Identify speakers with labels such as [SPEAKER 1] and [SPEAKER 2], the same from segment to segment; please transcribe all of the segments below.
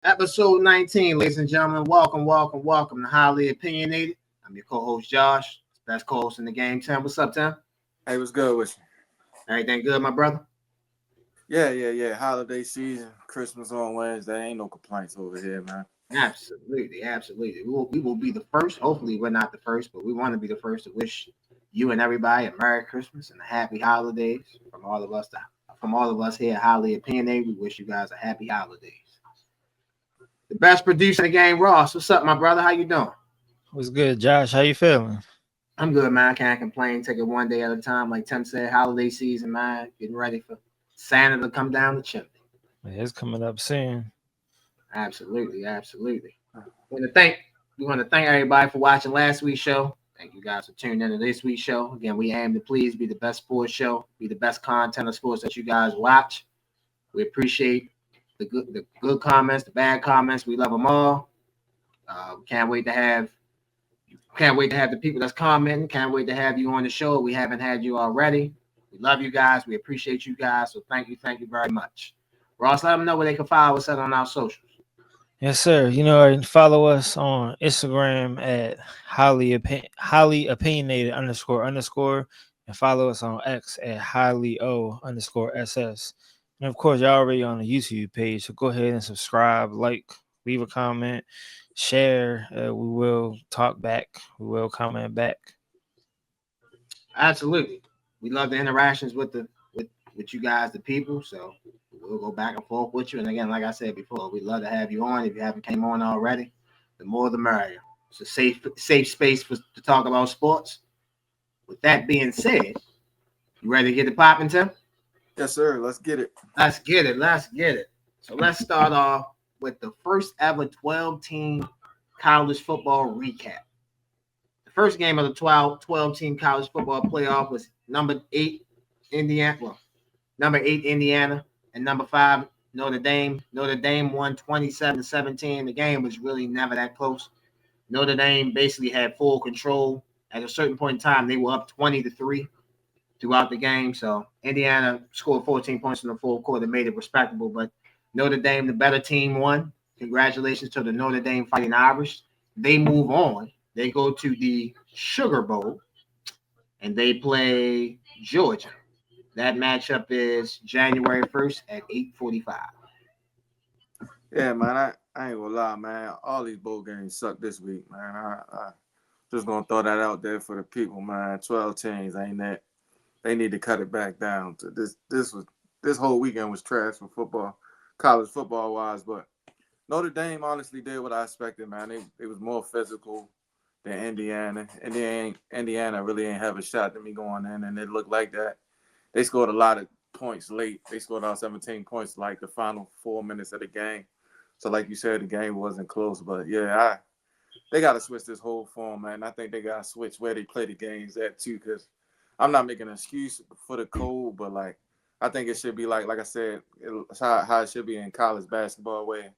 [SPEAKER 1] Episode 19, ladies and gentlemen. Welcome to Highly Opinionated. I'm your co-host, Josh. Best co-host in the game, Tim. What's up, Tim?
[SPEAKER 2] Hey, what's good with you?
[SPEAKER 1] Everything good, my brother?
[SPEAKER 2] Yeah. Holiday season, Christmas on Wednesday. Ain't no complaints over here, man.
[SPEAKER 1] Absolutely. We will be the first. Hopefully, we're not the first, but we want to be the first to wish you and everybody a Merry Christmas and a Happy Holidays from all of us. Here at Highly Opinionated, we wish you guys a Happy Holidays. The best producer in the game, Ross. What's up, my brother? How you doing?
[SPEAKER 3] What's good, Josh? How you feeling?
[SPEAKER 1] I'm good, man. I can't complain. Take it one day at a time. Like Tim said, holiday season, man. Getting ready for Santa to come down the chimney.
[SPEAKER 3] Yeah, it's coming up soon.
[SPEAKER 1] Absolutely. We want to thank everybody for watching last week's show. Thank you guys for tuning in to this week's show. Again, we aim to please be the best sports show, be the best content of sports that you guys watch. We appreciate the good comments, the bad comments. We love them all. Can't wait to have the people that's commenting. Can't wait to have you on the show. We haven't had you already. We love you guys. We appreciate you guys. So thank you very much. Ross, let them know where they can follow us on our socials.
[SPEAKER 3] Yes, sir. You know, follow us on Instagram at highly opinionated __ and follow us on X at highly_SS. And of course, y'all already on the YouTube page, so go ahead and subscribe, like, leave a comment, share. We will talk back. We will comment back.
[SPEAKER 1] Absolutely. We love the interactions with you guys, the people. So we'll go back and forth with you. And again, like I said before, we'd love to have you on. If you haven't came on already, the more the merrier. It's a safe space to talk about sports. With that being said, you ready to get it popping, Tim?
[SPEAKER 2] Yes, sir. Let's get it.
[SPEAKER 1] Let's get it. So let's start off with the first ever 12-team college football recap. The first game of the 12-team college football playoff was number 8 Indiana, and number 5 Notre Dame. Notre Dame won 27-17. The game was really never that close. Notre Dame basically had full control. At a certain point in time, they were up 20-3 throughout the game. So Indiana scored 14 points in the fourth quarter, made it respectable. But Notre Dame, the better team, won. Congratulations to the Notre Dame Fighting Irish. They move on. They go to the Sugar Bowl, and they play Georgia. That matchup is January 1st at 8:45.
[SPEAKER 2] Yeah, man. I ain't gonna lie, man. All these bowl games suck this week, man. I just gonna throw that out there for the people, man. 12 teams ain't that. They need to cut it back down. To this whole weekend was trash for football, college football wise. But Notre Dame honestly did what I expected, man. It was more physical than Indiana. Indiana really ain't have a shot to me going in, and it looked like that. They scored a lot of points late. They scored out 17 points like the final 4 minutes of the game. So like you said, the game wasn't close. But yeah, they got to switch this whole form, man. I think they got to switch where they play the games at too, because I'm not making an excuse for the cold, but like I think it should be like I said, it's how it should be in college basketball, where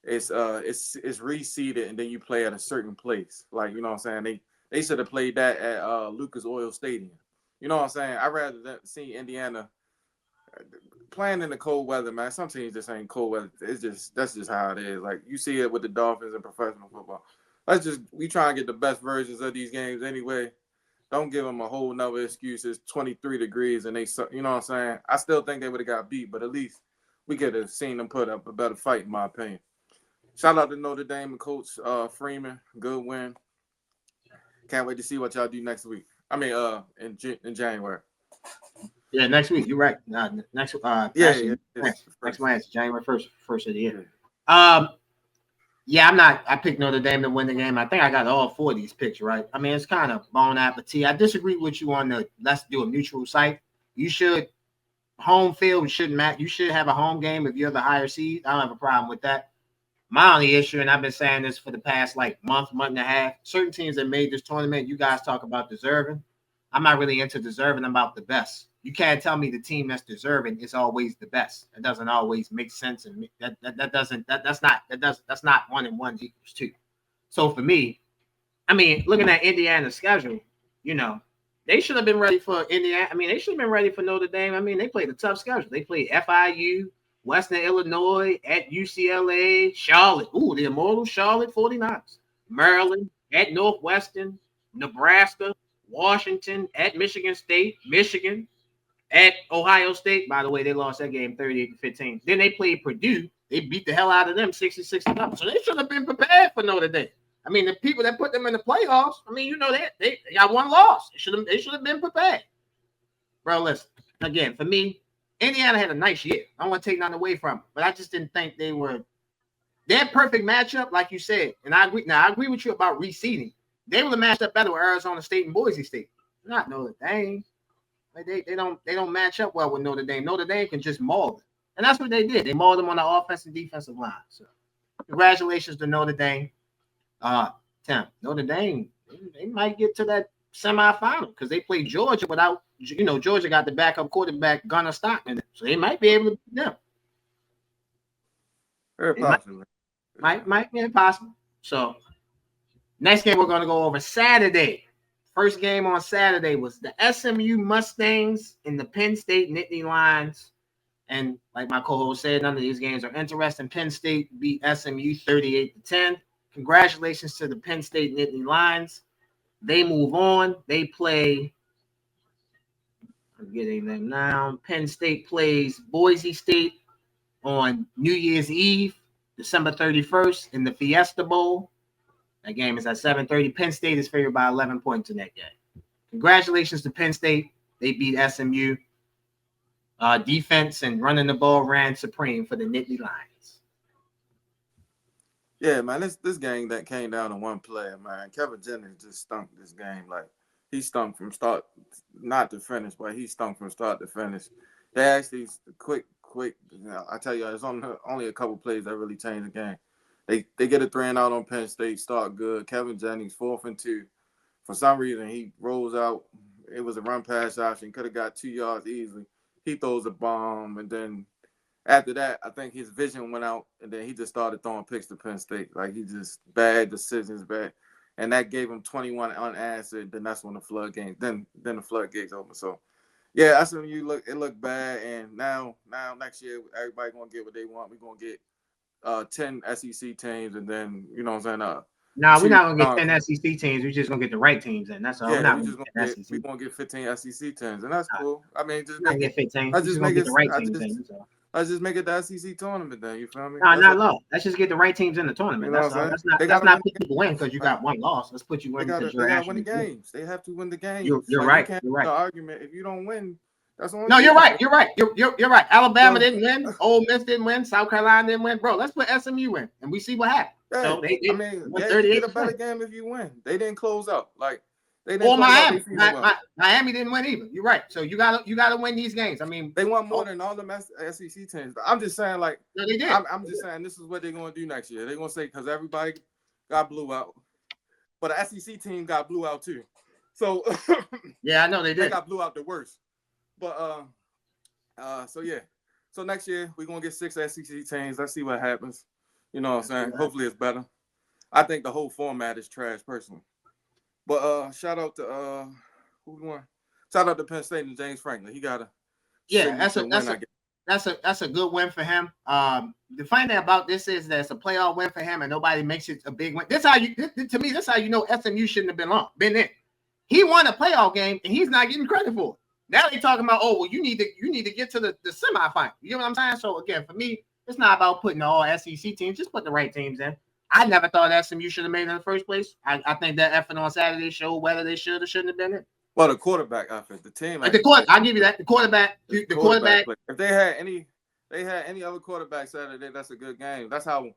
[SPEAKER 2] it's reseeded and then you play at a certain place. Like, you know what I'm saying? They should have played that at Lucas Oil Stadium. You know what I'm saying? I'd rather see Indiana playing in the cold weather, man. Some teams just ain't cold weather. That's just how it is. Like you see it with the Dolphins in professional football. We try and get the best versions of these games anyway. Don't give them a whole nother excuse. It's 23 degrees and you know what I'm saying? I still think they would have got beat, but at least we could have seen them put up a better fight, in my opinion. Shout out to Notre Dame and Coach Freeman. Good win. Can't wait to see what y'all do next week. I mean, in January.
[SPEAKER 1] Yeah, next week. You're right. Next Wednesday, January 1st of the year. Yeah, I picked Notre Dame to win the game. I think I got all 4 of these picks right. I mean, it's kind of bon appetit. I disagree with you on the let's do a neutral site. Home field shouldn't matter. You should have a home game if you're the higher seed. I don't have a problem with that. My only issue, and I've been saying this for the past month and a half, certain teams that made this tournament, you guys talk about deserving. I'm not really into deserving. I'm about the best. You can't tell me the team that's deserving is always the best. It doesn't always make sense, and that's not 1 and 1 equals 2. So for me, I mean, looking at Indiana's schedule, you know, they should have been ready for Indiana. I mean, they should have been ready for Notre Dame. I mean, they played a tough schedule. They played FIU, Western Illinois at UCLA, Charlotte. Ooh, the immortal Charlotte 49ers. Maryland at Northwestern, Nebraska, Washington at Michigan State, Michigan at Ohio State. By the way, they lost that game 38-15. Then they played Purdue. They beat the hell out of them 66-0. So they should have been prepared for Notre Dame. I mean, the people that put them in the playoffs, I mean, you know that they got one loss. They should have been prepared. Bro, listen. Again, for me, Indiana had a nice year. I don't want to take nothing away from them, but I just didn't think they were their perfect matchup, like you said. And I agree. Now I agree with you about reseeding. They would have matched up better with Arizona State and Boise State. Not Notre Dame. Like they don't match up well with Notre Dame. Notre Dame can just maul them. And that's what they did. They mauled them on the offensive and defensive line. So congratulations to Notre Dame. Tim, Notre Dame, they might get to that semifinal because they played Georgia without, Georgia got the backup quarterback Gunnar Stockton. So they might be able to beat them.
[SPEAKER 2] Very possible.
[SPEAKER 1] Might be possible. So next game we're going to go over Saturday. First game on Saturday was the SMU Mustangs and the Penn State Nittany Lions. And like my co-host said, none of these games are interesting. Penn State beat SMU 38-10. Congratulations to the Penn State Nittany Lions. They move on. They play, I'm getting them now. Penn State plays Boise State on New Year's Eve, December 31st in the Fiesta Bowl. That game is at 7:30. Penn State is favored by 11 points in that game. Congratulations to Penn State. They beat SMU. Defense and running the ball ran supreme for the Nittany Lions.
[SPEAKER 2] Yeah, man, this game that came down to one player, man. Kevin Jennings just stunk this game. Like, he stunk from start, not to finish, but he stunk from start to finish. They actually quick. I tell you, there's only a couple plays that really changed the game. They get a 3-and-out on Penn State, start good. Kevin Jennings, 4th and 2. For some reason, he rolls out. It was a run-pass option. Could have got 2 yards easily. He throws a bomb, and then after that, I think his vision went out, and then he just started throwing picks to Penn State. Like, he just bad decisions, bad. And that gave him 21 unanswered. Then that's when the floodgates. Then the floodgates open. So, yeah, SMU looked bad, and now next year everybody gonna get what they want. We're gonna get 10 SEC teams, and then we're not gonna get
[SPEAKER 1] 10 SEC teams. We're just gonna get the right teams in. That's all.
[SPEAKER 2] Yeah, we're gonna get 15 SEC teams, and that's cool. I mean, just make it
[SPEAKER 1] 15. Let's just make it the right teams in.
[SPEAKER 2] Let's just make it the SEC tournament then. You feel me?
[SPEAKER 1] No, not low. Let's just get the right teams in the tournament. That's all. Let's not put people in because you got one loss. Let's put you in because you're actually
[SPEAKER 2] win the games. They have to win the games.
[SPEAKER 1] You're right.
[SPEAKER 2] You're right. The argument if you don't win.
[SPEAKER 1] No, you're right. You're right. Alabama didn't win. Ole Miss didn't win. South Carolina didn't win. Bro, let's put SMU in, and we see what happens.
[SPEAKER 2] Yeah,
[SPEAKER 1] so they
[SPEAKER 2] you get a better game if you win. They didn't close out. Like they didn't. Or
[SPEAKER 1] Miami. Miami didn't win either. You're right. So you gotta win these games. I mean,
[SPEAKER 2] they won more than all the SEC teams. I'm just saying, like,
[SPEAKER 1] no, they did.
[SPEAKER 2] I'm just saying this is what they're gonna do next year. They're gonna say because everybody got blew out, but the SEC team got blew out too. So
[SPEAKER 1] yeah, I know they did.
[SPEAKER 2] They got blew out the worst. But so yeah. So next year we're gonna get 6 SEC teams. Let's see what happens. You know what I'm saying? Hopefully it's better. I think the whole format is trash personally. But shout out to who won? Shout out to Penn State and James Franklin. He got
[SPEAKER 1] that's a good win for him. The funny thing about this is that it's a playoff win for him and nobody makes it a big win. This how you know SMU shouldn't have been in. He won a playoff game and he's not getting credit for it. Now they're talking about, oh, well, you need to get to the semifinal. You know what I'm saying? So again, for me, it's not about putting all SEC teams. Just put the right teams in. I never thought SMU should have made it in the first place. I think that effort on Saturday showed whether they should or shouldn't have been it.
[SPEAKER 2] Well, the quarterback effort, the team.
[SPEAKER 1] I'll give you that. The quarterback.
[SPEAKER 2] If they had any other quarterback Saturday, that's a good game. That's how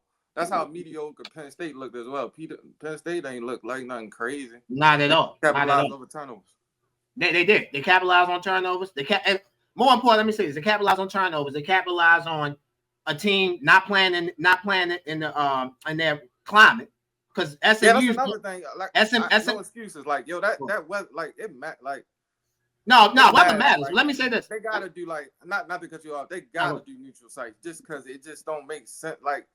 [SPEAKER 2] mediocre Penn State looked as well. Penn State ain't look like nothing crazy.
[SPEAKER 1] Not at all.
[SPEAKER 2] Capitalized over turnovers.
[SPEAKER 1] They did. They capitalized on turnovers. And more important, let me say this: they capitalized on turnovers. They capitalized on a team not playing in their climate. Because SMU.
[SPEAKER 2] Yeah, that's another thing. Like, no excuses. Like, yo, that was like it like.
[SPEAKER 1] No, weather matters. Like, let me say this:
[SPEAKER 2] they gotta do like not to cut you off. They gotta do neutral sites just because it just don't make sense. Like,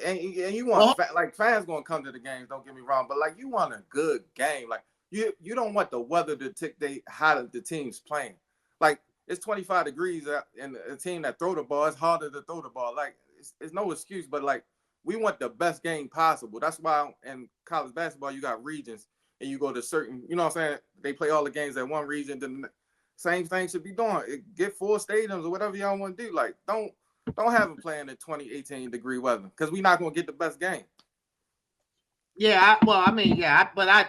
[SPEAKER 2] and you want fans gonna come to the games. Don't get me wrong, but like you want a good game. Like you don't want the weather to dictate how the team's playing. Like it's 25 degrees and a team that throw the ball, it's harder to throw the ball. Like, it's no excuse, but like, we want the best game possible. That's why in college basketball, you got regions and you go to certain, you know what I'm saying? They play all the games at one region. Then same thing should be doing. Get 4 stadiums or whatever y'all want to do. Like, don't have them playing in 20-18 degree weather because we're not going to get the best game.
[SPEAKER 1] Yeah, I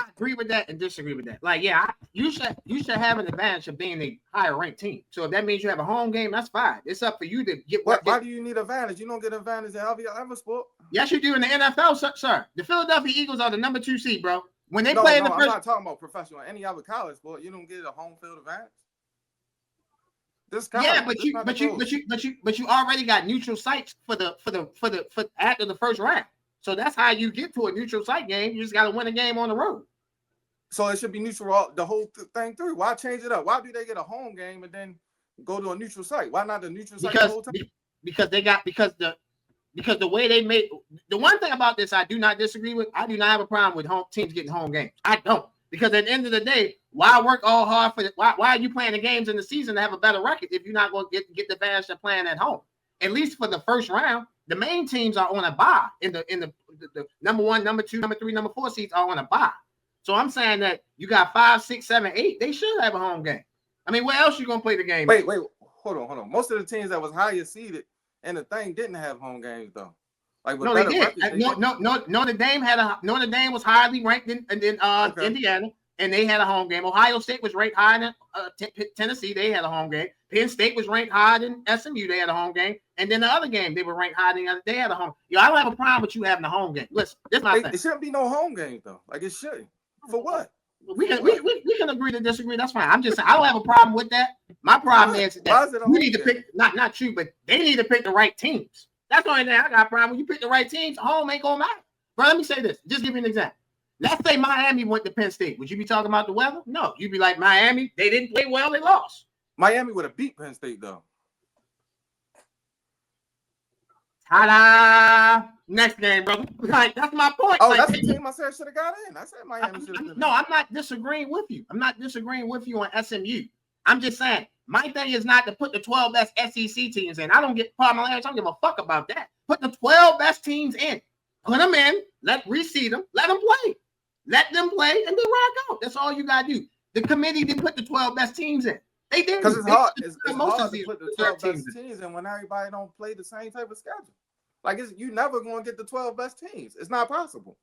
[SPEAKER 1] agree with that and disagree with that. Like, yeah, you should have an advantage of being a higher ranked team. So if that means you have a home game, that's fine. It's up for you to get.
[SPEAKER 2] Why do you need advantage? You don't get advantage in every sport.
[SPEAKER 1] Yes, you do in the NFL, sir. The Philadelphia Eagles are the number 2 seed, bro. When they play in the first,
[SPEAKER 2] I'm not talking about professional. Any other college sport, you don't get a home field advantage. This college,
[SPEAKER 1] yeah, but you already got neutral sites for after the first round. So that's how you get to a neutral site game. You just got to win a game on the road.
[SPEAKER 2] So it should be neutral the whole thing through. Why change it up? Why do they get a home game and then go to a neutral site? Why not the neutral site the whole time?
[SPEAKER 1] Because the way they made the one thing about this I do not disagree with. I do not have a problem with home teams getting home games. I don't. Because at the end of the day, why work all hard for why are you playing the games in the season to have a better record if you're not going to get the advantage of playing at home? At least for the first round. The main teams are on a bye. In the number 1, number 2, number 3, number 4 seeds are on a bye. So I'm saying that you got 5, 6, 7, 8. They should have a home game. I mean, where else you gonna play the game?
[SPEAKER 2] Wait, hold on. Most of the teams that was higher seeded and the thing didn't have home games though. Like
[SPEAKER 1] no, they did. Notre Dame was highly ranked in okay. Indiana, and they had a home game. Ohio State was ranked higher than Tennessee. They had a home game. Penn State was ranked higher than SMU. They had a home game. And then the other game, they were ranked higher than they had a home. I don't have a problem with you having a home game. Listen, this is my thing.
[SPEAKER 2] It shouldn't be no home game though. Like it shouldn't. For what?
[SPEAKER 1] We can agree to disagree. That's fine. I'm just saying I don't have a problem with that. My problem is that we need to pick not you, but they need to pick the right teams. That's the only thing I got a problem. When you pick the right teams, home ain't gonna matter. Bro, let me say this. Just give you an example. Let's say Miami went to Penn State. Would you be talking about the weather? No. You'd be like, Miami, they didn't play well, they lost.
[SPEAKER 2] Miami would have beat Penn State, though.
[SPEAKER 1] Ta-da! Next game, brother. Like, that's my point.
[SPEAKER 2] Oh, that's the team I said should have got in. I said Miami should have been in.
[SPEAKER 1] No, I'm not disagreeing with you. I'm not disagreeing with you on SMU. I'm just saying, my thing is not to put the 12 best SEC teams in. I don't give a fuck about that. Put the 12 best teams in. Put them in. Reseed them. Let them play. Let them play and then rock out. That's all you got to do. The committee didn't put the 12 best teams in. They did.
[SPEAKER 2] Because it's hard. It's hard to put the 12 best teams in when everybody don't play the same type of schedule. Like, you never going to get the 12 best teams. It's not possible.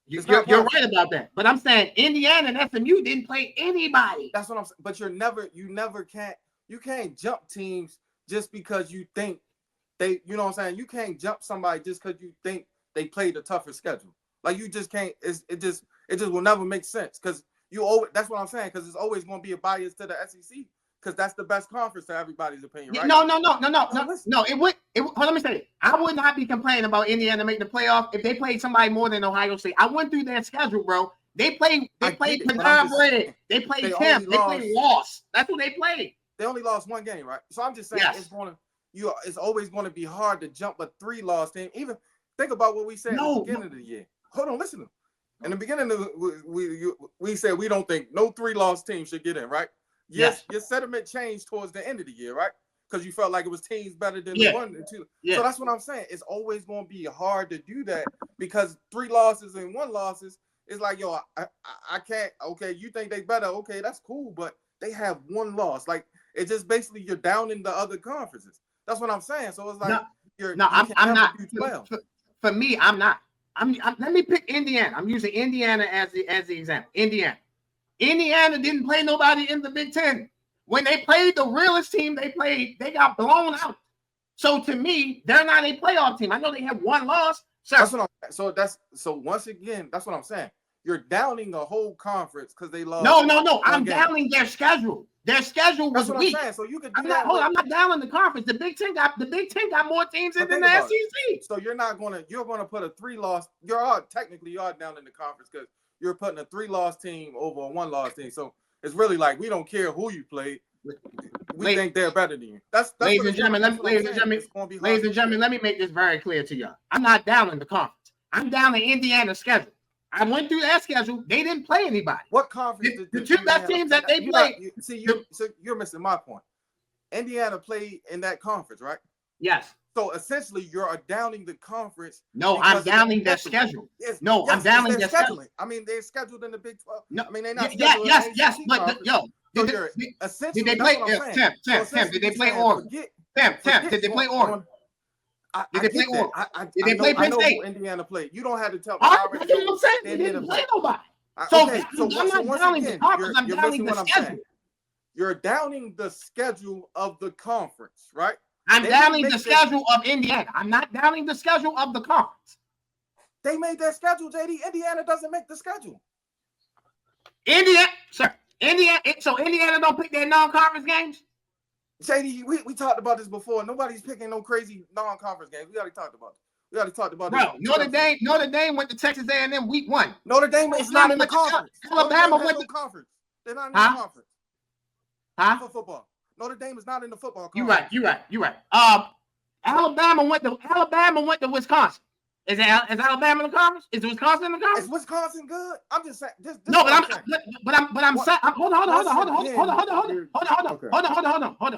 [SPEAKER 1] You're right about that. But I'm saying Indiana and SMU didn't play anybody.
[SPEAKER 2] That's what I'm saying. But you can't jump teams just because you think they, you know what I'm saying? You can't jump somebody just because you think they played a tougher schedule. Like, you just can't. It just will never make sense because that's what I'm saying, because it's always going to be a bias to the SEC because that's the best conference to everybody's opinion, right?
[SPEAKER 1] No. It would. Let me say it. I would not be complaining about Indiana making the playoff if they played somebody more than Ohio State. I went through their schedule, bro. They played Panera Bread. They played Kemp. They played Loss. That's what they played.
[SPEAKER 2] They only lost one game, right? So I'm just saying it's always going to be hard to jump a 3-loss team. Even think about what we said at the beginning of the year. Hold on, listen. In the beginning of we said we don't think no 3-loss team should get in, right? Yes, your sentiment changed towards the end of the year, right? Because you felt like it was teams better than the 1 and 2. Yeah. So that's what I'm saying. It's always going to be hard to do that because 3 losses and 1 losses is like, yo, I can't. Okay, you think they better? Okay, that's cool, but they have 1 loss. Like, it's just basically you're down in the other conferences. That's what I'm saying. So it's like
[SPEAKER 1] I'm not. For me, I'm not. Let me pick Indiana. I'm using Indiana as the example. Indiana didn't play nobody in the Big Ten. When they played the realest team they played, they got blown out. So to me, they're not a playoff team. I know they have 1 loss.
[SPEAKER 2] So once again, that's what I'm saying. You're downing the whole conference because they lost.
[SPEAKER 1] No. I'm downing their schedule. Their schedule was weak.
[SPEAKER 2] I'm saying. So you could do
[SPEAKER 1] I'm not downing the conference. The Big Ten got more teams in than the SEC.
[SPEAKER 2] So you're gonna put a 3-loss. Technically you are down in the conference because you're putting a 3-loss team over a 1-loss team. So it's really like we don't care who you played. We think they're better than you.
[SPEAKER 1] Ladies and gentlemen, let me make this very clear to y'all. I'm not downing the conference. I'm downing Indiana's schedule. I went through that schedule. They didn't play anybody.
[SPEAKER 2] What conference did
[SPEAKER 1] the two best teams that they played?
[SPEAKER 2] You're missing my point. Indiana played in that conference, right?
[SPEAKER 1] Yes.
[SPEAKER 2] So essentially, you're downing the conference.
[SPEAKER 1] No, I'm downing their schedule.
[SPEAKER 2] Yes,
[SPEAKER 1] I'm downing their schedule.
[SPEAKER 2] I mean, they're scheduled in the Big 12.
[SPEAKER 1] No,
[SPEAKER 2] I mean, they're not.
[SPEAKER 1] Yes, but
[SPEAKER 2] essentially,
[SPEAKER 1] did they play? Tim, did they play Oregon? Tim, did they play Oregon? Did they play Oregon? Did they play Penn State?
[SPEAKER 2] Indiana played. You don't have to tell me.
[SPEAKER 1] That's what I'm saying. They didn't play nobody. So I'm not downing the conference. I'm downing the schedule.
[SPEAKER 2] You're downing the schedule of the conference, right?
[SPEAKER 1] I'm downing the schedule of Indiana. I'm not downing the schedule of the conference.
[SPEAKER 2] They made their schedule, JD. Indiana doesn't make the schedule.
[SPEAKER 1] Indiana. So Indiana don't pick their non-conference games?
[SPEAKER 2] JD, we talked about this before. Nobody's picking no crazy non-conference games. We already talked about it.
[SPEAKER 1] Bro, Notre Dame went to Texas A&M week 1.
[SPEAKER 2] Notre Dame is not in the conference.
[SPEAKER 1] Alabama went to
[SPEAKER 2] conference. They're not in the conference. For football. Notre Dame is not in the football conference.
[SPEAKER 1] You're right. Alabama went to Wisconsin. Is Alabama in the conference? Is Wisconsin in the conference?
[SPEAKER 2] Is Wisconsin good? I'm just saying.
[SPEAKER 1] Hold on.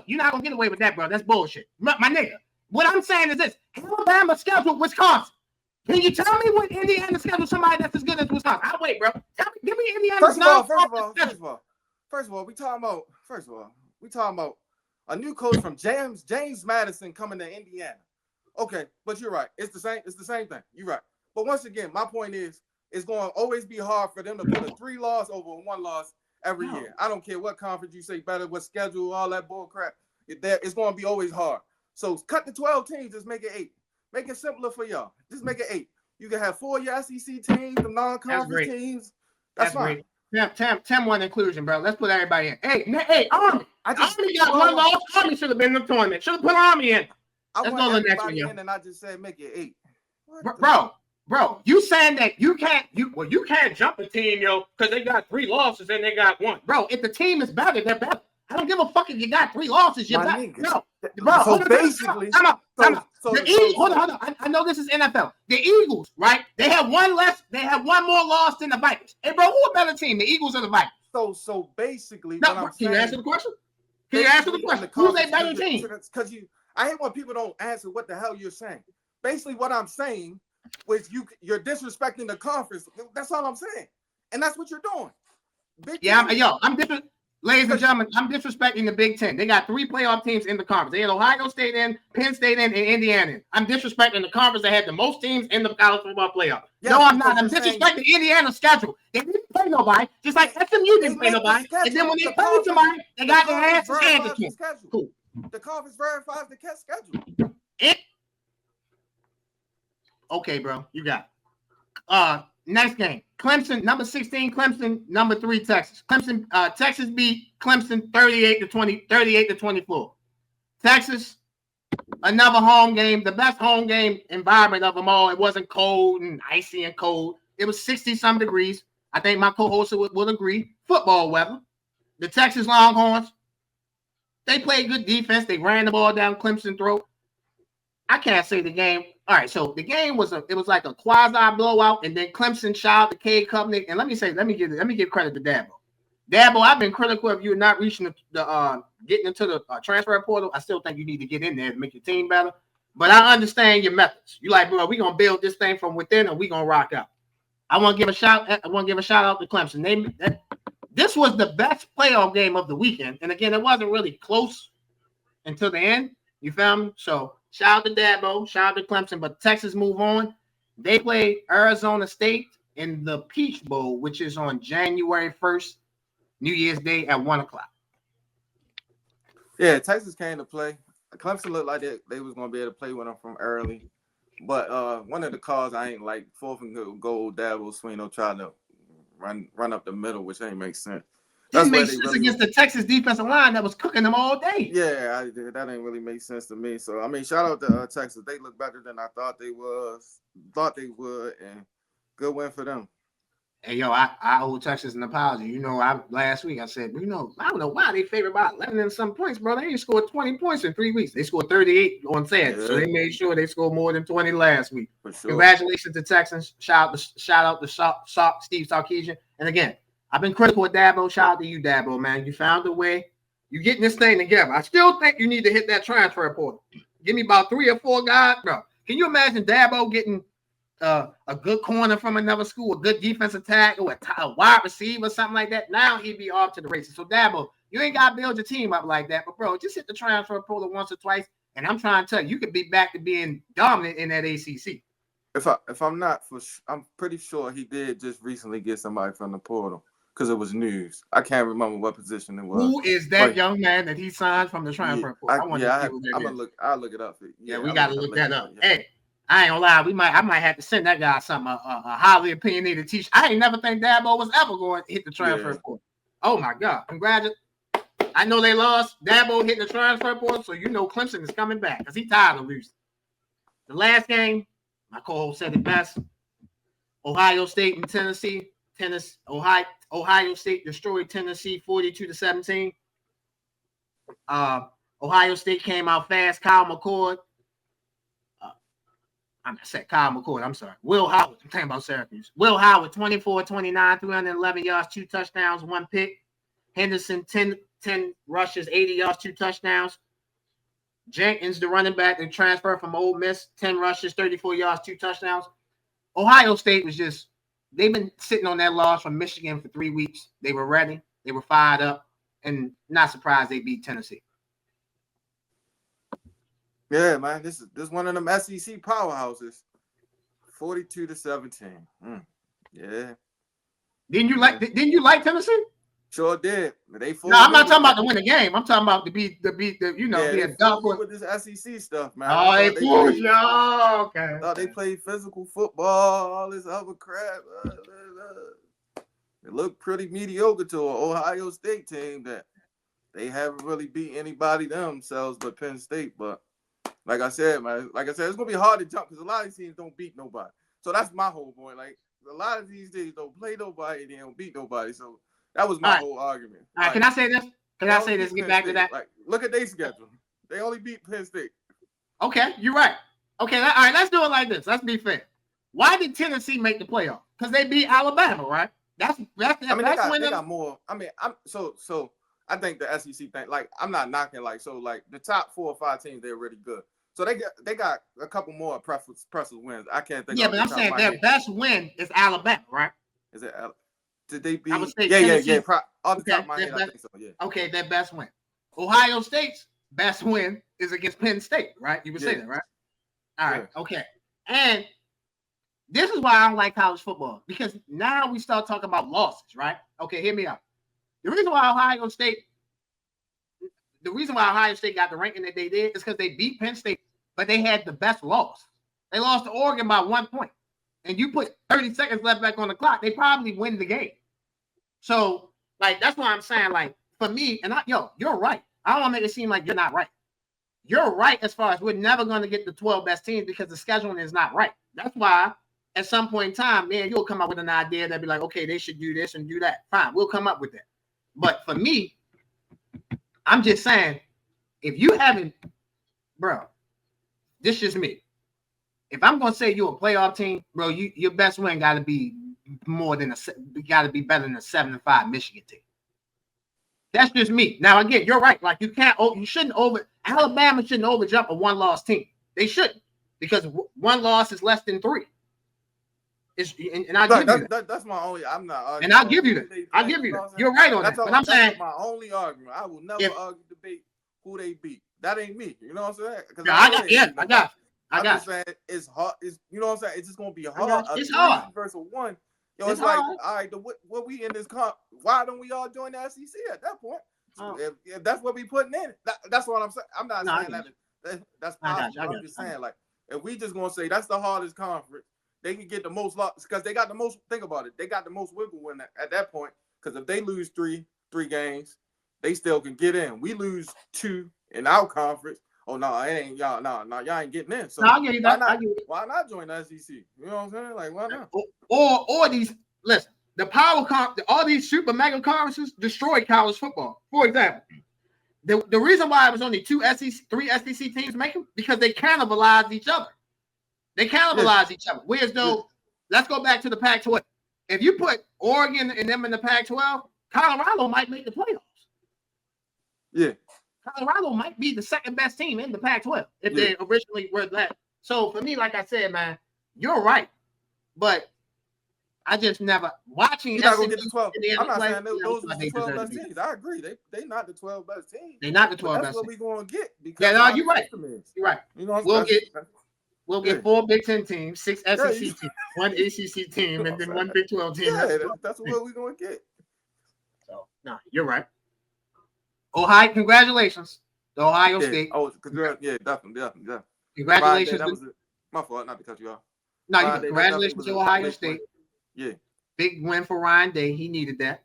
[SPEAKER 1] You're not gonna get away with that, bro. That's bullshit, my nigga. What I'm saying is this: Alabama scheduled Wisconsin. Can you tell me what Indiana scheduled somebody that's as good as Wisconsin? I'll wait, bro. Give me Indiana's
[SPEAKER 2] First of all, we talking about a new coach from James Madison coming to Indiana. Okay, but you're right. It's the same thing. You're right. But once again, my point is, it's going to always be hard for them to put a 3-loss over a 1-loss every year. I don't care what conference you say better, what schedule, all that bull crap. It's going to be always hard. So cut the 12 teams, just make it 8. Make it simpler for y'all. Just make it 8. You can have 4 of your SEC teams, the non-conference teams. That's fine.
[SPEAKER 1] Great. Tim won inclusion, bro. Let's put everybody in. Hey, Army. Army got 1 loss. Army should have been in the tournament. Should have put Army in.
[SPEAKER 2] Let's go to the next one, yo. And I just said make it 8.
[SPEAKER 1] Bro, you saying that you can't jump a team, yo, because they got 3 losses and they got 1. Bro, if the team is better, they're better. I don't give a fuck if you got 3 losses. You're better. No, bro.
[SPEAKER 2] So basically,
[SPEAKER 1] time out. The Eagles, hold on. I know this is NFL. The Eagles, right? They have 1 less. They have 1 more loss than the Vikings. Hey, bro, who a better team, the Eagles or the Vikings?
[SPEAKER 2] So basically,
[SPEAKER 1] can you answer the question? Who's a better team?
[SPEAKER 2] Because I hate when people don't answer what the hell you're saying. Basically, what I'm saying was you're disrespecting the conference. That's all I'm saying, and that's what you're doing.
[SPEAKER 1] Ladies and gentlemen, I'm disrespecting the Big Ten. They got 3 playoff teams in the conference. They had Ohio State in, Penn State in, and Indiana in. I'm disrespecting the conference that had the most teams in the college football playoff. Yeah, no, I'm not. I'm disrespecting Indiana's schedule. They didn't play nobody, just like SMU didn't play nobody. And then when they played somebody, they got their asses handed to them.
[SPEAKER 2] Cool. The conference verifies the schedule.
[SPEAKER 1] Okay, bro, you got it. Next game, Clemson, number 16, Clemson, number 3, Texas. Texas beat Clemson 38-24. Texas, another home game, the best home game environment of them all. It wasn't cold and icy and cold. It was 60-some degrees. I think my co-host will agree. Football weather. The Texas Longhorns, they played good defense. They ran the ball down Clemson's throat. I can't say the game. All right, so the game was like a quasi blowout, and then Clemson shot the K Company. And let me give credit to Dabo. Dabo, I've been critical of you not reaching the getting into the transfer portal. I still think you need to get in there to make your team better. But I understand your methods. You like, bro, we're gonna build this thing from within, and we're gonna rock out. I want to give a shout out to Clemson. This was the best playoff game of the weekend, and again, it wasn't really close until the end. You feel me? So. Shout out to Dabo, shout out to Clemson, but Texas move on. They play Arizona State in the Peach Bowl, which is on January 1st, New Year's Day at 1 o'clock.
[SPEAKER 2] Yeah, Texas came to play. Clemson looked like they was going to be able to play with them from early. But one of the calls I ain't like, 4th and goal, Dabo Sweeney tried to run up the middle, which ain't make sense.
[SPEAKER 1] That makes sense against the Texas defensive line that was cooking them all day.
[SPEAKER 2] Yeah, that ain't really make sense to me. So, I mean, shout out to Texas. They look better than I thought they would, and good win for them.
[SPEAKER 1] Hey, yo, I owe Texas an apology. Last week I said, I don't know why they favored by 11 and some points, bro. They ain't scored 20 points in 3 weeks. They scored 38 on Saturday, so they made sure they scored more than 20 last week. For sure. Congratulations to Texans. Shout out to Steve Sarkisian. And again, I've been critical of Dabo. Shout out to you, Dabo, man. You found a way. You're getting this thing together. I still think you need to hit that transfer portal. Give me about 3 or 4 guys, bro. Can you imagine Dabo getting a good corner from another school, a good defensive tackle, a wide receiver, something like that? Now he'd be off to the races. So Dabo, you ain't got to build your team up like that, but bro, just hit the transfer portal once or twice, and I'm trying to tell you, you could be back to being dominant in that ACC.
[SPEAKER 2] I'm pretty sure he did just recently get somebody from the portal because it was news. I can't remember what position it was.
[SPEAKER 1] Who is that young man that he signed from the transfer portal?
[SPEAKER 2] I'll look it up.
[SPEAKER 1] We got to look that up. Yeah. Hey, I ain't gonna lie. I might have to send that guy something, a highly opinionated teacher. I ain't never think Dabo was ever going to hit the transfer portal. Oh my God! Congratulations. I know they lost. Dabo hit the transfer portal, so Clemson is coming back because he's tired of losing. The last game, my co-host said it best. Ohio State and Tennessee. Ohio State destroyed Tennessee 42-17. Ohio State came out fast. Kyle McCord. I'm sorry. Will Howard. I'm talking about Syracuse. Will Howard, 24-29, 311 yards, 2 touchdowns, 1 pick. Henderson, 10 rushes, 80 yards, 2 touchdowns. Jenkins, the running back, the transfer from Ole Miss, 10 rushes, 34 yards, 2 touchdowns. Ohio State was they've been sitting on that loss from Michigan for 3 weeks. They were ready. They were fired up. And not surprised they beat Tennessee.
[SPEAKER 2] Yeah, man, this is one of them SEC powerhouses. 42-17. Yeah.
[SPEAKER 1] Didn't you like Tennessee?
[SPEAKER 2] Sure did.
[SPEAKER 1] No, I'm not talking about to win the game. I'm talking about to beat the
[SPEAKER 2] be a dog with this SEC stuff, man.
[SPEAKER 1] Oh, they fooled you. Okay.
[SPEAKER 2] They played physical football, all this other crap. It looked pretty mediocre to an Ohio State team that they haven't really beat anybody themselves but Penn State. But like I said, it's gonna be hard to jump because a lot of these teams don't beat nobody. So that's my whole point. Like a lot of these teams don't play nobody, they don't beat nobody. So that was my whole argument.
[SPEAKER 1] All right, can I say this? Get back to that.
[SPEAKER 2] Like, look at their schedule. They only beat Penn State.
[SPEAKER 1] Okay, you're right. Okay, all right, let's do it like this. Let's be fair. Why did Tennessee make the playoff? Because they beat Alabama, right? They got
[SPEAKER 2] more. I mean, so I think the SEC thing, like, I'm not knocking, like, so, like, the top 4 or 5 teams, they're really good. So they got a couple more impressive wins. I can't think.
[SPEAKER 1] Yeah, but I'm saying their best win is Alabama, right?
[SPEAKER 2] Is it? Did they beat?
[SPEAKER 1] I would say
[SPEAKER 2] yeah. Off the top of my head, I think so. Yeah.
[SPEAKER 1] Okay, their best win. Ohio State's best win is against Penn State, right? You would say that, right? All right. Yeah. Okay. And this is why I don't like college football, because now we start talking about losses, right? Okay, hear me out. The reason why Ohio State got the ranking that they did is because they beat Penn State, but they had the best loss. They lost to Oregon by 1 point. And you put 30 seconds left back on the clock, they probably win the game. So, like, that's why I'm saying, like, for me, and you're right. I don't want to make it seem like you're not right. You're right as far as we're never going to get the 12 best teams because the scheduling is not right. That's why at some point in time, man, you'll come up with an idea that'd be like, okay, they should do this and do that. Fine, we'll come up with that. But for me, I'm just saying, if you haven't, bro, this is just me. If I'm going to say you're a playoff team, bro, your best win got to be better than a 7-5 Michigan team. That's just me. Now, again, you're right. Like, Alabama shouldn't overjump a 1-loss team. They shouldn't, because 1 loss is less than 3. And I'll give you that.
[SPEAKER 2] That's my only. I'm not arguing.
[SPEAKER 1] And I'll give you that. I'll give you that. You're right on that. But I'm saying
[SPEAKER 2] my only argument. I will never debate who they beat. That ain't me. You know what I'm saying?
[SPEAKER 1] I got.
[SPEAKER 2] I'm just saying it's hard. You know what I'm saying? It's just gonna be hard.
[SPEAKER 1] It's hard
[SPEAKER 2] versus 1. It's like, all right, what we in this comp? Why don't we all join the SEC at that point? If that's what we putting in, that's what I'm saying. I'm not saying that's possible. I'm just saying, like, if we just gonna say that's the hardest conference, they can get the most losses because they got the most. Think about it. They got the most wiggle win at that point. Because if they lose three games, they still can get in. We lose 2 in our conference. Oh no, it ain't y'all. No, y'all ain't getting in. So
[SPEAKER 1] I'll give you that.
[SPEAKER 2] Why not join the SEC? You know what I'm saying? Like, why not?
[SPEAKER 1] Or these. Listen, all these super mega conferences destroyed college football. For example, the reason why it was only three SEC teams making because they cannibalized each other. Each other. Whereas though, let's go back to the Pac-12. If you put Oregon and them in the Pac-12, Colorado might make the playoffs.
[SPEAKER 2] Yeah.
[SPEAKER 1] Colorado might be the second best team in the Pac-12 if they originally were that. So for me, like I said, man, you're right. But I just never watching.
[SPEAKER 2] You're not gonna get the 12. I'm not saying those are the 12 best teams. I agree. They not the 12 best teams.
[SPEAKER 1] They're not the 12 best.
[SPEAKER 2] That's what we're gonna get.
[SPEAKER 1] Because you're right. You're right.
[SPEAKER 2] You know,
[SPEAKER 1] we'll get 4 Big Ten teams, 6 SEC teams, 1 ACC team, and then 1 Big 12 team.
[SPEAKER 2] Yeah, that's what we're gonna get. So
[SPEAKER 1] no, you're right. Ohio, congratulations to Ohio State.
[SPEAKER 2] Oh, definitely.
[SPEAKER 1] Congratulations.
[SPEAKER 2] That was my fault, not to cut you off.
[SPEAKER 1] No, congratulations to Ohio State.
[SPEAKER 2] Yeah.
[SPEAKER 1] Big win for Ryan Day. He needed that.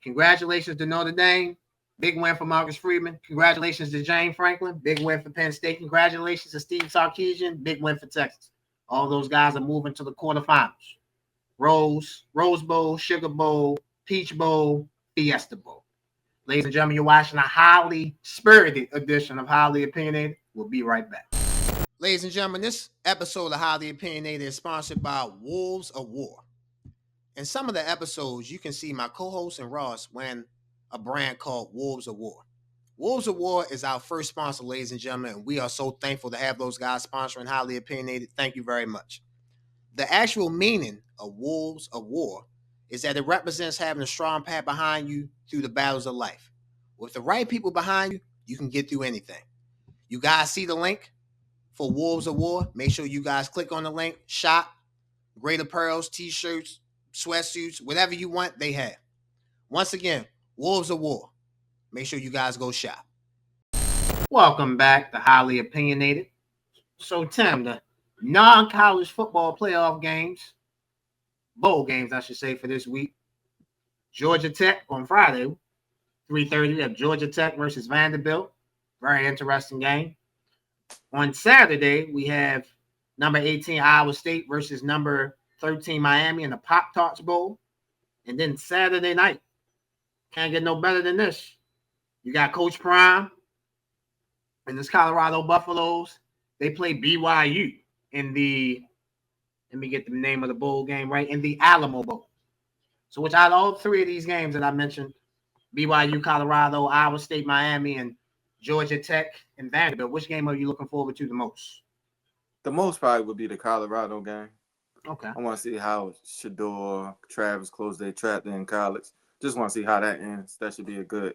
[SPEAKER 1] Congratulations to Notre Dame. Big win for Marcus Freeman. Congratulations to James Franklin. Big win for Penn State. Congratulations to Steve Sarkisian. Big win for Texas. All those guys are moving to the quarterfinals. Rose Bowl, Sugar Bowl, Peach Bowl, Fiesta Bowl. Ladies and gentlemen, you're watching a highly spirited edition of Highly Opinionated. We'll be right back. Ladies and gentlemen, this episode of Highly Opinionated is sponsored by Wolves of War. In some of the episodes, you can see my co-host and Ross wearing a brand called Wolves of War. Wolves of War is our first sponsor, ladies and gentlemen, and we are so thankful to have those guys sponsoring Highly Opinionated. Thank you very much. The actual meaning of Wolves of War is that it represents having a strong path behind you through the battles of life. With the right people behind you, you can get through anything. You guys see the link for Wolves of War? Make sure you guys click on the link, shop, great apparels, t-shirts, sweatsuits, whatever you want, they have. Once again, Wolves of War. Make sure you guys go shop. Welcome back to Highly Opinionated. So, Tim, the non-college football playoff games, bowl games, I should say, for this week. Georgia Tech on Friday, 3:30. We have Georgia Tech versus Vanderbilt. Very interesting game. On Saturday, we have number 18 Iowa State versus number 13 Miami in the Pop-Tarts Bowl. And then Saturday night, can't get no better than this. You got Coach Prime and this Colorado Buffaloes. They play BYU in the, let me get the name of the bowl game right, in the Alamo Bowl. So which out of all 3 of these games that I mentioned, BYU, Colorado, Iowa State, Miami, and Georgia Tech and Vanderbilt, which game are you looking forward to the most?
[SPEAKER 2] The most probably would be the Colorado game.
[SPEAKER 1] Okay.
[SPEAKER 2] I want to see how Shador, Travis close their trap in college. Just want to see how that ends. That should be a good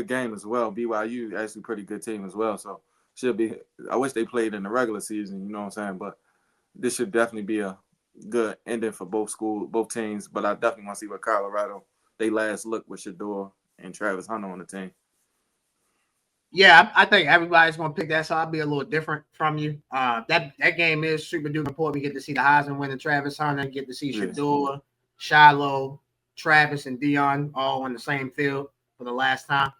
[SPEAKER 2] game as well. BYU actually pretty good team as well. So should be. I wish they played in the regular season, you know what I'm saying? But this should definitely be a good ending for both teams. But I definitely want to see what Colorado, they last look with Shador and Travis Hunter on the team.
[SPEAKER 1] Yeah, I think everybody's going to pick that, so I'll be a little different from you. That game is super duper important. We get to see the Heisman winner, Travis Hunter, get to see Shador, Shiloh, Travis, and Dion all on the same field for the last time.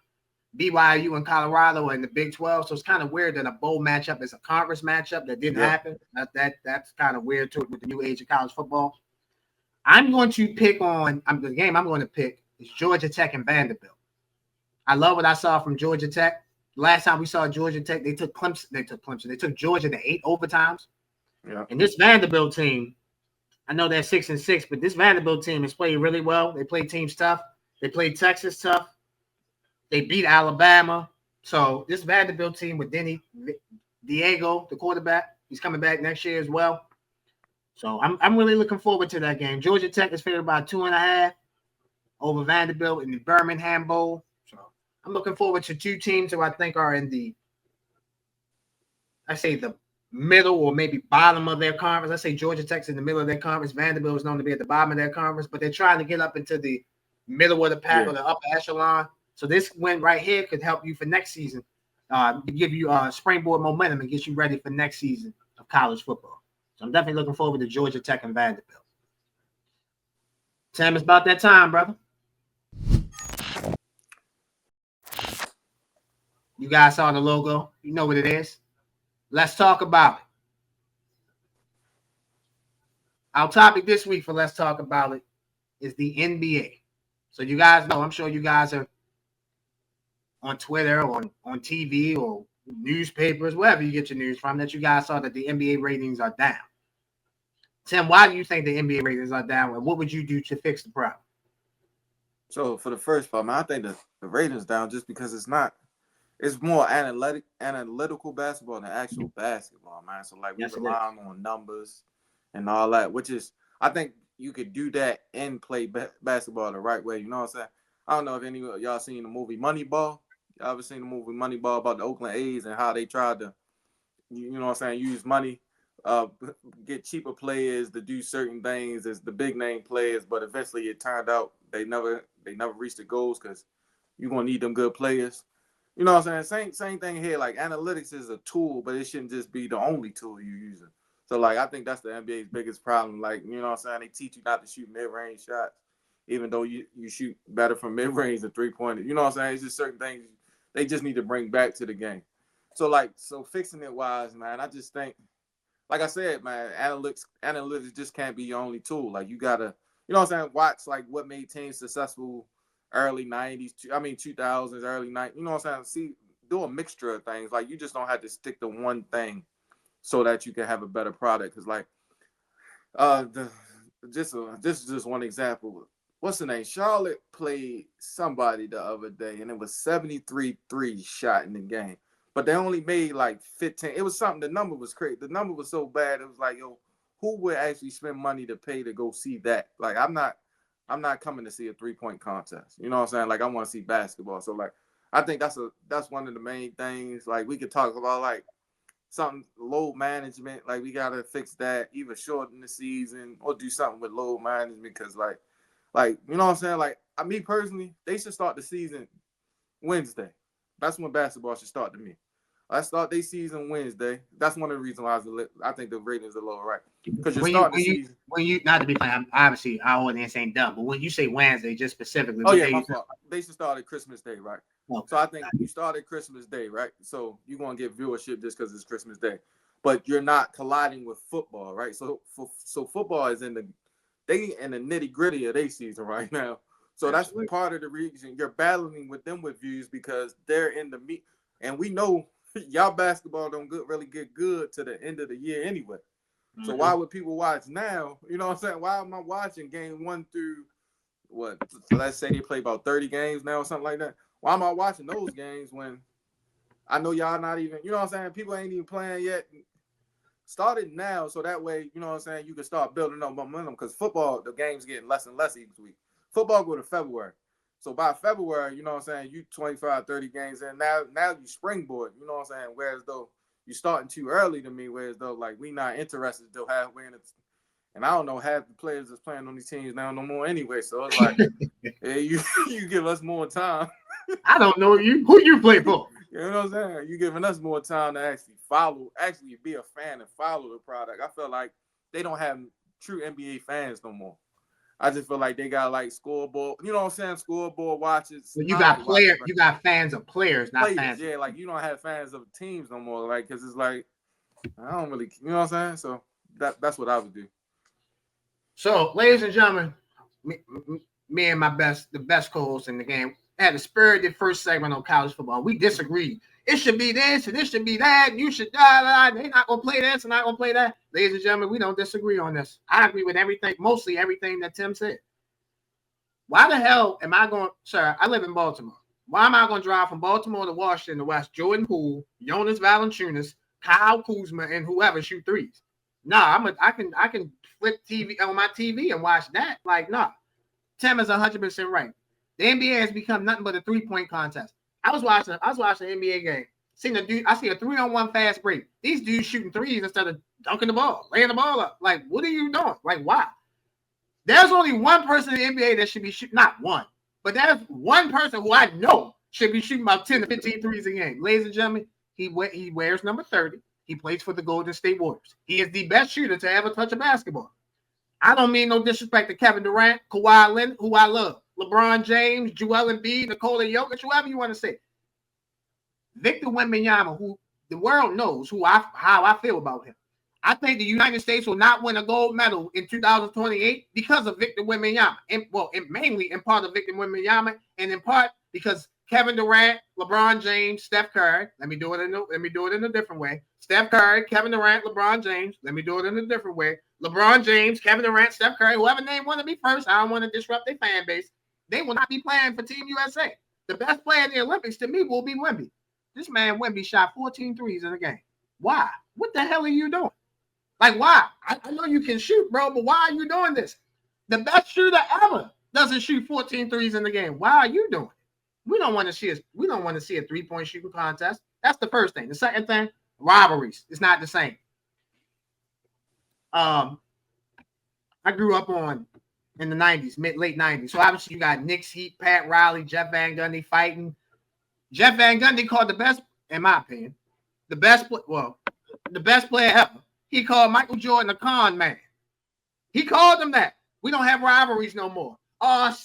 [SPEAKER 1] BYU and Colorado in the Big 12, so it's kind of weird that a bowl matchup is a conference matchup that didn't happen. That's kind of weird too with the new age of college football. I'm going to pick the game I'm going to pick is Georgia Tech and Vanderbilt. I love what I saw from Georgia Tech. Last time we saw Georgia Tech, they took Clemson. They took Georgia to 8 overtimes.
[SPEAKER 2] Yeah.
[SPEAKER 1] And this Vanderbilt team, I know they're 6-6, but this Vanderbilt team has played really well. They played teams tough. They played Texas tough. They beat Alabama. So this Vanderbilt team with Diego, the quarterback, he's coming back next year as well. So I'm really looking forward to that game. Georgia Tech is favored by 2.5 over Vanderbilt in the Birmingham Bowl. So I'm looking forward to 2 teams who I think are in the middle or maybe bottom of their conference. I say Georgia Tech's in the middle of their conference. Vanderbilt is known to be at the bottom of their conference, but they're trying to get up into the middle of the pack or the upper echelon. So this win right here could help you for next season, give you springboard momentum and get you ready for next season of college football. So I'm definitely looking forward to Georgia Tech and Vanderbilt. Sam, it's about that time, brother. You guys saw the logo. You know what it is. Let's talk about it. Our topic this week for Let's Talk About It is the NBA. So you guys know, I'm sure you guys are on Twitter or on TV or newspapers, wherever you get your news from, that you guys saw that the NBA ratings are down. Tim, why do you think the NBA ratings are down, and what would you do to fix the problem?
[SPEAKER 2] So for the first part, man, I think the ratings down just because it's more analytical basketball than actual basketball, man. So like we're relying on numbers and all that, which is, I think you could do that and play basketball the right way. You know what I'm saying? I don't know if any of y'all seen the movie Moneyball. Y'all ever seen the movie Moneyball about the Oakland A's and how they tried to, you know what I'm saying, use money, get cheaper players to do certain things as the big name players, but eventually it turned out they never reached the goals because you're gonna need them good players. You know what I'm saying? Same thing here. Like analytics is a tool, but it shouldn't just be the only tool you're using. So like I think that's the NBA's biggest problem. Like, you know what I'm saying? They teach you not to shoot mid-range shots, even though you shoot better from mid-range than three-pointer. You know what I'm saying? It's just certain things they just need to bring back to the game. So fixing it wise, man, I just think, like I said, man, analytics just can't be your only tool. Like you gotta, you know what I'm saying, watch like what made teams successful early 90s, 2000s, early 90s. You know what I'm saying? Do a mixture of things. Like you just don't have to stick to one thing so that you can have a better product. Because like this is just one example. What's the name? Charlotte played somebody the other day, and it was 73 threes shot in the game. But they only made like 15. It was something. The number was crazy. The number was so bad. It was like, yo, who would actually spend money to pay to go see that? Like, I'm not coming to see a 3-point contest. You know what I'm saying? Like, I want to see basketball. So like, I think that's one of the main things. Like, we could talk about like something load management. Like, we gotta fix that. Either shorten the season or do something with load management. Because like you know what I'm saying? Like, me personally, they should start the season Wednesday. That's when basketball should start to me. I start their season Wednesday. That's one of the reasons why I think the ratings are low, right? Because you're starting the season.
[SPEAKER 1] When you not to be playing, obviously our audience ain't dumb, but when you say Wednesday, just specifically,
[SPEAKER 2] oh yeah, my fault. They should start at Christmas Day, right?
[SPEAKER 1] Oh.
[SPEAKER 2] So I think you start at Christmas Day, right? So you're gonna get viewership just because it's Christmas Day, but you're not colliding with football, right? So football is in the nitty gritty of their season right now. So that's part of the reason you're battling with them with views because they're in the meat, and we know y'all basketball don't really get good to the end of the year anyway. So why would people watch now? You know what I'm saying? Why am I watching game 1 through what? Let's say they play about 30 games now or something like that. Why am I watching those games when I know y'all not even? You know what I'm saying? People ain't even playing yet. Start it now so that way, you know what I'm saying, you can start building up momentum because football, the game's getting less and less each week. Football go to February. So by February, you know what I'm saying, you 25, 30 games in. Now you springboard, you know what I'm saying? Whereas though you starting too early to me, whereas though like we not interested till halfway in it. And I don't know half the players that's playing on these teams now no more anyway. So it's like, hey, you give us more time.
[SPEAKER 1] I don't know who you play for.
[SPEAKER 2] You know what I'm saying? You giving us more time to actually be a fan and follow the product. I feel like they don't have true NBA fans no more. I just feel like they got like scoreboard, you know what I'm saying? Scoreboard watches.
[SPEAKER 1] So you got fans of players, not fans.
[SPEAKER 2] Yeah, like you don't have fans of teams no more. Like, cause it's like, I don't really, you know what I'm saying? So that's what I would do.
[SPEAKER 1] So, ladies and gentlemen, me and the best co-host in the game, had a spirited first segment on college football. We disagreed. It should be this and it should be that. And you should die. They're not gonna play this and not gonna play that. Ladies and gentlemen, we don't disagree on this. I agree with mostly everything that Tim said. Why the hell am I going? Sir, I live in Baltimore. Why am I going to drive from Baltimore to Washington to watch Jordan Poole, Jonas Valanciunas, Kyle Kuzma, and whoever shoot threes? Nah, I can flip TV on my TV and watch that. Like, nah. Tim is 100% right. The NBA has become nothing but a 3-point contest. I was watching an NBA game. I see a 3-on-1 fast break. These dudes shooting threes instead of dunking the ball, laying the ball up. Like, what are you doing? Like, why? There's only one person in the NBA that should be shooting, not one, but there's one person who I know should be shooting about 10 to 15 threes a game. Ladies and gentlemen, he wears number 30. He plays for the Golden State Warriors. He is the best shooter to ever touch a basketball. I don't mean no disrespect to Kevin Durant, Kawhi Leonard, who I love, LeBron James, Joel Embiid, Nikola Jokic, whoever you want to say. Victor Wembanyama, who the world knows how I feel about him. I think the United States will not win a gold medal in 2028 because of Victor Wembanyama. Mainly in part of Victor Wembanyama, and in part because Kevin Durant, LeBron James, Steph Curry. Let me do it in a different way. Steph Curry, Kevin Durant, LeBron James. Let me do it in a different way. LeBron James, Kevin Durant, Steph Curry. Whoever name one to me first, I don't want to disrupt their fan base. They will not be playing for Team USA. The best player in the Olympics to me will be Wemby. This man Wemby shot 14 threes in a game. Why? What the hell are you doing? Like, why? I know you can shoot, bro, but why are you doing this? The best shooter ever doesn't shoot 14 threes in the game. Why are you doing it? We don't want to see a three-point shooting contest. That's the first thing. The second thing, rivalries. It's not the same. I grew up in the 90s, late 90s. So obviously you got Knicks, Heat, Pat Riley, Jeff Van Gundy fighting. Jeff Van Gundy called the best, in my opinion, the best player ever. He called Michael Jordan a con man. He called him that. We don't have rivalries no more. The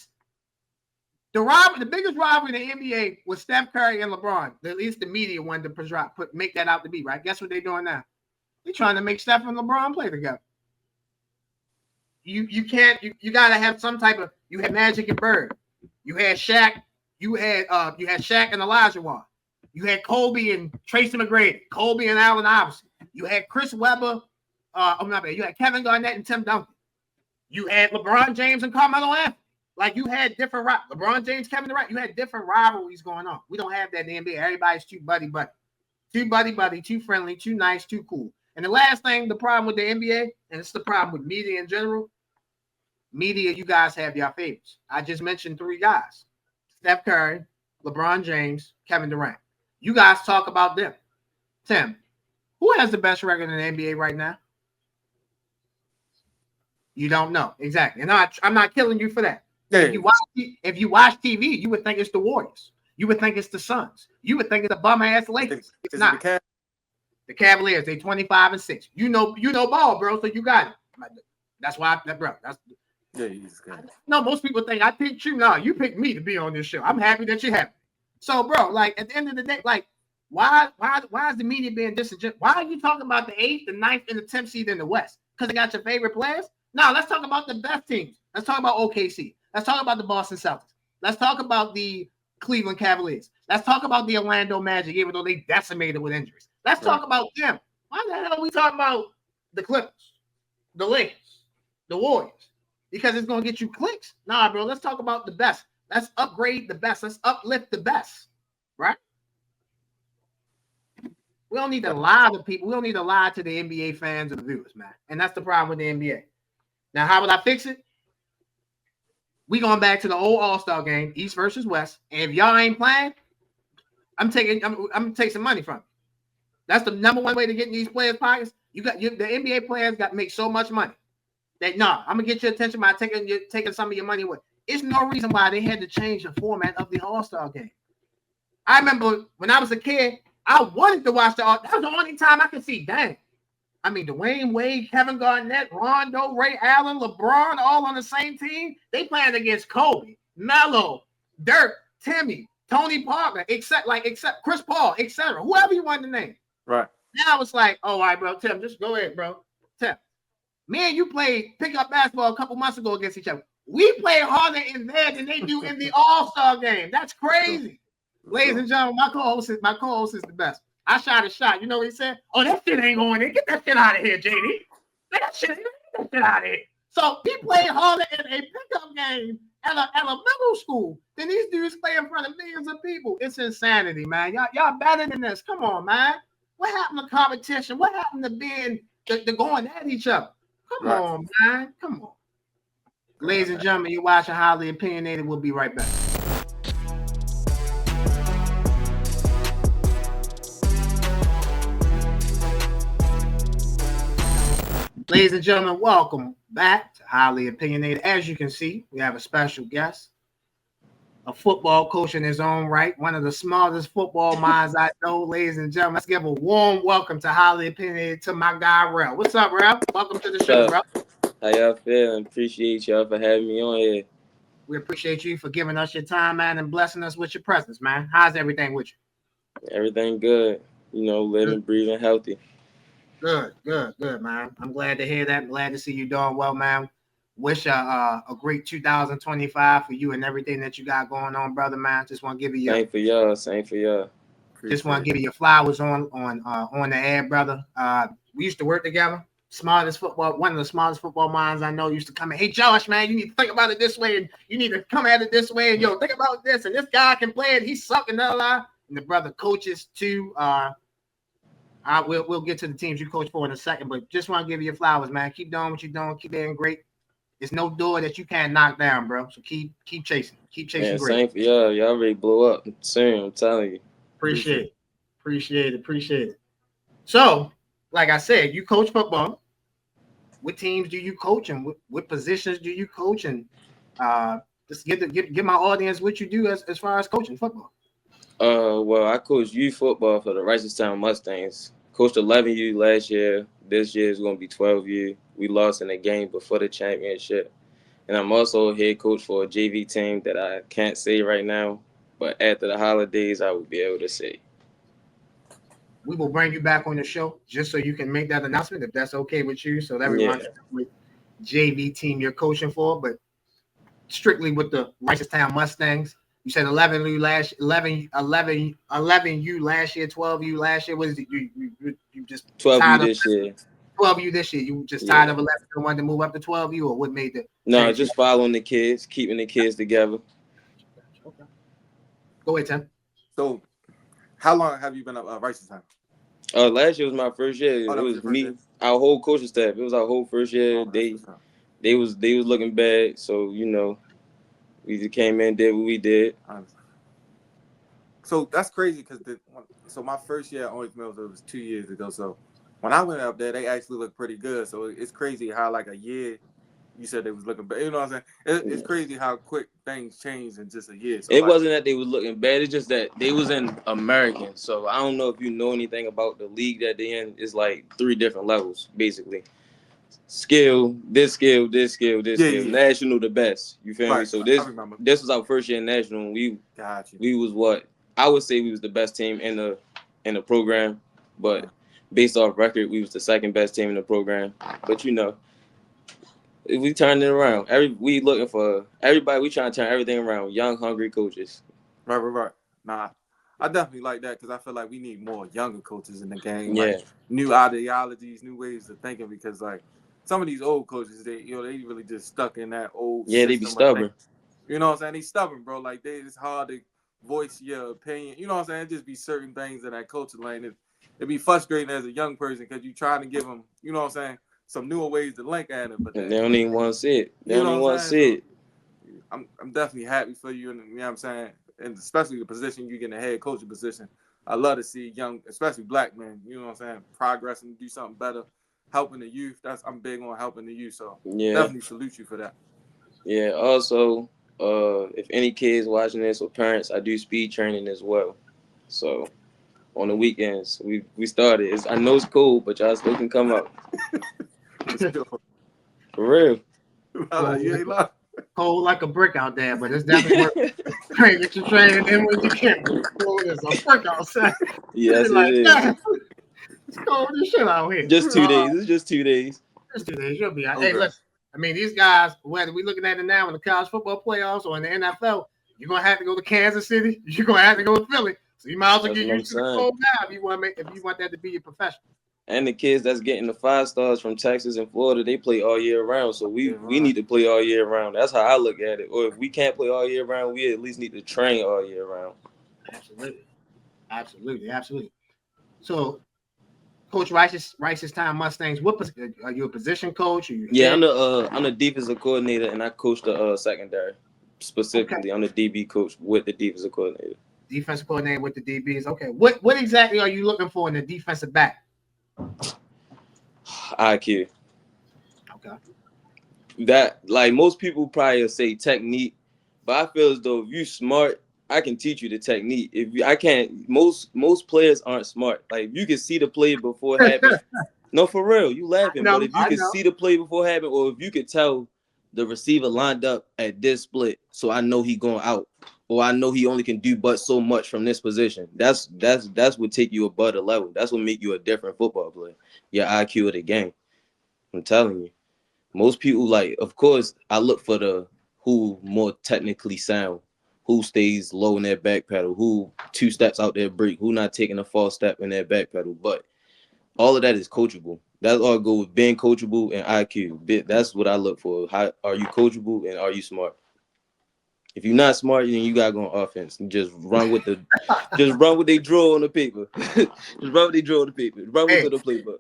[SPEAKER 1] biggest rivalry in the NBA was Steph Curry and LeBron. At least the media wanted to make that out to be, right? Guess what they're doing now? They're trying to make Steph and LeBron play together. You can't. You gotta have some type of. You had Magic and Bird. You had Shaq. You had Shaq and Elijah Wan. You had Kobe and Tracy McGrady. Kobe and Allen Iverson. You had Chris Webber. You had Kevin Garnett and Tim Duncan. You had LeBron James and Carmelo Anthony. Like, you had different LeBron James, Kevin Durant. You had different rivalries going on. We don't have that in the NBA. Everybody's too buddy, too friendly, too nice, too cool. And the last thing, the problem with the NBA, and it's the problem with media in general. Media, you guys have your favorites. I just mentioned 3 guys: Steph Curry, LeBron James, Kevin Durant. You guys talk about them. Tim, who has the best record in the NBA right now? You don't know. Exactly. And I'm not killing you for that. Yeah. If you watch TV, you would think it's the Warriors. You would think it's the Suns. You would think it's the bum-ass Lakers. It's not. The Cavaliers, they 25-6. You know ball, bro, so you got it. That's why, bro. No, most people think I picked you. No, you picked me to be on this show. I'm happy that you have me. So, bro, like, at the end of the day, like, why is the media being disingenuous? Why are you talking about the 8th, the 9th, and the 10th seed in the West? Because they got your favorite players? No, let's talk about the best teams. Let's talk about OKC. Let's talk about the Boston Celtics. Let's talk about the Cleveland Cavaliers. Let's talk about the Orlando Magic, even though they decimated with injuries. Let's talk about them. Why the hell are we talking about the Clippers, the Lakers, the Warriors? Because it's going to get you clicks. Nah, bro, let's talk about the best. Let's upgrade the best. Let's uplift the best, right? We don't need to lie to people. We don't need to lie to the NBA fans or the viewers, man. And that's the problem with the NBA. Now, how would I fix it? We going back to the old All-Star game, East versus West. And if y'all ain't playing, I'm gonna take some money from you. That's the number one way to get in these players' pockets. The NBA players got to make so much money that I'm gonna get your attention by taking some of your money away. It's no reason why they had to change the format of the All-Star game. I remember when I was a kid, I wanted to watch that was the only time I could see. Dang. I mean, Dwayne Wade, Kevin Garnett, Rondo, Ray Allen, LeBron, all on the same team. They playing against Kobe, Melo, Dirk, Timmy, Tony Parker, except Chris Paul, etc. Whoever you want to name.
[SPEAKER 2] Right.
[SPEAKER 1] Now it's like, all right, bro, Tim, just go ahead, bro. Tim, me and you played pickup basketball a couple months ago against each other. We play harder in there than they do in the All-Star game. That's crazy. Ladies and gentlemen, my co-host is the best. I shot a shot. You know what he said? Oh, that shit ain't going in. Get that shit out of here, JD. Get that shit out of here. So he played harder in a pickup game at a middle school than these dudes play in front of millions of people. It's insanity, man. Y'all better than this. Come on, man. What happened to competition? What happened to being the going at each other? Come on, man. Come on. Ladies and gentlemen, you're watching Highly Opinionated. We'll be right back. Ladies and gentlemen, welcome back to Highly Opinionated. As you can see, we have a special guest, a football coach in his own right, one of the smartest football minds I know. Ladies and gentlemen, let's give a warm welcome to Highly Opinionated to my guy, Rell. What's up, Rell? Welcome to the show, Rell.
[SPEAKER 4] How y'all feeling? Appreciate y'all for having me on here.
[SPEAKER 1] We appreciate you for giving us your time, man, and blessing us with your presence, man. How's everything with you?
[SPEAKER 4] Everything good. You know, living, breathing, healthy.
[SPEAKER 1] Good, man. I'm glad to hear that. Glad to see you doing well, man. Wish a great 2025 for you and everything that you got going on, brother, man. Just want to give you
[SPEAKER 4] Same for y'all.
[SPEAKER 1] Just want to give you your flowers on the air, brother. We used to work together. One of the smartest football minds I know used to come in. Hey, Josh, man, you need to think about it this way, and you need to come at it this way, and think about this, and this guy can play it. He's sucking the lie. And the brother coaches too. We'll get to the teams you coach for in a second, but just want to give you your flowers, man. Keep doing what you're doing. Keep being great. There's no door that you can't knock down, bro. So keep chasing. Keep chasing great.
[SPEAKER 4] Same for y'all. Y'all already blew up soon. I'm telling you.
[SPEAKER 1] Appreciate it. So, like I said, you coach football. What teams do you coach, and what positions do you coach? And just give my audience what you do as far as coaching football.
[SPEAKER 4] Well, I coached youth football for the Reisterstown Mustangs. Coached 11U last year. This year is going to be 12U. We lost in the game before the championship. And I'm also head coach for a JV team that I can't say right now, but after the holidays, I will be able to say.
[SPEAKER 1] We will bring you back on the show just so you can make that announcement, if that's okay with you, so that everyone knows what JV team you're coaching for, but strictly with the Reisterstown Mustangs. You said 11U last year, 12U last year. What is it? You just
[SPEAKER 4] 12U this year.
[SPEAKER 1] 12U this year. You just tired of 11 and wanted to move up to 12U, or what made the?
[SPEAKER 4] No, just following the kids, keeping the kids together.
[SPEAKER 1] Okay. Go ahead, Tim.
[SPEAKER 2] So, how long have you been at Reisterstown?
[SPEAKER 4] Last year was my first year. It was me, our whole coaching staff. It was our whole first year. They was looking bad, so we just came in, did what we did.
[SPEAKER 2] So that's crazy because my first year at Orange Mills, it was 2 years ago. So when I went up there, they actually looked pretty good. So it's crazy how like a year, you said they was looking bad. You know what I'm saying? It's crazy how quick things change in just a year. So
[SPEAKER 4] it wasn't that they was looking bad. It's just that they was in American. So I don't know if you know anything about the league that they in. It's like 3 different levels, basically. Skill, this skill. National, the best. You feel me? So this was our first year in national. And we was what I would say we was the best team in the program, but based off record, we was the second best team in the program. But we turned it around. We looking for everybody. We trying to turn everything around. Young, hungry coaches.
[SPEAKER 2] Right. Nah, I definitely like that because I feel like we need more younger coaches in the game.
[SPEAKER 4] Yeah.
[SPEAKER 2] Like, new ideologies, new ways of thinking. Because like some of these old coaches, they really just stuck in that old.
[SPEAKER 4] Yeah, they be stubborn.
[SPEAKER 2] You know what I'm saying? They stubborn, bro. Like it's hard to voice your opinion. You know what I'm saying? It just be certain things in that coaching lane. It'd be frustrating as a young person because you trying to give them, you know what I'm saying, some newer ways to link at it, but
[SPEAKER 4] they don't even want to see it. They don't even want to see it.
[SPEAKER 2] I'm definitely happy for you, and you know what I'm saying, and especially the position you get in the head coaching position. I love to see young, especially black men, you know what I'm saying, progress and do something better, helping the youth. I'm big on helping the youth, so definitely salute you for that.
[SPEAKER 4] Yeah. Also, if any kids watching this or parents, I do speed training as well. So on the weekends, we started. I know it's cool, but y'all still can come up. For real.
[SPEAKER 2] You ain't lying.
[SPEAKER 1] Cold like a brick out there, but it's definitely worth training. Get your training in when you can. Cold as a brick outside.
[SPEAKER 4] Yes,
[SPEAKER 1] like,
[SPEAKER 4] it is.
[SPEAKER 1] It's cold as shit out here.
[SPEAKER 4] Just 2 days. It's just 2 days.
[SPEAKER 1] Just 2 days. You'll be out. Okay. Hey, listen. I mean, these guys, whether we're looking at it now in the college football playoffs or in the NFL, you're gonna have to go to Kansas City. You're gonna have to go to Philly. So you might as well get used to the cold now if you want that to be your profession.
[SPEAKER 4] And the kids that's getting the 5 stars from Texas and Florida, they play all year round. So we need to play all year round. That's how I look at it. Or if we can't play all year round, we at least need to train all year round.
[SPEAKER 1] Absolutely. So, Coach Reisterstown Mustangs, are you a position coach? I'm
[SPEAKER 4] the defensive coordinator, and I coach the secondary. Specifically, I'm the DB coach with the defensive coordinator.
[SPEAKER 1] Defensive coordinator with the DBs. Okay. What exactly are you looking for in the defensive back?
[SPEAKER 4] IQ.
[SPEAKER 1] Okay.
[SPEAKER 4] That, like, most people probably say technique, but I feel as though if you're smart, I can teach you the technique. I can't, most players aren't smart. Like, if you can see the play before it happened. No, for real, you laughing. But if you can see the play before it happened, or if you could tell the receiver lined up at this split, so I know he going out. or I know he only can do but so much from this position. That's what take you above the level. That's what make you a different football player. Your IQ of the game. I'm telling you. Most people, like, of course, I look for the who more technically sound, who stays low in their back pedal, who 2 steps out their break, who not taking a false step in their back pedal. But all of that is coachable. That's all go with being coachable and IQ. That's what I look for. How are you coachable and are you smart? If you're not smart, then you gotta go on offense and just run with they draw on the paper. Just run what they draw on the paper. Run with the playbook.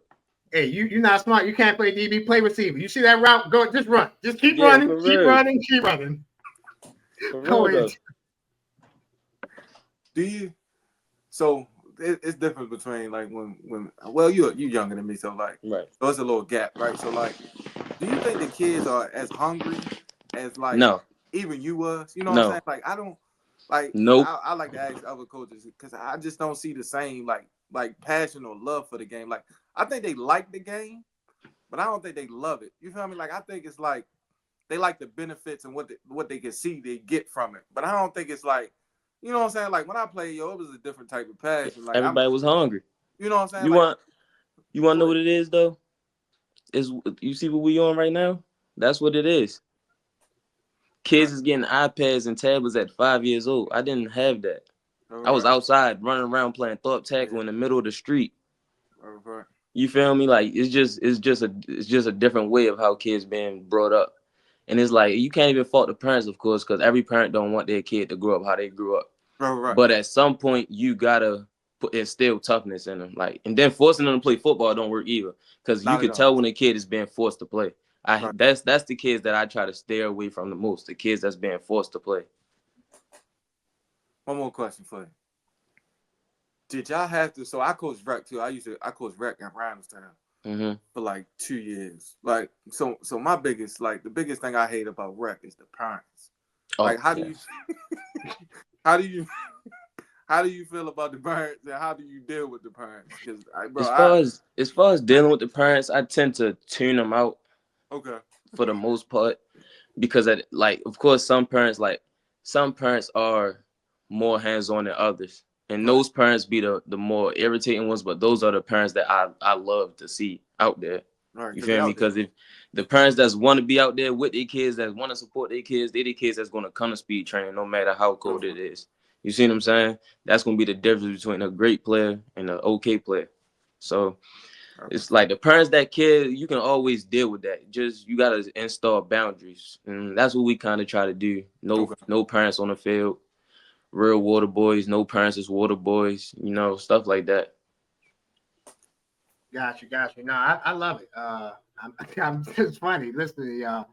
[SPEAKER 1] Hey, you're not smart. You can't play DB, play receiver. You see that route? Go, just run. Just keep running, keep running, keep running.
[SPEAKER 4] For real,
[SPEAKER 2] Do you? So it's different between like when well you younger than me, so like
[SPEAKER 4] right.
[SPEAKER 2] So it's a little gap, right? So like, do you think the kids are as hungry as like
[SPEAKER 4] no
[SPEAKER 2] even you was? You know what I'm saying? Like I don't like.
[SPEAKER 4] Nope.
[SPEAKER 2] I like to ask other coaches because I just don't see the same like passion or love for the game. Like I think they like the game, but I don't think they love it. You feel me? Like I think it's like they like the benefits and what they can see they get from it. But I don't think it's like, you know what I'm saying? Like when I played, it was a different type of passion. Like
[SPEAKER 4] everybody was hungry.
[SPEAKER 2] You know what I'm saying?
[SPEAKER 4] You want to know what it is though? Is you see what we on right now? That's what it is. Kids is getting iPads and tablets at 5 years old. I didn't have that. Right. I was outside running around playing thought tackle in the middle of the street.
[SPEAKER 2] Right.
[SPEAKER 4] You feel me? Like it's just a different way of how kids being brought up. And it's like you can't even fault the parents, of course, because every parent don't want their kid to grow up how they grew up.
[SPEAKER 2] Right.
[SPEAKER 4] But at some point you gotta instill toughness in them. Like, and then forcing them to play football don't work either. Because you can tell when a kid is being forced to play. That's the kids that I try to stay away from the most. The kids that's being forced to play.
[SPEAKER 2] One more question for you. Did y'all have to? So I coached rec too. I coached rec in Reisterstown for like 2 years. Like so my biggest the biggest thing I hate about rec is the parents. Like how do you feel about the parents and how do you deal with the parents? Because
[SPEAKER 4] as far as dealing with the parents, I tend to tune them out.
[SPEAKER 2] Okay.
[SPEAKER 4] For the most part, because of course some parents are more hands-on than others. And those parents be the more irritating ones, but those are the parents that I love to see out there. Right, you feel me? Because if the parents that want to be out there with their kids, that want to support their kids, they're the kids that's going to come to speed training no matter how cold it is. You see what I'm saying? That's going to be the difference between a great player and an okay player. So it's like the parents that care, you can always deal with that. Just you got to install boundaries. And that's what we kind of try to do. No parents on the field. Real water boys, no parents is water boys, stuff like that.
[SPEAKER 1] Got you. No, I love it. I'm it's funny listening to y'all.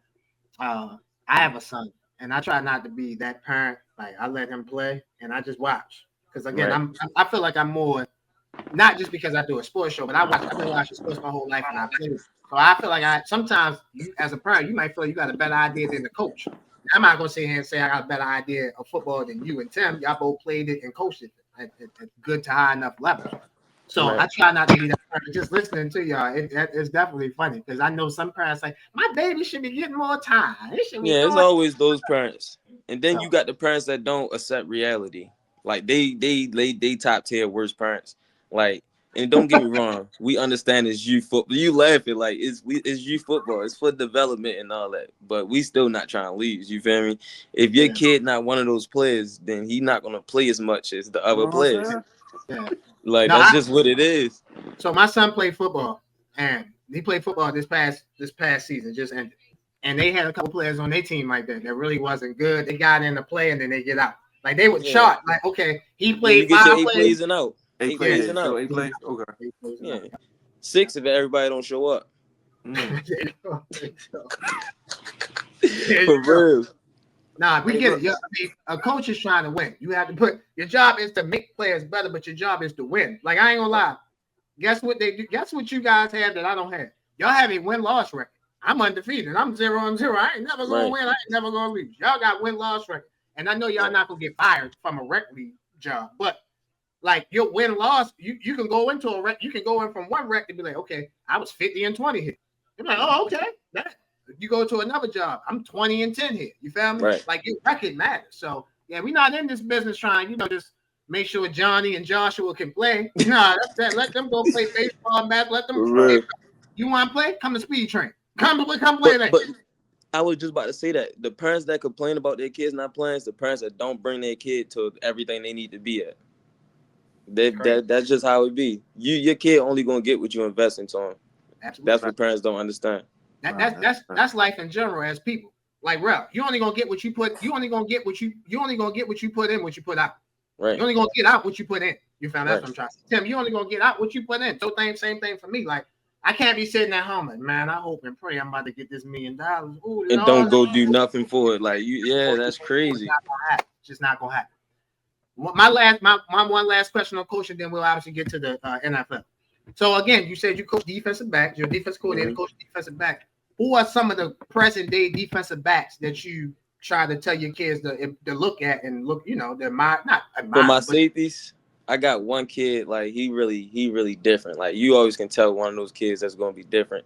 [SPEAKER 1] I have a son, and I try not to be that parent. Like I let him play, and I just watch. Because again, I feel like I'm more, not just because I do a sports show, but I've been watching sports my whole life, and I play. So I feel like sometimes you, as a parent, you might feel you got a better idea than the coach. I'm not going to sit here and say I got a better idea of football than you and Tim. Y'all both played it and coached it at good to high enough levels. So I try not to be that parent. Just listening to y'all, it's definitely funny because I know some parents say, my baby should be getting more time.
[SPEAKER 4] It's always those parents. And then you got the parents that don't accept reality. Like they top tier worst parents. Like, and don't get me wrong, we understand it's youth football. You laughing like it's youth football. It's for development and all that. But we still not trying to leave. You feel me? If your kid not one of those players, then he not gonna play as much as the other players.
[SPEAKER 1] Yeah.
[SPEAKER 4] Like that's just what it is.
[SPEAKER 1] So my son played football, and he played football this past season, just ended. And they had a couple players on their team like that really wasn't good. They got in the play and then they get out. Like they would chart. Like, okay, he played 5 plays
[SPEAKER 4] and out.
[SPEAKER 2] 8 plays and out. 8 plays. Okay.
[SPEAKER 1] 8
[SPEAKER 4] yeah. 6 if everybody don't show up. For real.
[SPEAKER 1] Nah, we get it. A coach is trying to win. You have to put your job is to make players better, but your job is to win. Like I ain't gonna lie. Guess what they do? Guess what you guys have that I don't have? Y'all have a win-loss record. I'm undefeated. I'm 0-0. I ain't never gonna win. I ain't never gonna lose. Y'all got win-loss record. And I know y'all not gonna get fired from a rec league job, but like your win-loss, you can go into a rec, you can go in from one rec and be like, okay, I was 50-20 here. You're like, oh, okay. You go to another job, I'm 20-10 here. You feel me?
[SPEAKER 4] Right.
[SPEAKER 1] Like your record matters. So Yeah, we're not in this business trying, just make sure Johnny and Joshua can play. Nah, that's that. Let them go play baseball, man. Let them play. You want to play? Come to speed train. Come play that.
[SPEAKER 4] But I was just about to say that the parents that complain about their kids not playing is the parents that don't bring their kid to everything they need to be at. That's just how it be. Your kid only gonna get what you invest into them. Absolutely. That's what parents don't understand.
[SPEAKER 1] That's life in general as people. Like Rell, you only gonna get what you put. You only gonna get what you put in, what you put out.
[SPEAKER 4] Right.
[SPEAKER 1] You only gonna get out what you put in. You found that's what I'm trying to say. Tim, you only gonna get out what you put in. So same thing for me. Like I can't be sitting at home like, man, I hope and pray I'm about to get this $1 million. Ooh,
[SPEAKER 4] and don't go do nothing for it. Like that's crazy.
[SPEAKER 1] It's just not gonna happen. My one last question on coaching, then we'll obviously get to the NFL. So again, you said you coach defensive backs, you're a defensive coordinator, coach defensive back. Who are some of the present day defensive backs that you try to tell your kids to look at and look, they're
[SPEAKER 4] for my safeties? I got one kid, like he really different. Like you always can tell one of those kids that's gonna be different.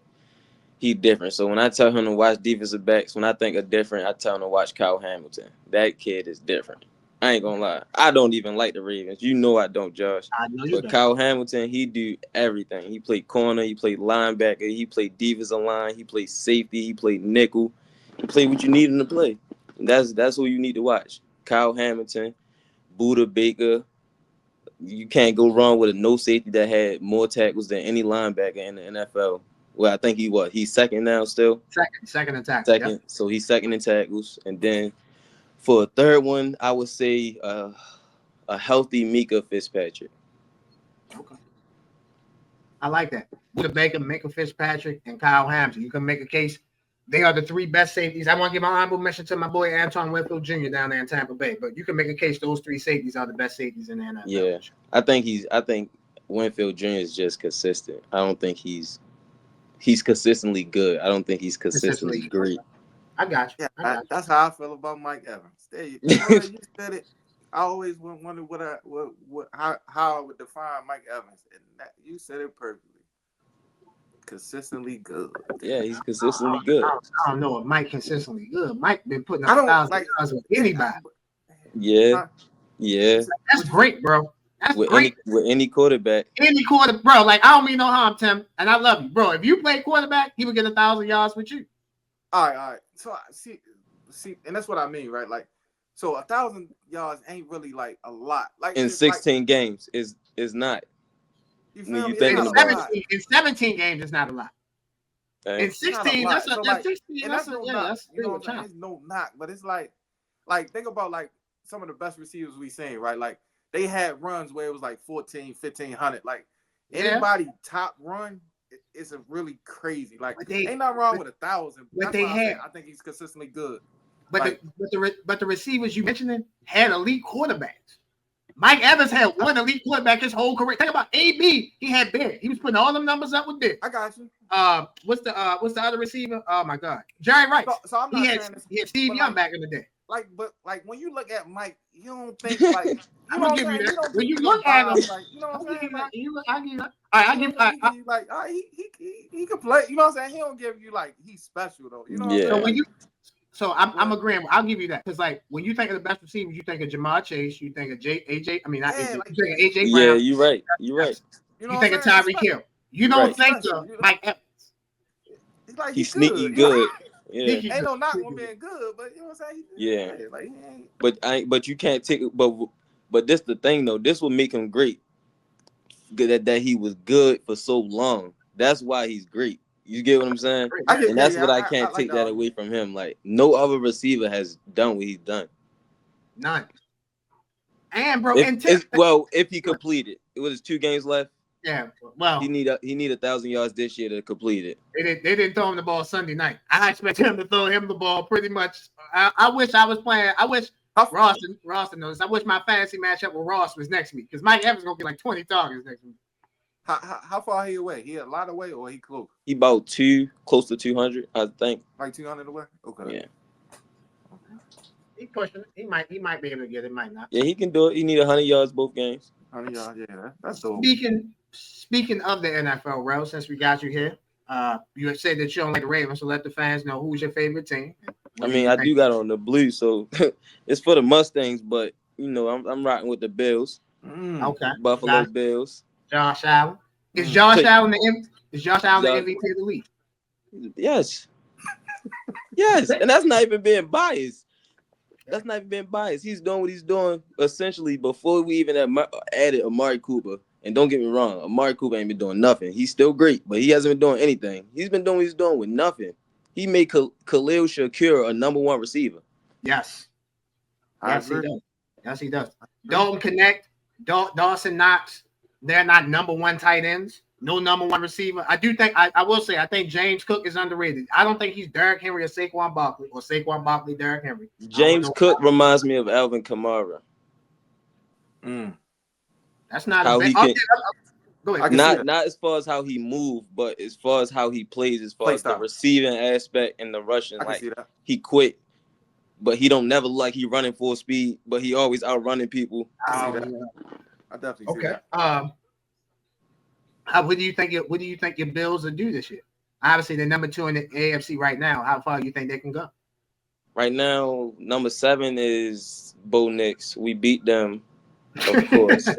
[SPEAKER 4] He different. So when I tell him to watch defensive backs, when I think of different, I tell him to watch Kyle Hamilton. That kid is different. I ain't gonna lie. I don't even like the Ravens. You know I don't, Josh.
[SPEAKER 1] I know you don't.
[SPEAKER 4] But Kyle Hamilton, he do everything. He played corner, he played linebacker, he played defensive line, he played safety, he played nickel. He played what you need him to play. And that's who you need to watch. Kyle Hamilton, Buda Baker. You can't go wrong with a no safety that had more tackles than any linebacker in the NFL. Well, I think he's second now still.
[SPEAKER 1] Second in tackles.
[SPEAKER 4] Second. Yep. So he's second in tackles. And then for a third one, I would say a healthy Mika Fitzpatrick.
[SPEAKER 1] Okay. I like that. Buda Baker, Mika Fitzpatrick, and Kyle Hamilton. You can make a case. They are the three best safeties. I want to give my honorable mention to my boy Antoine Winfield Jr. down there in Tampa Bay. But you can make a case those three safeties are the best safeties in the NFL.
[SPEAKER 4] Yeah. I think Winfield Jr. is just consistent. I don't think he's consistently good. I don't think he's consistently great.
[SPEAKER 1] I got you.
[SPEAKER 2] Yeah, that's how I feel about Mike Evans. There you said it. I always wondered how I would define Mike Evans, and you said it perfectly. Consistently good.
[SPEAKER 4] Yeah, he's consistently good.
[SPEAKER 1] I don't know if Mike consistently good. Mike been putting up 1,000 yards with anybody.
[SPEAKER 4] Yeah.
[SPEAKER 1] That's great, bro. That's great.
[SPEAKER 4] With any quarterback.
[SPEAKER 1] Bro. Like I don't mean no harm, Tim, and I love you, bro. If you play quarterback, he would get 1,000 yards with you.
[SPEAKER 2] All right. So see, and that's what I mean, right? Like, so 1,000 yards ain't really like a lot. Like
[SPEAKER 4] in 16 games is not.
[SPEAKER 2] You feel me?
[SPEAKER 1] In 17 games, it's not a lot. Okay. In 16, that's no knock. You know what I'm saying?
[SPEAKER 2] It's no knock, but it's like think about like some of the best receivers we seen, right? Like they had runs where it was like 1,400, 1,500. Like anybody top run. It's a really crazy. Like ain't nothing wrong with 1,000.
[SPEAKER 1] But they had.
[SPEAKER 2] I think he's consistently good.
[SPEAKER 1] But the receivers you mentioned had elite quarterbacks. Mike Evans had one elite quarterback his whole career. Think about AB. He had Bear. He was putting all them numbers up with Bear.
[SPEAKER 2] I got you.
[SPEAKER 1] What's the other receiver? Oh my God, Jerry Rice.
[SPEAKER 2] So I'm not
[SPEAKER 1] he had Steve Young back in the day.
[SPEAKER 2] But when you look at Mike, you don't think like
[SPEAKER 1] I'm gonna give you that. When you look at him, like, you know what I'm saying?
[SPEAKER 2] He can play. You know what I'm saying? He don't give you like he's special though. You know what I'm saying?
[SPEAKER 1] So I'm agreeing. I'll give you that because like when you think of the best receivers, you think of Jamar Chase, you think of AJ. I mean, not AJ. You think of AJ Brown.
[SPEAKER 4] Yeah, you're right.
[SPEAKER 1] You think of Tyreek Hill. You don't think of Mike Evans.
[SPEAKER 2] He's
[SPEAKER 4] sneaky good.
[SPEAKER 2] Yeah. Ain't no knock on being good, but you know what I'm saying?
[SPEAKER 4] Yeah. But you can't take it. But this the thing though. This will make him great. Good that he was good for so long. That's why he's great. You get what I'm saying? And that's what I can't take that away from him. Like no other receiver has done what he's done.
[SPEAKER 1] None. And bro,
[SPEAKER 4] if he completed, it was 2 games left.
[SPEAKER 1] Yeah, well,
[SPEAKER 4] he need 1,000 yards this year to complete it.
[SPEAKER 1] They didn't throw him the ball Sunday night. I expect him to throw him the ball pretty much. I wish I was playing. I wish Ross knows. I wish my fantasy matchup with Ross was next week because Mike Evans gonna get like 20 targets next week.
[SPEAKER 2] How far he away? He a lot away or he close?
[SPEAKER 4] He about close to 200, I think.
[SPEAKER 2] Like 200 away. Okay.
[SPEAKER 4] Yeah.
[SPEAKER 1] He pushing it. He might be able to get it. Might not.
[SPEAKER 4] Yeah, he can do it. He need 100 yards both games.
[SPEAKER 2] 100 yards. Yeah, that's dope.
[SPEAKER 1] Speaking of the NFL, Rell, since we got you here, you have said that you don't like the Ravens, so let the fans know who's your favorite team.
[SPEAKER 4] I mean, I do got on the blue, so it's for the Mustangs, but you know, I'm rocking with the Bills.
[SPEAKER 1] Okay.
[SPEAKER 4] Buffalo Bills.
[SPEAKER 1] Josh Allen. Is Josh Allen the MVP of the league?
[SPEAKER 4] Yes. Yes, and that's not even being biased. That's not even being biased. He's doing what he's doing essentially before we even added Amari Cooper. And don't get me wrong, Amari Cooper ain't been doing nothing. He's still great, but he hasn't been doing anything. He's been doing what he's doing with nothing. He made Khalil Shakir a #1 receiver.
[SPEAKER 1] Yes. Yes, he does. Yes, he does. Dalton Connect, Dawson Knox, they're not #1 tight ends. No #1 receiver. I do think I will say I think James Cook is underrated. I don't think he's Derrick Henry or Saquon Barkley or Saquon Barkley, Derrick Henry.
[SPEAKER 4] James Cook reminds me of Alvin Kamara.
[SPEAKER 1] That's not
[SPEAKER 4] how
[SPEAKER 1] he
[SPEAKER 4] can.
[SPEAKER 1] Go ahead.
[SPEAKER 4] Not as far as how he moved, but as far as how he plays, as far as the receiving aspect and the rushing. Like he quit, but he don't never like he running full speed, but he always outrunning people.
[SPEAKER 2] I definitely see that.
[SPEAKER 1] What do you think your Bills will do this year? Obviously, they're #2 in the AFC right now. How far do you think they can go?
[SPEAKER 4] Right now, #7 is Bo Nix. We beat them, of course.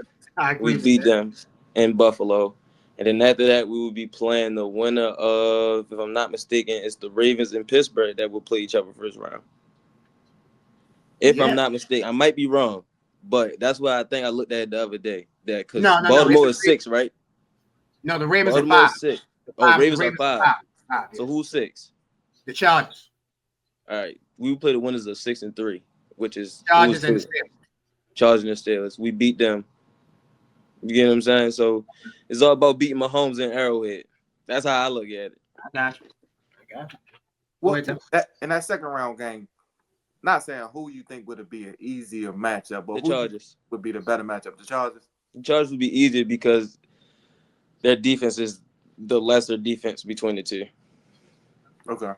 [SPEAKER 4] We beat them in Buffalo. And then after that, we will be playing the winner of, if I'm not mistaken, it's the Ravens in Pittsburgh that will play each other first round. If I'm not mistaken, I might be wrong, but that's what I think I looked at the other day. That because Baltimore is 6, right?
[SPEAKER 1] No, the Ravens are 5.
[SPEAKER 4] 6. Oh, Ravens are 5. So who's 6?
[SPEAKER 1] The Chargers.
[SPEAKER 4] All right, we will play the winners of 6 and 3, which is
[SPEAKER 1] Chargers and the Steelers.
[SPEAKER 4] Chargers and the Steelers. We beat them. You get what I'm saying? So it's all about beating Mahomes and Arrowhead. That's how I look at it.
[SPEAKER 1] I got you.
[SPEAKER 2] Well, in that second round game, not saying who you think would be an easier matchup, but
[SPEAKER 4] the Chargers
[SPEAKER 2] would be the better matchup. The Chargers.
[SPEAKER 4] The Chargers would be easier because their defense is the lesser defense between the two.
[SPEAKER 2] Okay.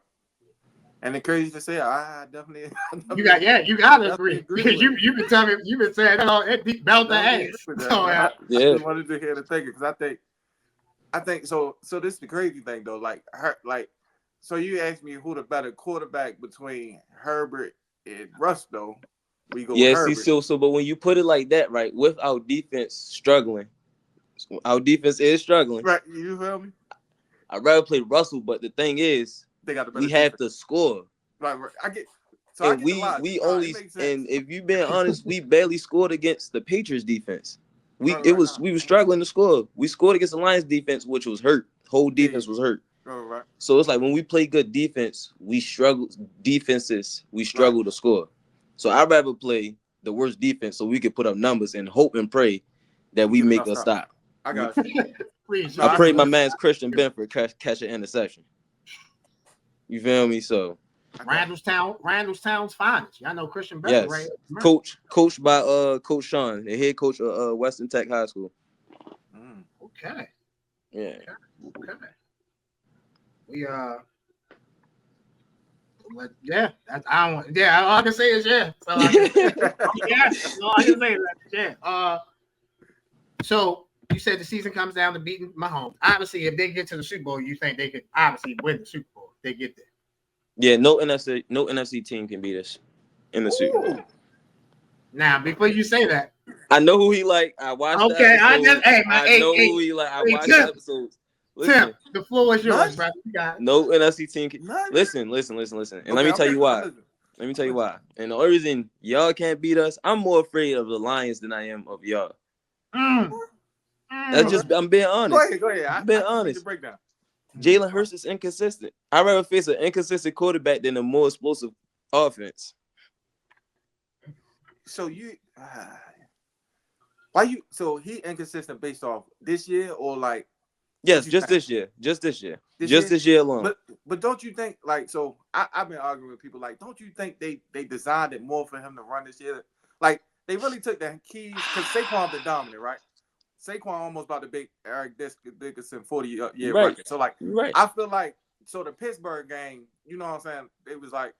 [SPEAKER 2] And the crazy to say, I definitely
[SPEAKER 1] you gotta agree because you've been telling me, you've been saying it belt the ass. So
[SPEAKER 2] I just wanted to hear the thing because I think so. So this is the crazy thing though. So you asked me who the better quarterback between Herbert and Russ though. We go.
[SPEAKER 4] Yeah,
[SPEAKER 2] Herbert.
[SPEAKER 4] so but when you put it like that, right, with our defense struggling, our defense is struggling.
[SPEAKER 2] Right, you feel me?
[SPEAKER 4] I'd rather play Russell, but the thing is, we have to score.
[SPEAKER 2] Right. I get. So
[SPEAKER 4] and we only and if you've been honest, we barely scored against the Patriots defense. We were struggling to score. We scored against the Lions defense, which was hurt. Whole defense was hurt.
[SPEAKER 2] Right.
[SPEAKER 4] So it's like when we play good defense, we struggle to score. So I'd rather play the worst defense so we could put up numbers and hope and pray that we make a stop.
[SPEAKER 2] I got you.
[SPEAKER 1] Please,
[SPEAKER 4] I pray my man's Christian Benford catch an interception. You feel me? So
[SPEAKER 1] Randallstown's finest. Y'all know Christian Benford, right?
[SPEAKER 4] Coached by Coach Sean, the head coach of Western Tech High School.
[SPEAKER 1] Okay.
[SPEAKER 4] Yeah.
[SPEAKER 1] Okay. We all I can say is yeah. So all I can say is yeah. So you said the season comes down to beating Mahomes. Obviously, if they get to the Super Bowl, you think they could obviously win the Super Bowl if they get there.
[SPEAKER 4] Yeah, no NFC team can beat us in the Super Bowl.
[SPEAKER 1] Now, before you say that,
[SPEAKER 4] I know who he like. I watched.
[SPEAKER 1] Okay,
[SPEAKER 4] I know who he like. I watched the episodes. Listen,
[SPEAKER 1] Tim, the floor is yours, bro. You got it.
[SPEAKER 4] No NFC team can. Listen. And let me tell you why. And the only reason y'all can't beat us, I'm more afraid of the Lions than I am of y'all. That's just, I'm being honest.
[SPEAKER 2] Go ahead.
[SPEAKER 4] I'm being honest. Jalen Hurts is inconsistent. I'd rather face an inconsistent quarterback than a more explosive offense.
[SPEAKER 2] So so he inconsistent based off this year or like?
[SPEAKER 4] Yes, just this year. Just this year alone.
[SPEAKER 2] But don't you think so I've been arguing with people don't you think they designed it more for him to run this year? Like they really took the keys because Saquon the dominant, right? Saquon almost about to beat Eric Dickerson 40-year record. So I feel like the Pittsburgh game, you know what I'm saying? It was like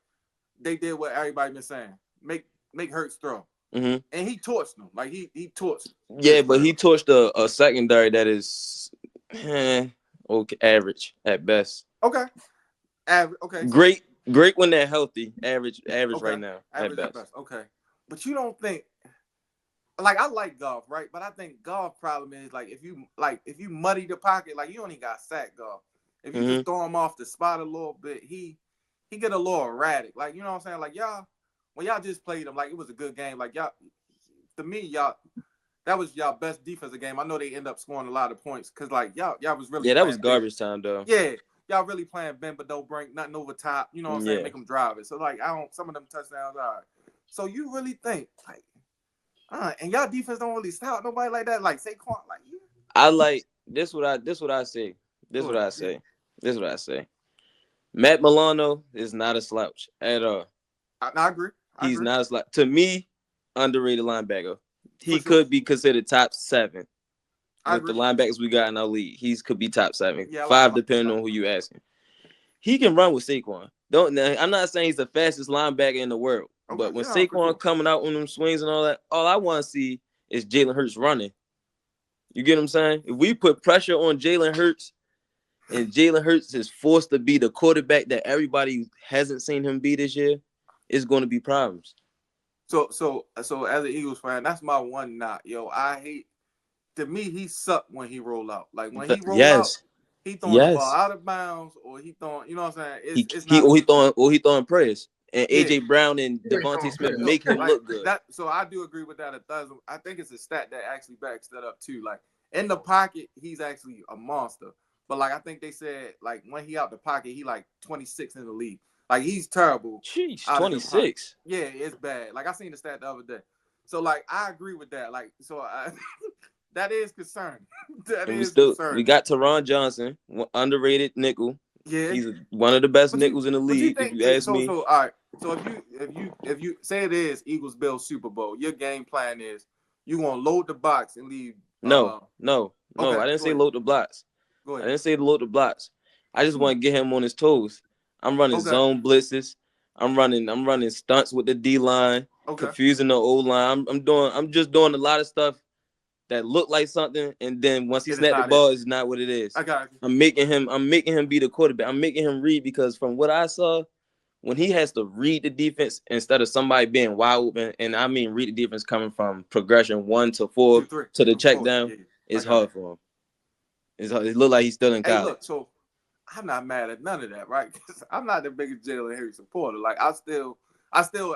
[SPEAKER 2] they did what everybody been saying. Make Hurts throw.
[SPEAKER 4] Mm-hmm.
[SPEAKER 2] And he torched them. Like he torched.
[SPEAKER 4] Yeah, but he torched a secondary that is okay, average at best.
[SPEAKER 2] Okay. Average. Okay.
[SPEAKER 4] Great Great when they're healthy. Average
[SPEAKER 2] Okay.
[SPEAKER 4] right now.
[SPEAKER 2] Average
[SPEAKER 4] at best.
[SPEAKER 2] Okay. But you don't think like I like Goff, right? But I think Goff problem is like if you muddy the pocket, like you only got sacked Goff. If you just throw him off the spot a little bit, he get a little erratic. Like, you know what I'm saying? Like when y'all just played him, like it was a good game. Like y'all, to me, that was y'all best defensive game. I know they end up scoring a lot of points because like y'all was really
[SPEAKER 4] that was garbage time though.
[SPEAKER 2] Yeah, y'all really playing bend but don't break, nothing over top. You know what I'm saying? Make them drive it. So like some of them touchdowns are. So you really think like, and y'all defense don't really stout nobody like that. Like Saquon, like you.
[SPEAKER 4] I like this. What I say. This what I say. Matt Milano is not a slouch at all.
[SPEAKER 2] I agree.
[SPEAKER 4] He's not a slouch. To me, underrated linebacker. He
[SPEAKER 2] For sure.
[SPEAKER 4] could be considered top 7
[SPEAKER 2] I
[SPEAKER 4] with the
[SPEAKER 2] agree.
[SPEAKER 4] linebackers we got in our league. He could be top 7,
[SPEAKER 2] Yeah,
[SPEAKER 4] 5 depending on who you asking. He can run with Saquon. I'm not saying he's the fastest linebacker in the world, but when Saquon coming out on them swings and all that, all I want to see is Jalen Hurts running. You get what I'm saying? If we put pressure on Jalen Hurts, and Jalen Hurts is forced to be the quarterback that everybody hasn't seen him be this year, it's going to be problems.
[SPEAKER 2] So as an Eagles fan, that's my one knock. Yo, I hate. To me, he sucked when he roll out. Like when he roll out, he throwing the ball out of bounds, or he throwing. You know what I'm saying? It's not.
[SPEAKER 4] He throwing prayers. And AJ Brown and Devontae Smith make him look good.
[SPEAKER 2] So I do agree with that 1,000. I think it's a stat that actually backs that up too. Like in the pocket, he's actually a monster. But like I think they said, like when he out the pocket, he like 26 in the league. Like he's terrible.
[SPEAKER 4] Jeez, 26.
[SPEAKER 2] Yeah, it's bad. Like I seen the stat the other day. So like I agree with that. Like that is concerning. Concerning.
[SPEAKER 4] We got Teron Johnson, underrated nickel.
[SPEAKER 2] Yeah,
[SPEAKER 4] he's one of the best nickels in the league. If you ask me.
[SPEAKER 2] So all right. So if you say it is Eagles Bills Super Bowl, your game plan is you gonna load the box and leave.
[SPEAKER 4] No.
[SPEAKER 2] Okay,
[SPEAKER 4] I didn't say load the blocks.
[SPEAKER 2] Go ahead.
[SPEAKER 4] I didn't say load the blocks. I just want to get him on his toes. I'm running zone blitzes. I'm running stunts with the D line, confusing the O line. I'm just doing a lot of stuff that look like something, and then once he snapped the ball, it's not what it is.
[SPEAKER 2] I got you.
[SPEAKER 4] I'm making him be the quarterback. I'm making him read, because from what I saw, when he has to read the defense instead of somebody being wide open, and I mean read the defense coming from progression 1 to 4 to the check down, it's hard for him. It look like he's still in college.
[SPEAKER 2] Hey, look, so I'm not mad at none of that, right? Because I'm not the biggest Jalen Hurts supporter. Like I still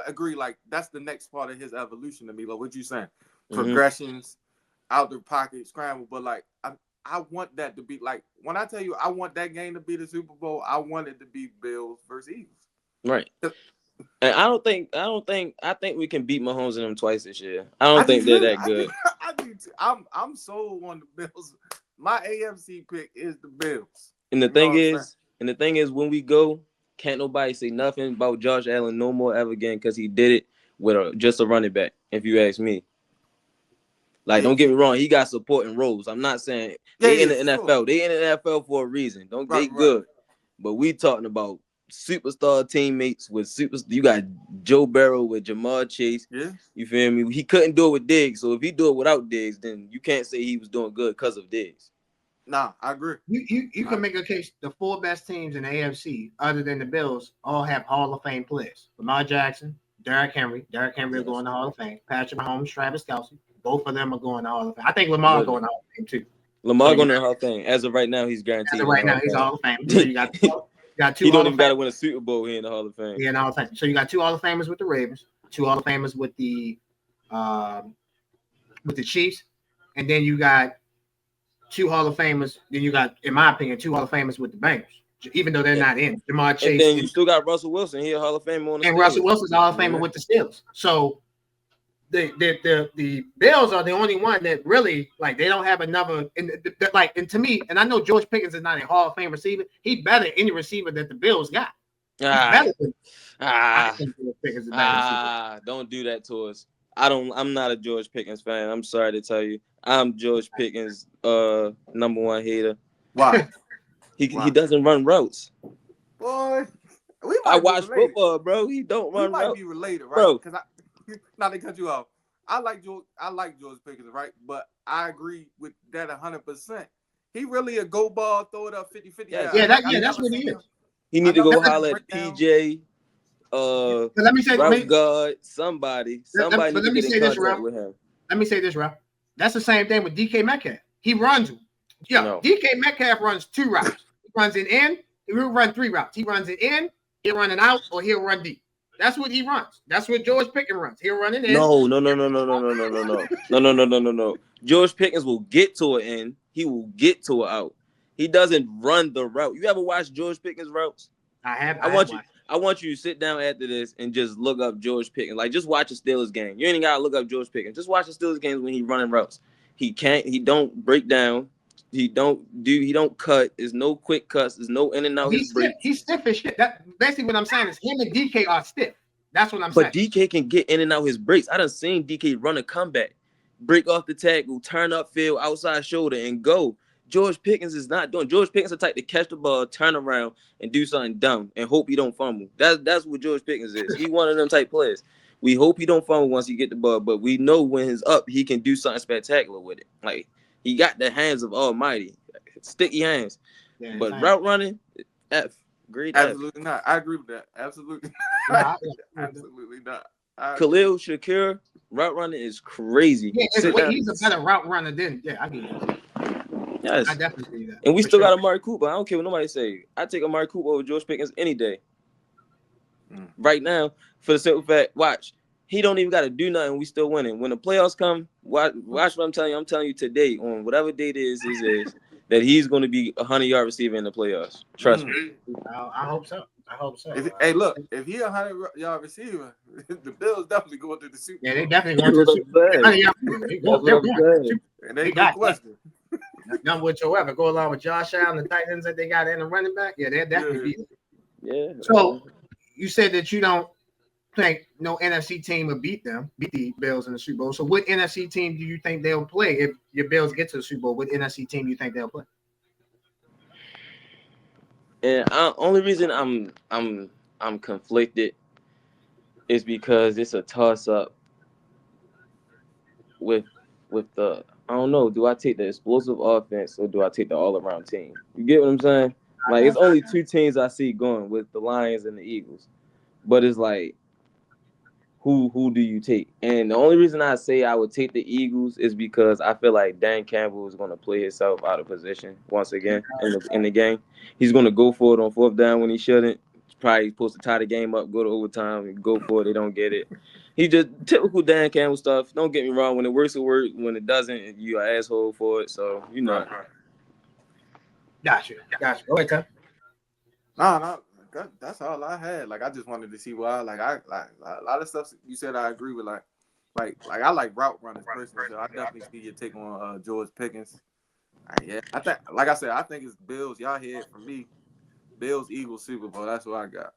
[SPEAKER 2] agree. Like that's the next part of his evolution to me. Like what you saying, progressions, out the pocket, scramble. But like I want that to be like when I tell you I want that game to be the Super Bowl. I want it to be Bills versus Eagles.
[SPEAKER 4] Right. And I think we can beat Mahomes and them twice this year. I don't think they're that good.
[SPEAKER 2] I do too. I'm sold on the Bills. My AFC pick is the Bills.
[SPEAKER 4] And the thing is, when we go, can't nobody say nothing about Josh Allen no more ever again, because he did it with just a running back, if you ask me. Like, don't get me wrong, he got supporting roles. I'm not saying they in the NFL. They in the NFL for a reason. They good. But we talking about superstar teammates with you got Joe Burrow with Jamar Chase.
[SPEAKER 2] Yeah.
[SPEAKER 4] You feel me? He couldn't do it with Diggs. So if he do it without Diggs, then you can't say he was doing good because of Diggs.
[SPEAKER 2] Nah, I agree.
[SPEAKER 1] You can make a case the 4 best teams in the AFC, other than the Bills, all have Hall of Fame players. Lamar Jackson, Derrick Henry are going to Hall of Fame. Patrick Mahomes, Travis Kelce, both of them are going to Hall of Fame. I think Lamar going to Hall of Fame too.
[SPEAKER 4] Lamar going to Hall of Fame. As of right now, he's guaranteed.
[SPEAKER 1] As of right now, he's Hall of Fame. So you got 2
[SPEAKER 4] he don't even got to win a Super Bowl here in the Hall of Fame.
[SPEAKER 1] Yeah, in the Hall of Fame. So you got 2 Hall of Famers with the Ravens, 2 Hall of Famers with the Chiefs, and then you got 2 Hall of Famers. Then you got, in my opinion, 2 Hall of Famers with the Bengals, even though they're not in. Jamar Chase.
[SPEAKER 4] And then you still got Russell Wilson. He's a Hall of Famer on the Steelers.
[SPEAKER 1] And Russell Wilson's a Hall of Famer with the Steelers. So the Bills are the only one that really, like, they don't have another. And to me, and I know George Pickens is not a Hall of Fame receiver. He's better than any receiver that the Bills got.
[SPEAKER 4] Don't do that to us. I'm not a George Pickens fan. I'm sorry to tell you. I'm George Pickens' number 1 hater.
[SPEAKER 2] Why?
[SPEAKER 4] He doesn't run routes.
[SPEAKER 2] Boy,
[SPEAKER 4] I watch football, bro. He don't run routes.
[SPEAKER 2] We might be related, right? Bro. Because not to cut you off. I like George Pickens, right? But I agree with that 100%. He really a go ball, throw it up 50-50.
[SPEAKER 1] Yeah, that's what he is.
[SPEAKER 4] He need to go holler at PJ,
[SPEAKER 1] But let me say,
[SPEAKER 4] route guard, somebody
[SPEAKER 1] but
[SPEAKER 4] need
[SPEAKER 1] let
[SPEAKER 4] to
[SPEAKER 1] me
[SPEAKER 4] get in
[SPEAKER 1] say this,
[SPEAKER 4] contact
[SPEAKER 1] Rell.
[SPEAKER 4] with him.
[SPEAKER 1] Let me say this, Rell. That's the same thing with DK Metcalf. He runs. Yeah,
[SPEAKER 4] No.
[SPEAKER 1] DK Metcalf runs 2 routes. He runs it in. He'll run 3 routes. He runs it in. He'll run it out, or he'll run deep. That's what he runs. That's what George Pickens runs. He'll run it in.
[SPEAKER 4] No. George Pickens will get to an in. He will get to an out. He doesn't run the route. You ever watch George Pickens routes? I want you to sit down after this and just look up George Pickens. Like, just watch a Steelers game. You ain't gotta look up George Pickens. Just watch the Steelers games when he running routes. He don't break down. He don't cut. There's no quick cuts. There's no in and out.
[SPEAKER 1] He's stiff as shit. That basically what I'm saying is him and DK are stiff. That's what I'm saying.
[SPEAKER 4] But DK can get in and out his breaks. I done seen DK run a comeback, break off the tackle, turn upfield, outside shoulder, and go. George Pickens is not doing. George Pickens is the type to catch the ball, turn around, and do something dumb and hope he don't fumble. That's what George Pickens is. He one of them type players. We hope he don't fumble once he get the ball, but we know when he's up, he can do something spectacular with it. Like, he got the hands of Almighty, sticky hands. Yeah, but route running, F. Great.
[SPEAKER 2] Absolutely not. I agree with that. Absolutely. Absolutely not.
[SPEAKER 4] Khalil Shakir, route running is crazy.
[SPEAKER 1] Yeah, he's a better route runner than I get it.
[SPEAKER 4] Yes.
[SPEAKER 1] I definitely do that.
[SPEAKER 4] And we still got Amari Cooper. I don't care what nobody say. I take Amari Cooper over George Pickens any day. Right now, for the simple fact, watch, he don't even got to do nothing. We still winning. When the playoffs come, watch what I'm telling you. I'm telling you today, on whatever date it is that he's going to be a 100-yard receiver in the playoffs. Trust me.
[SPEAKER 1] I hope so.
[SPEAKER 2] If he a 100-yard receiver, the Bills definitely going to the Super Bowl.
[SPEAKER 1] Yeah, they definitely going to the Super Bowl. They're going.
[SPEAKER 2] And they got question.
[SPEAKER 1] None whatsoever. Go along with Josh Allen, the Titans that they got in the running back. Yeah, they're definitely beat it.
[SPEAKER 4] Yeah.
[SPEAKER 1] So you said that you don't think no NFC team will beat the Bills in the Super Bowl. So what NFC team do you think they'll play if your Bills get to the Super Bowl? What NFC team do you think they'll play?
[SPEAKER 4] And only reason I'm conflicted is because it's a toss up with the, I don't know, do I take the explosive offense or do I take the all around team? You get what I'm saying? Like, it's only 2 teams I see going with the Lions and the Eagles, but it's like, who do you take? And the only reason I say I would take the Eagles is because I feel like Dan Campbell is going to play himself out of position once again in the game. He's going to go for it on 4th down when he shouldn't. He's probably supposed to tie the game up, go to overtime, and go for it. They don't get it. He just typical Dan Campbell stuff. Don't get me wrong. When it works, it works. When it doesn't, you an asshole for it. So, you know.
[SPEAKER 1] Gotcha. Go ahead, Tom.
[SPEAKER 2] No. That's all I had. Like, I just wanted to see why. Like, a lot of stuff you said I agree with. Like I like route runners personally. So I definitely see your take on George Pickens. Yeah, I think, like I said, I think it's Bills. Y'all hear it from me. Bills, Eagles, Super Bowl. That's what I got.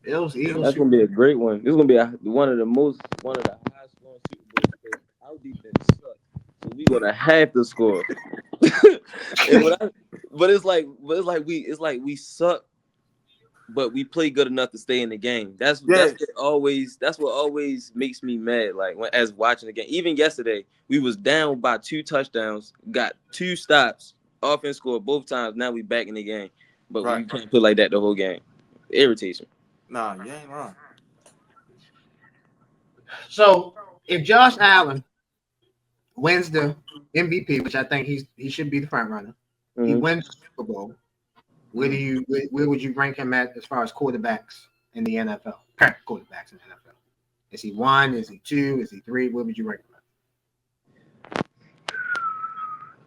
[SPEAKER 1] Bills, Eagles.
[SPEAKER 4] That's gonna be a great one. This is gonna be one of the highest scoring Super Bowls. Our defense sucks, so we gonna have to score. But it's like we suck, but we play good enough to stay in the game. That's what always makes me mad. Like, as watching the game, even yesterday, we was down by 2 touchdowns, got 2 stops, offense scored both times. Now we back in the game, but we can't play like that the whole game. Irritation.
[SPEAKER 2] Nah, you ain't wrong.
[SPEAKER 1] So if Josh Allen wins the MVP, which I think he should be the front runner, he wins the Super Bowl. Where would you rank him at as far as quarterbacks in the NFL? Current quarterbacks in the NFL. Is he 1? Is he 2? Is he 3? Where would you rank him at?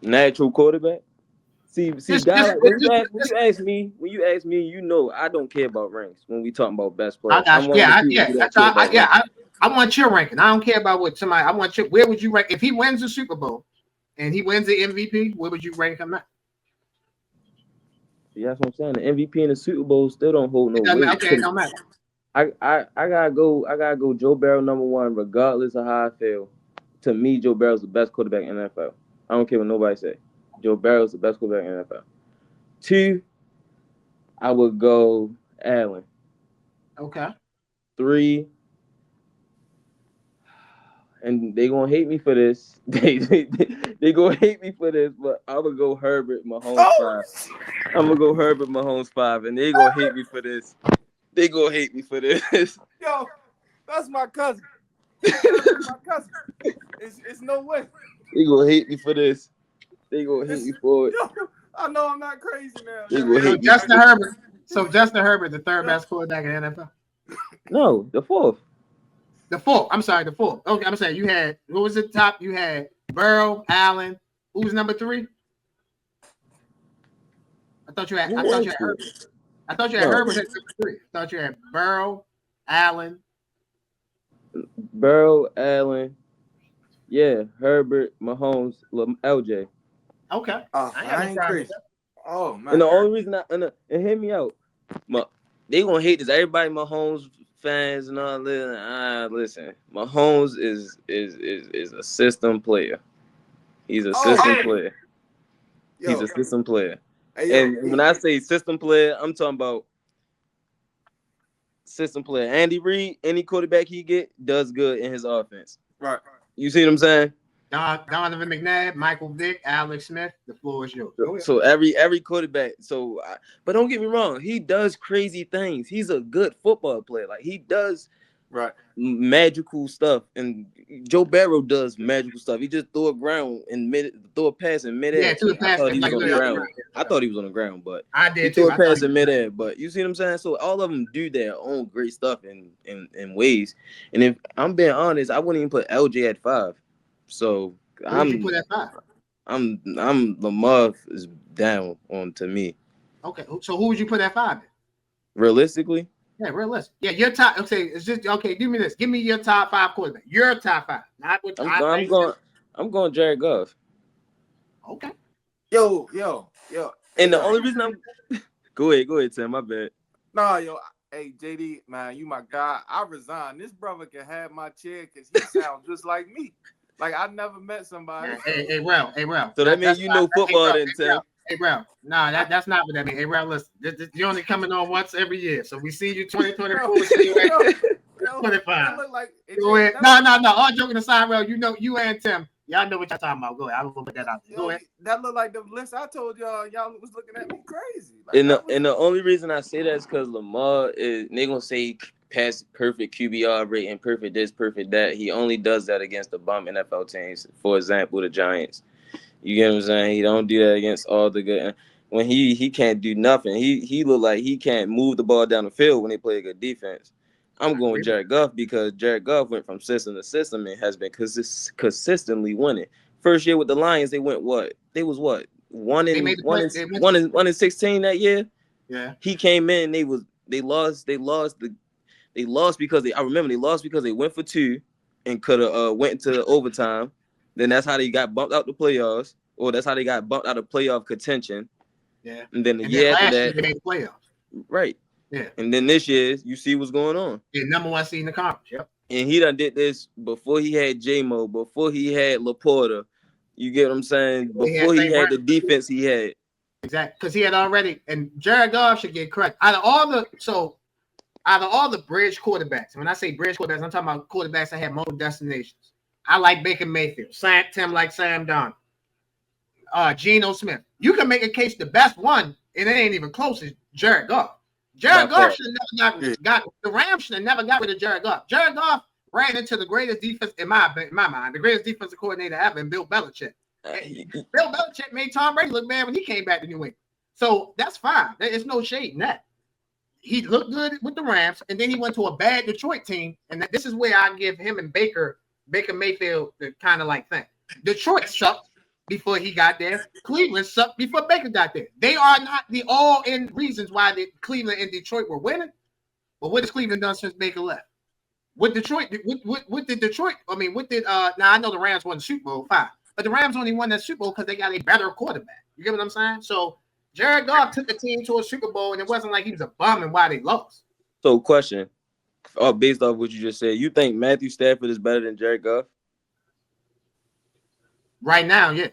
[SPEAKER 4] Natural quarterback. See, guys, when you ask me, you know, I don't care about ranks when we talking about best players.
[SPEAKER 1] I want your ranking. I don't care about what somebody. I want your. Where would you rank if he wins the Super Bowl and he wins the MVP? Where would you rank him at?
[SPEAKER 4] See, that's what I'm saying. The MVP and the Super Bowl still don't hold no weight.
[SPEAKER 1] Okay, it don't matter.
[SPEAKER 4] I gotta go Joe Burrow number 1, regardless of how I feel. To me, Joe Burrow's the best quarterback in the NFL. I don't care what nobody say. Joe Burrow's the best quarterback in the NFL. 2, I would go Allen.
[SPEAKER 1] Okay.
[SPEAKER 4] 3, and they gonna hate me for this. They gonna hate me for this, but I'm gonna go Herbert Mahomes 5. I'm gonna go Herbert Mahomes 5, and they gonna hate me for this. They gonna hate me for this.
[SPEAKER 2] Yo, that's my cousin. That's my cousin. It's no way.
[SPEAKER 4] They gonna hate me for this. They gonna hate me for it.
[SPEAKER 2] Yo, I know I'm not crazy now.
[SPEAKER 4] They gonna hate me.
[SPEAKER 1] Justin Herbert. So Justin Herbert, the third best quarterback in the NFL.
[SPEAKER 4] No, the fourth.
[SPEAKER 1] The fourth. I'm sorry, the fourth. Okay, I'm saying you had who was the top? You had Burrow, Allen. Who was number 3? I thought you had Herbert. I thought you had Herbert at number 3. I thought you had Burrow, Allen.
[SPEAKER 4] Burrow, Allen. Yeah, Herbert, Mahomes, LJ.
[SPEAKER 1] Okay.
[SPEAKER 2] I ain't crazy. Oh man.
[SPEAKER 4] And the only reason and hear me out, they gonna hate this. Everybody Mahomes fans and all this. Listen, Mahomes is a system player. He's a system player. He's a system player. Hey, and when I say system player, I'm talking about system player. Andy Reid, any quarterback he get does good in his offense.
[SPEAKER 2] Right.
[SPEAKER 4] You see what I'm saying?
[SPEAKER 1] Donovan McNabb, Michael Vick, Alex Smith. The floor is yours.
[SPEAKER 4] So every quarterback. But don't get me wrong. He does crazy things. He's a good football player. Like he does magical stuff. And Joe Burrow does magical stuff. He just threw a pass in midair.
[SPEAKER 1] Yeah, threw a pass.
[SPEAKER 4] I thought he was on the ground. I thought he was on the ground, but
[SPEAKER 1] I did
[SPEAKER 4] too. Threw a pass in midair. But you see what I'm saying? So all of them do their own great stuff in ways. And if I'm being honest, I wouldn't even put LJ at 5. So
[SPEAKER 1] you put at 5?
[SPEAKER 4] I'm Lamar is down on to me.
[SPEAKER 1] Okay, so who would you put at 5?
[SPEAKER 4] Realistically?
[SPEAKER 1] Yeah, realistic. Yeah, your top. Okay, it's just okay. Do me this. Give me your top 5 quarterback. Your top 5. Not what
[SPEAKER 4] I'm going Jared Goff.
[SPEAKER 1] Okay.
[SPEAKER 2] Yo.
[SPEAKER 4] And the only reason go ahead, Tim. My bad.
[SPEAKER 2] Nah, yo. Hey, JD, man, you my guy. I resign. This brother can have my chair because he sounds just like me. Like I never met somebody.
[SPEAKER 1] Hey, Rell.
[SPEAKER 4] So that means you know football, then, Tim.
[SPEAKER 1] Hey, Rell. Nah, that's not what that means. Hey, Rell, listen. You're only coming on once every year, so we see you 2024. 25. Go ahead. No. All joking aside, Rell. You know, you and Tim, y'all know what y'all talking about. Go ahead. I'm gonna put that out there. Go ahead.
[SPEAKER 2] That looked like the list I told y'all. Y'all was looking at me crazy.
[SPEAKER 4] Like, and the only reason I say that is because Lamar is. They gonna say pass perfect QBR rating, perfect this, perfect that. He only does that against the bum NFL teams. For example, the Giants. You get what I'm saying? He don't do that against all the good. When he can't do nothing. He look like he can't move the ball down the field when they play a good defense. I'm going with Jared Goff because Jared Goff went from system to system and has been consistently winning. First year with the Lions, they went what? They was what? 1 in 16 that year.
[SPEAKER 1] Yeah.
[SPEAKER 4] He came in. They lost because I remember they lost because they went for 2 and could have went into overtime. Then that's how they got bumped out the playoffs, or that's how they got bumped out of playoff contention.
[SPEAKER 1] Yeah.
[SPEAKER 4] And then the year after that,
[SPEAKER 1] they made the playoffs.
[SPEAKER 4] Right.
[SPEAKER 1] Yeah.
[SPEAKER 4] And then this year, you see what's going on.
[SPEAKER 1] Yeah, number 1 seed in the conference. Yep.
[SPEAKER 4] And he done did this before he had J-Mo, before he had Laporta. You get what I'm saying? Before he had the defense he had.
[SPEAKER 1] Exactly. Because he had already, and Jared Goff should get credit. Out of all the bridge quarterbacks, when I say bridge quarterbacks, I'm talking about quarterbacks that have multiple destinations. I like Baker Mayfield. Tim like Sam Darnold. Geno Smith. You can make a case the best one, and it ain't even close, is Jared Goff. Jared Goff should have never got the Rams should have never got rid of Jared Goff. Jared Goff ran into the greatest defense in my mind, the greatest defensive coordinator ever, in Bill Belichick. Bill Belichick made Tom Brady look bad when he came back to New England. So that's fine. There's no shade in that. He looked good with the Rams, and then he went to a bad Detroit team, and this is where I give him and Baker Mayfield the kind of like thing. Detroit sucked before he got there. Cleveland sucked before Baker got there. They are not the all-in reasons why Cleveland and Detroit were winning. But what has Cleveland done since Baker left? What did Detroit? Now I know the Rams won the Super Bowl, fine, but the Rams only won that Super Bowl because they got a better quarterback. You get what I'm saying? So Jared Goff took the team to a Super Bowl, and it wasn't like he was a bum and why they lost.
[SPEAKER 4] So, question. Based off what you just said, you think Matthew Stafford is better than Jared Goff?
[SPEAKER 1] Right now, yeah.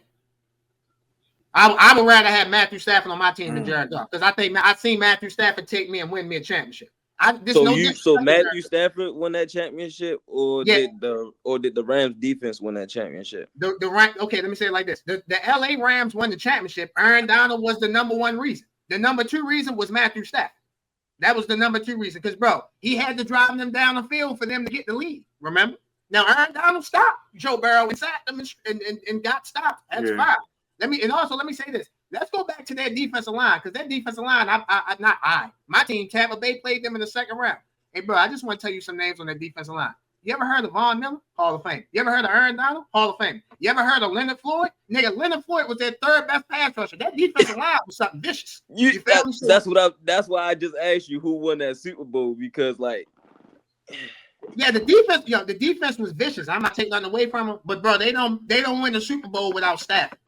[SPEAKER 1] I would rather have Matthew Stafford on my team than Jared Goff because I think I've seen Matthew Stafford take me and win me a championship.
[SPEAKER 4] So Matthew Stafford won that championship, or
[SPEAKER 1] Yeah.
[SPEAKER 4] did the Rams defense win that championship?
[SPEAKER 1] Okay, let me say it like this: the LA Rams won the championship. Aaron Donald was the number one reason. The number two reason was Matthew Stafford. That was the number two reason, because bro, he had to drive them down the field for them to get the lead. Remember? Now Aaron Donald stopped Joe Burrow and sacked them and got stopped. That's fine. Let me say this. Let's go back to that defensive line, because that defensive line, my team, Tampa Bay, played them in the second round. Hey, bro, I just want to tell you some names on that defensive line. You ever heard of Von Miller? Hall of Fame. You ever heard of Aaron Donald? Hall of Fame. You ever heard of Leonard Floyd? Nigga, Leonard Floyd was their third best pass rusher. That defensive line was something vicious.
[SPEAKER 4] That's why I just asked you who won that Super Bowl, because
[SPEAKER 1] the defense was vicious. I'm not taking nothing away from them, but bro, they don't win the Super Bowl without Stafford.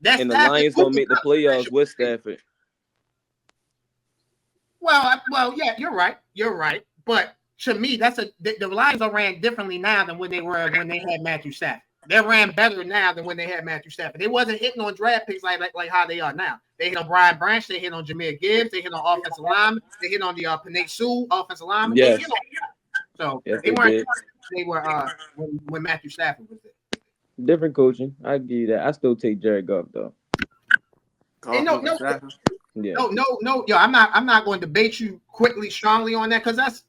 [SPEAKER 4] And the Lions don't make the playoffs with Stafford.
[SPEAKER 1] Well, yeah, you're right. But to me, the Lions are ran differently now than when they had Matthew Stafford. They ran better now than when they had Matthew Stafford. They wasn't hitting on draft picks like how they are now. They hit on Brian Branch, they hit on Jahmyr Gibbs, they hit on offensive linemen, they hit on the Panay Sewell offensive linemen.
[SPEAKER 4] Yes.
[SPEAKER 1] So
[SPEAKER 4] yes,
[SPEAKER 1] they weren't. They were when Matthew Stafford was there.
[SPEAKER 4] Different coaching. I give you that. I still take Jared Goff though.
[SPEAKER 1] No. Yo, I'm not going to debate you strongly on that, because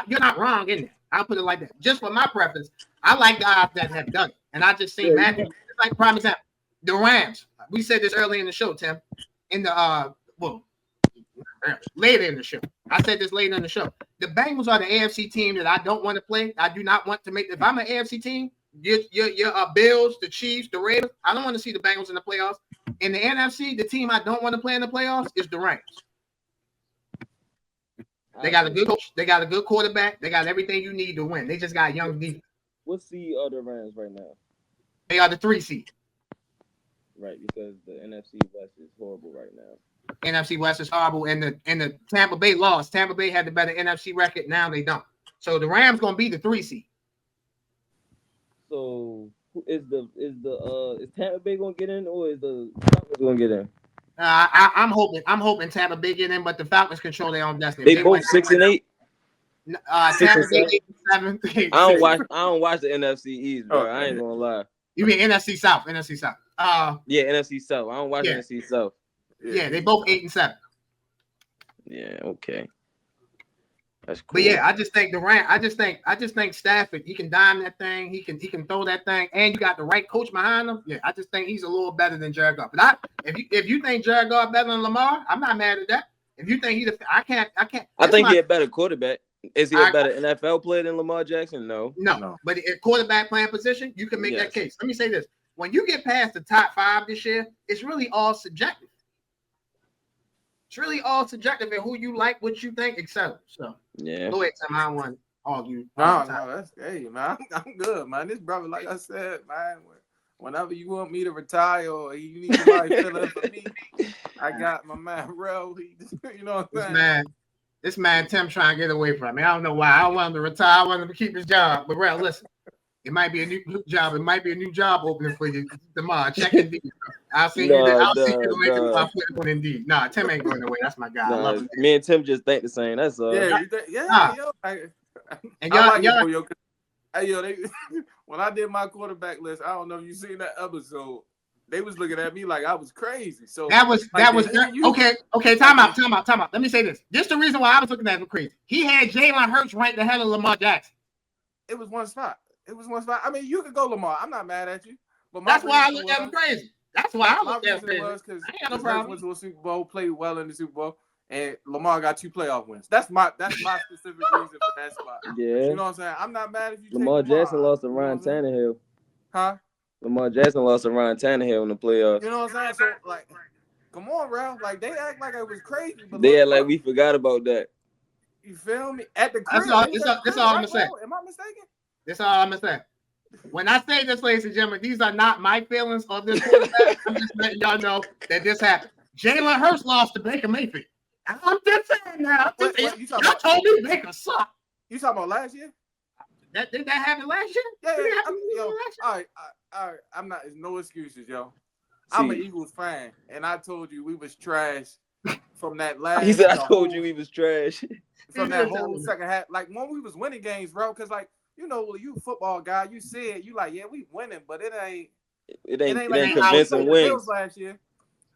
[SPEAKER 1] you're not wrong in it. I'll put it like that. Just for my preference, I like guys that have done it, and I just seen Matthew. It's like prime example, the Rams. We said this early in the show, Tim. In the later in the show. I said this later in the show. The Bengals are the AFC team that I don't want to play. I do not want to make. If I'm an AFC team, your Bills, the Chiefs, the Raiders. I don't want to see the Bengals in the playoffs. In the NFC, the team I don't want to play in the playoffs is the Rams. They got a good coach. They got a good quarterback. They got everything you need to win. They just got young defense.
[SPEAKER 4] What seed are the Rams right now?
[SPEAKER 1] They are the 3 seed.
[SPEAKER 4] Right, because the NFC West is horrible right now.
[SPEAKER 1] NFC West is horrible, and the Tampa Bay lost. Tampa Bay had the better NFC record. Now they don't. So the Rams gonna be the 3 seed.
[SPEAKER 4] So is Tampa Bay gonna get in, or is the Falcons gonna get in?
[SPEAKER 1] I'm hoping Tampa Bay get in, but the Falcons control their own destiny.
[SPEAKER 4] They both 6-8.
[SPEAKER 1] Tampa Bay 8-7.
[SPEAKER 4] I don't watch the NFC East, bro. I ain't gonna lie.
[SPEAKER 1] You mean NFC South? NFC South.
[SPEAKER 4] Yeah, NFC South. I don't watch NFC South.
[SPEAKER 1] Yeah, they both 8-7.
[SPEAKER 4] Yeah, okay. That's cool.
[SPEAKER 1] But yeah, I just think I just think Stafford, he can dime that thing, he can throw that thing, and you got the right coach behind him. Yeah, I just think he's a little better than Jared Goff. But if you think Jared Goff better than Lamar, I'm not mad at that. If you think I can't.
[SPEAKER 4] I think he's a better quarterback. Is he a better NFL player than Lamar Jackson? No.
[SPEAKER 1] But at quarterback playing position, you can make that case. Let me say this: when you get past the top 5 this year, it's really all subjective. It's really all subjective in who you like, what you think, etc. So
[SPEAKER 4] yeah.
[SPEAKER 1] Go ahead, Tim. I don't want to argue.
[SPEAKER 2] No, that's man. I'm good, man. This brother, like I said, man. Whenever you want me to retire or you need somebody to fill in for me, I got my man Rell. You know what I'm saying?
[SPEAKER 1] This man Tim trying to get away from me. I don't know why. I don't want him to retire. I want him to keep his job. But Rell, listen. It might be a new job. It might be a new job opening for you tomorrow. Check Indeed. I'll see you the link if I put it on Indeed. Nah, Tim ain't going away. That's my guy. I love him.
[SPEAKER 4] Me and Tim just think the same. That's all.
[SPEAKER 2] When I did my quarterback list, I don't know if you seen that episode. They was looking at me like I was crazy. So
[SPEAKER 1] that was okay. Time out. Let me say this. This is the reason why I was looking at him crazy. He had Jalen Hurts ranked ahead of Lamar Jackson.
[SPEAKER 2] It was one spot. I mean, you could go Lamar. I'm not mad at you. But
[SPEAKER 1] that's why I look at him crazy. That's why I look at him crazy.
[SPEAKER 2] Because Hurts went to a Super Bowl, played well in the Super Bowl, and Lamar got 2 playoff wins. That's my specific reason for that spot.
[SPEAKER 4] Yeah.
[SPEAKER 2] You know what I'm saying? I'm not mad if you
[SPEAKER 4] Lamar Jackson lost to Ryan Tannehill.
[SPEAKER 2] Huh?
[SPEAKER 4] Lamar Jackson lost to Ryan Tannehill in the playoffs.
[SPEAKER 2] You know what I'm saying? So, like, come on, Rell. Like, they act like I was crazy. But
[SPEAKER 4] they act like we forgot about that.
[SPEAKER 2] You feel me? At the crib.
[SPEAKER 1] That's all I'm going to say.
[SPEAKER 2] Am I mistaken?
[SPEAKER 1] That's all I'm going to say. When I say this, ladies and gentlemen, these are not my feelings of this quarterback. I'm just letting y'all know that this happened. Jalen Hurts lost to Baker Mayfield. I'm just saying now. Y'all told me Baker sucked.
[SPEAKER 2] You talking about last year?
[SPEAKER 1] Did that happen last year?
[SPEAKER 2] Yeah. All right. I'm not. There's no excuses, yo. I'm an Eagles fan, and I told you we was trash from that last.
[SPEAKER 4] He said, "I told you he was trash."
[SPEAKER 2] From that whole second half, like when we was winning games, bro, because like you a football guy, you said you like, yeah, we winning, but it ain't like
[SPEAKER 4] convincing wins.
[SPEAKER 2] Last year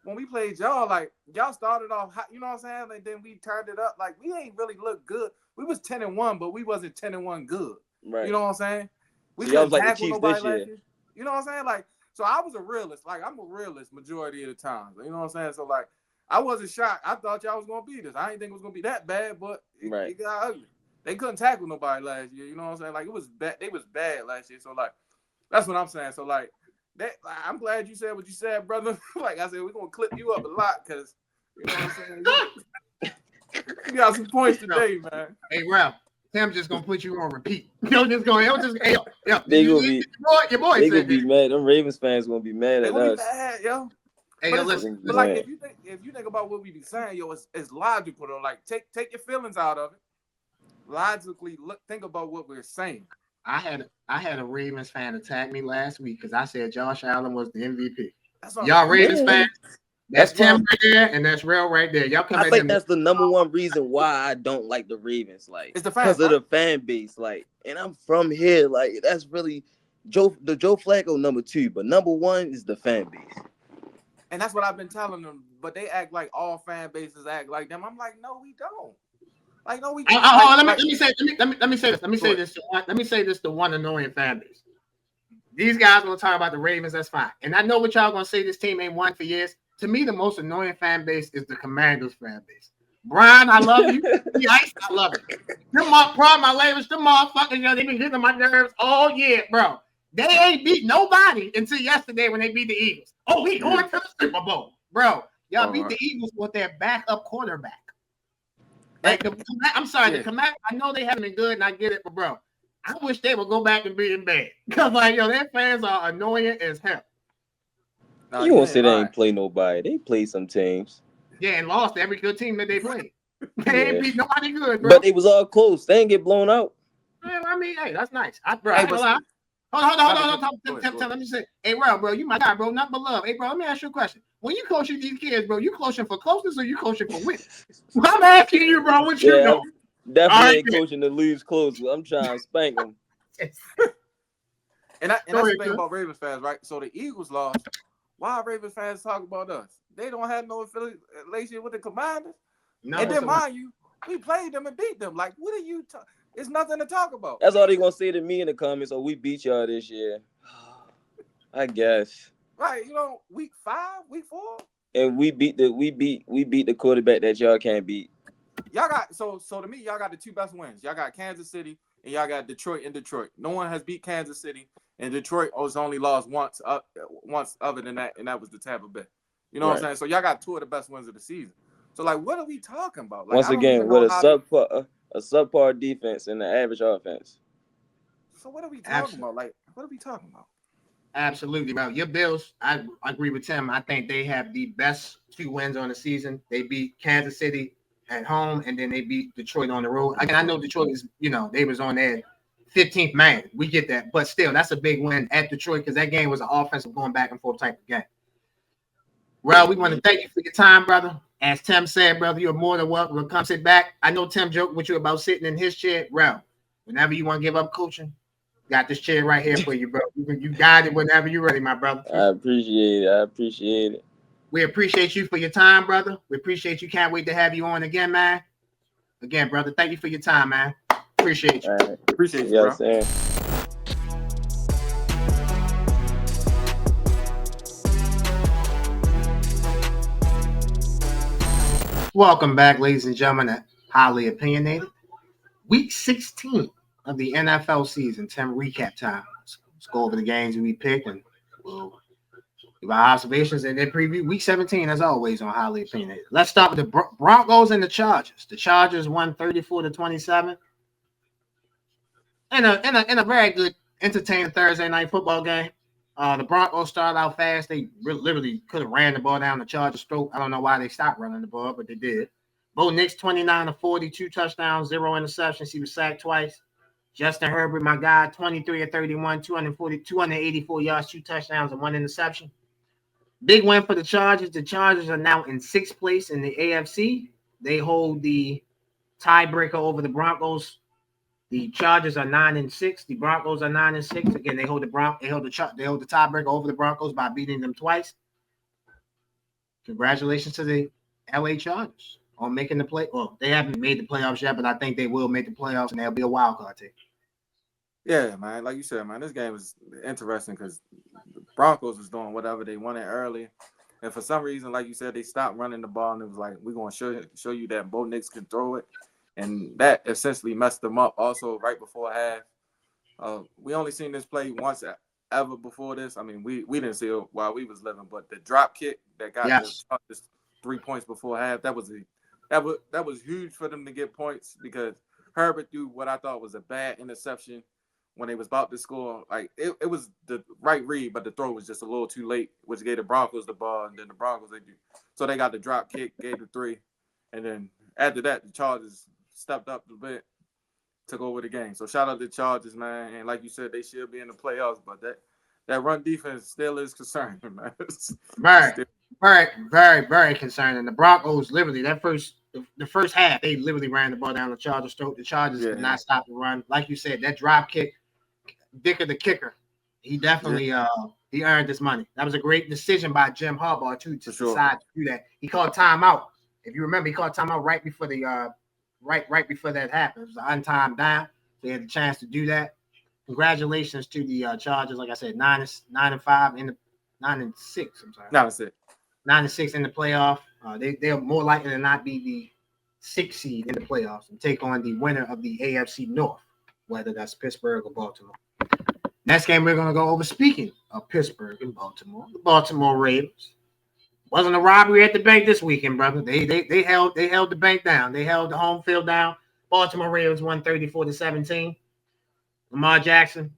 [SPEAKER 2] when we played y'all, like y'all started off hot, you know what I'm saying? Like then we turned it up, like we ain't really look good. We was 10-1, but we wasn't 10-1 good. Right. You know what I'm saying? We
[SPEAKER 4] couldn't like tackle nobody last year.
[SPEAKER 2] You know what I'm saying? Like, so I was a realist. Like I'm a realist majority of the time. You know what I'm saying? So like I wasn't shocked. I thought y'all was gonna beat us. I didn't think it was gonna be that bad, but it got ugly. They couldn't tackle nobody last year. You know what I'm saying? Like it was bad. They was bad last year. So like that's what I'm saying. So like that. I'm glad you said what you said, brother. Like I said, we're gonna clip you up a lot because you know what I'm saying. You got some points today, man.
[SPEAKER 1] Hey, Rell. Tim just gonna put you on repeat. Yo, just going. Hey,
[SPEAKER 4] they gonna be.
[SPEAKER 1] Your boy.
[SPEAKER 4] They gonna be mad. Them Ravens fans gonna be mad
[SPEAKER 2] at
[SPEAKER 4] us.
[SPEAKER 2] Be mad, yo.
[SPEAKER 1] Hey,
[SPEAKER 2] but
[SPEAKER 1] listen.
[SPEAKER 2] But like, if you think about what we be saying, yo, it's logical though. Like, take your feelings out of it. Logically, think about what we're saying.
[SPEAKER 1] I had a Ravens fan attack me last week because I said Josh Allen was the MVP. Y'all Ravens fans. That's Tim right there, and that's Rell right there. Y'all come.
[SPEAKER 4] I think that's the number one reason why I don't like the Ravens. Like, it's because of the fan base. Like, and I'm from here. Like, that's really Joe Flacco number 2, but number 1 is the fan base.
[SPEAKER 2] And that's what I've been telling them. But they act like all fan bases act like them. I'm like, no, we don't. Like, no, we.
[SPEAKER 1] Let me say this to one annoying fan base. These guys gonna talk about the Ravens. That's fine. And I know what y'all gonna say. This team ain't won for years. To me, the most annoying fan base is the Commanders fan base. Brian, I love you. Ice, I love it. Them my labels, them motherfuckers, they been getting on my nerves all year, bro. They ain't beat nobody until yesterday when they beat the Eagles. Oh, we going to the Super Bowl, bro. Y'all beat the Eagles with their backup quarterback. Like I'm sorry, the Commanders. I know they haven't been good, and I get it, but bro, I wish they would go back and being bad because, like, their fans are annoying as hell.
[SPEAKER 4] You won't say they ain't play nobody. They play some teams.
[SPEAKER 1] Yeah, and lost every good team that they played. They ain't beat nobody good, bro.
[SPEAKER 4] But it was all close. They ain't get blown out.
[SPEAKER 1] Yeah, I mean, hey, that's nice. Hold on. Let me say, hey, Rell, bro, you my guy, bro. Nothing but love. Hey, bro, let me ask you a question. When you coaching these kids, bro, you coaching for closeness or you coaching for win? I'm asking you, bro, what you know.
[SPEAKER 4] Definitely ain't coaching to lose close. I'm trying to spank them.
[SPEAKER 2] And that's the thing about Ravens fans, right? So the Eagles lost. Why Ravens fans talk about us? They don't have no affiliation with the Commanders. No, and then, mind you, we played them and beat them. Like, what are you talking? It's nothing to talk about.
[SPEAKER 4] That's all they gonna say to me in the comments. Oh, we beat y'all this year. I guess.
[SPEAKER 2] Right, week 5, week 4.
[SPEAKER 4] And we beat the quarterback that y'all can't beat.
[SPEAKER 2] Y'all got so to me, y'all got the 2 best wins. Y'all got Kansas City and y'all got Detroit in Detroit. No one has beat Kansas City, and Detroit has only lost once other than that, and that was the Tampa Bay. You know what I'm saying? So y'all got 2 of the best wins of the season. So like, what are we talking about? Like,
[SPEAKER 4] once again, with a subpar defense and the average offense.
[SPEAKER 2] So what are we talking about? Like, what are we talking about?
[SPEAKER 1] Absolutely, bro. Your Bills, I agree with Tim. I think they have the best 2 wins on the season. They beat Kansas City at home, and then they beat Detroit on the road. Again, I know Detroit is, they was on their 15th man. We get that. But still, that's a big win at Detroit because that game was an offensive going back and forth type of game. Well, we want to thank you for your time, brother. As Tim said, brother, you're more than welcome to come sit back. I know Tim joked with you about sitting in his chair. Rell, whenever you want to give up coaching, got this chair right here for you, bro. You got it whenever you're ready, my brother.
[SPEAKER 4] I appreciate it.
[SPEAKER 1] We appreciate you for your time, brother. We appreciate you. Can't wait to have you on again, man. Again, brother, thank you for your time, man. Appreciate you.
[SPEAKER 2] All right. Appreciate you, bro.
[SPEAKER 4] Sir.
[SPEAKER 1] Welcome back, ladies and gentlemen, at Highly Opinionated. Week 16 of the NFL season. 10 recap time. Let's go over the games we picked and we'll give our observations and then preview Week 17, as always, on Highly Opinionated. Let's start with the Broncos and the Chargers. The Chargers won 34-27. In a very good, entertaining Thursday night football game. The Broncos started out fast. They literally could have ran the ball down the Chargers' throat. I don't know why they stopped running the ball, but they did. Bo Nix, 29-40, 2 touchdowns, 0 interceptions. He was sacked twice. Justin Herbert, my guy, 23-31, 284 yards, 2 touchdowns, and 1 interception. Big win for the Chargers. The Chargers are now in 6th place in the AFC. They hold the tiebreaker over the Broncos. The Chargers are 9-6. The Broncos are 9-6. Again, they hold the tiebreaker over the Broncos by beating them twice. Congratulations to the LA Chargers on making the play. Well, they haven't made the playoffs yet, but I think they will make the playoffs, and they'll be a wild card team.
[SPEAKER 2] Yeah, man. Like you said, man, this game was interesting because the Broncos was doing whatever they wanted early. And for some reason, like you said, they stopped running the ball, and it was like, we're going to show you that Bo Nix can throw it. And that essentially messed them up also right before half. We only seen this play once ever before this. I mean, we didn't see it while we was living, but the drop kick that got the 3 points before half, that was huge for them to get points because Herbert threw what I thought was a bad interception when they was about to score. Like it was the right read, but the throw was just a little too late, which gave the Broncos the ball, and then the Broncos so they got the drop kick, gave the 3, and then after that the Chargers stepped up a bit, took over the game. So shout out to the Chargers, man. And like you said, they should be in the playoffs, but that run defense still is concerning, man.
[SPEAKER 1] Very concerning. The Broncos literally the first half they literally ran the ball down the Chargers' throat. The Chargers did not stop the run. Like you said, that drop kick, Dicker the kicker, he definitely he earned his money. That was a great decision by Jim Harbaugh too to decide to do that. He called timeout. If you remember, he called timeout right before the right before that happened. It was an untimed down. They had the chance to do that. Congratulations to the Chargers. Like I said, 9-5 in the 9-6. I'm sorry,
[SPEAKER 2] 9-6.
[SPEAKER 1] 9-6 in the playoff. They're more likely to not be the 6th seed in the playoffs and take on the winner of the AFC North, whether that's Pittsburgh or Baltimore. Next game we're going to go over. Speaking of Pittsburgh and Baltimore, the Baltimore Ravens. Wasn't a robbery at the bank this weekend, brother. They held the bank down. They held the home field down. Baltimore Ravens won 34-17. Lamar Jackson,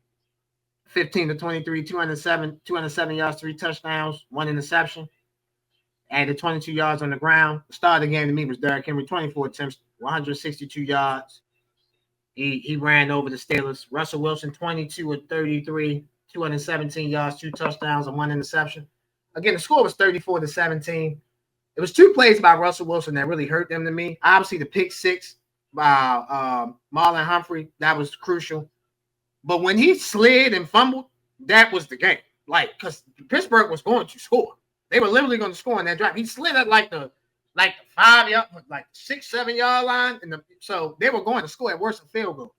[SPEAKER 1] 15-23, 207 yards, 3 touchdowns, 1 interception. Added 22 yards on the ground. The star of the game to me was Derrick Henry, 24 attempts, 162 yards. He ran over the Steelers. Russell Wilson, 22-33, 217 yards, 2 touchdowns, and 1 interception. Again, the score was 34-17. It was 2 plays by Russell Wilson that really hurt them to me. Obviously, the pick 6 by Marlon Humphrey, that was crucial. But when he slid and fumbled, that was the game. Like, because Pittsburgh was going to score. They were literally going to score in that drive. He slid at like the 5-yard, like 6-7 yard line, so they were going to score at worst a field goal.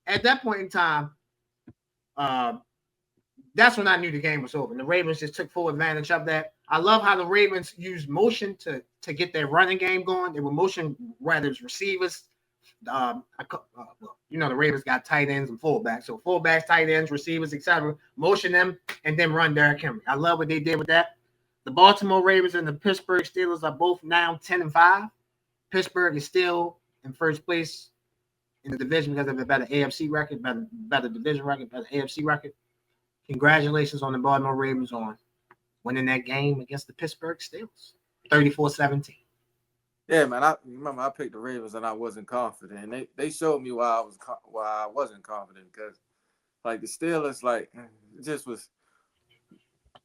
[SPEAKER 1] At that point in time, that's when I knew the game was over. And the Ravens just took full advantage of that. I love how the Ravens used motion to get their running game going. They were motion, whether it's receivers. The Ravens got tight ends and fullbacks. So fullbacks, tight ends, receivers, etc. Motion them and then run Derrick Henry. I love what they did with that. The Baltimore Ravens and the Pittsburgh Steelers are both now 10-5. Pittsburgh is still in first place in the division because of a better AFC record, better division record, better AFC record. Congratulations on the Baltimore Ravens on winning that game against the Pittsburgh Steelers, 34-17.
[SPEAKER 2] Yeah, man. I remember I picked the Ravens and I wasn't confident. And they showed me why I wasn't confident because, like, the Steelers, like, it just was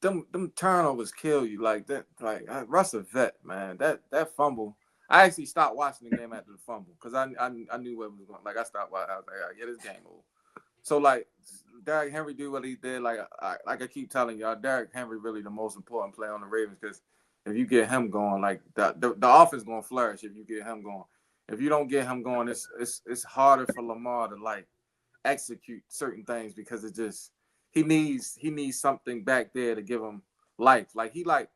[SPEAKER 2] them turnovers kill you like that. Like Russ a vet, man. That fumble. I actually stopped watching the game after the fumble because I knew what was going. Like I stopped watching. I was like, yeah, this game over. So like Derrick Henry do what he did. Like I keep telling y'all, Derrick Henry really the most important player on the Ravens because if you get him going, like the offense gonna flourish if you get him going. If you don't get him going, it's harder for Lamar to like execute certain things because it just he needs something back there to give him life. Like he like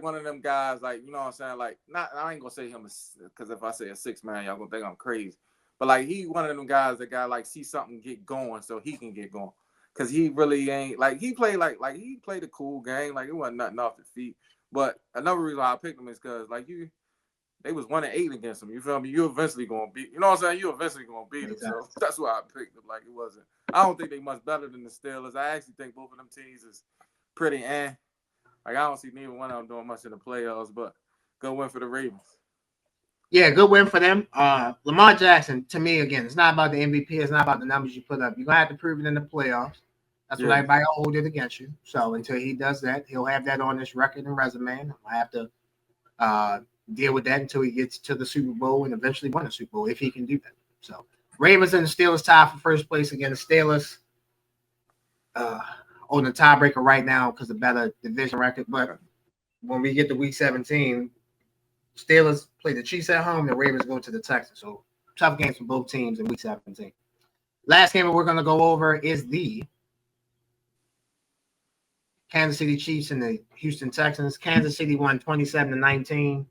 [SPEAKER 2] one of them guys, like, you know what I'm saying? Like, not I ain't gonna say him because if I say a 6-man, y'all gonna think I'm crazy. But like he one of them guys that got like see something get going so he can get going. Cause he really ain't like he played like he played a cool game, like it wasn't nothing off the feet. But another reason why I picked him is because like they was 1-8 against him. You feel me? You eventually gonna beat. You know what I'm saying? You eventually gonna beat him. So that's why I picked him. Like it wasn't. I don't think they much better than the Steelers. I actually think both of them teams is pretty Like I don't see neither one of them doing much in the playoffs. But good win for the Ravens.
[SPEAKER 1] Yeah, good win for them. Lamar Jackson, to me, again, it's not about the MVP. It's not about the numbers you put up. You're gonna have to prove it in the playoffs. That's what everybody will hold it against you. So until he does that, he'll have that on his record and resume. I have to deal with that until he gets to the Super Bowl and eventually win a Super Bowl if he can do that. So Ravens and the Steelers tie for first place again. The Steelers on the tiebreaker right now because of better division record. But when we get to week 17, Steelers play the Chiefs at home, the Ravens go to the Texans. So tough games for both teams in week 17. Last game that we're going to go over is the Kansas City Chiefs and the Houston Texans. Kansas City won 27-19.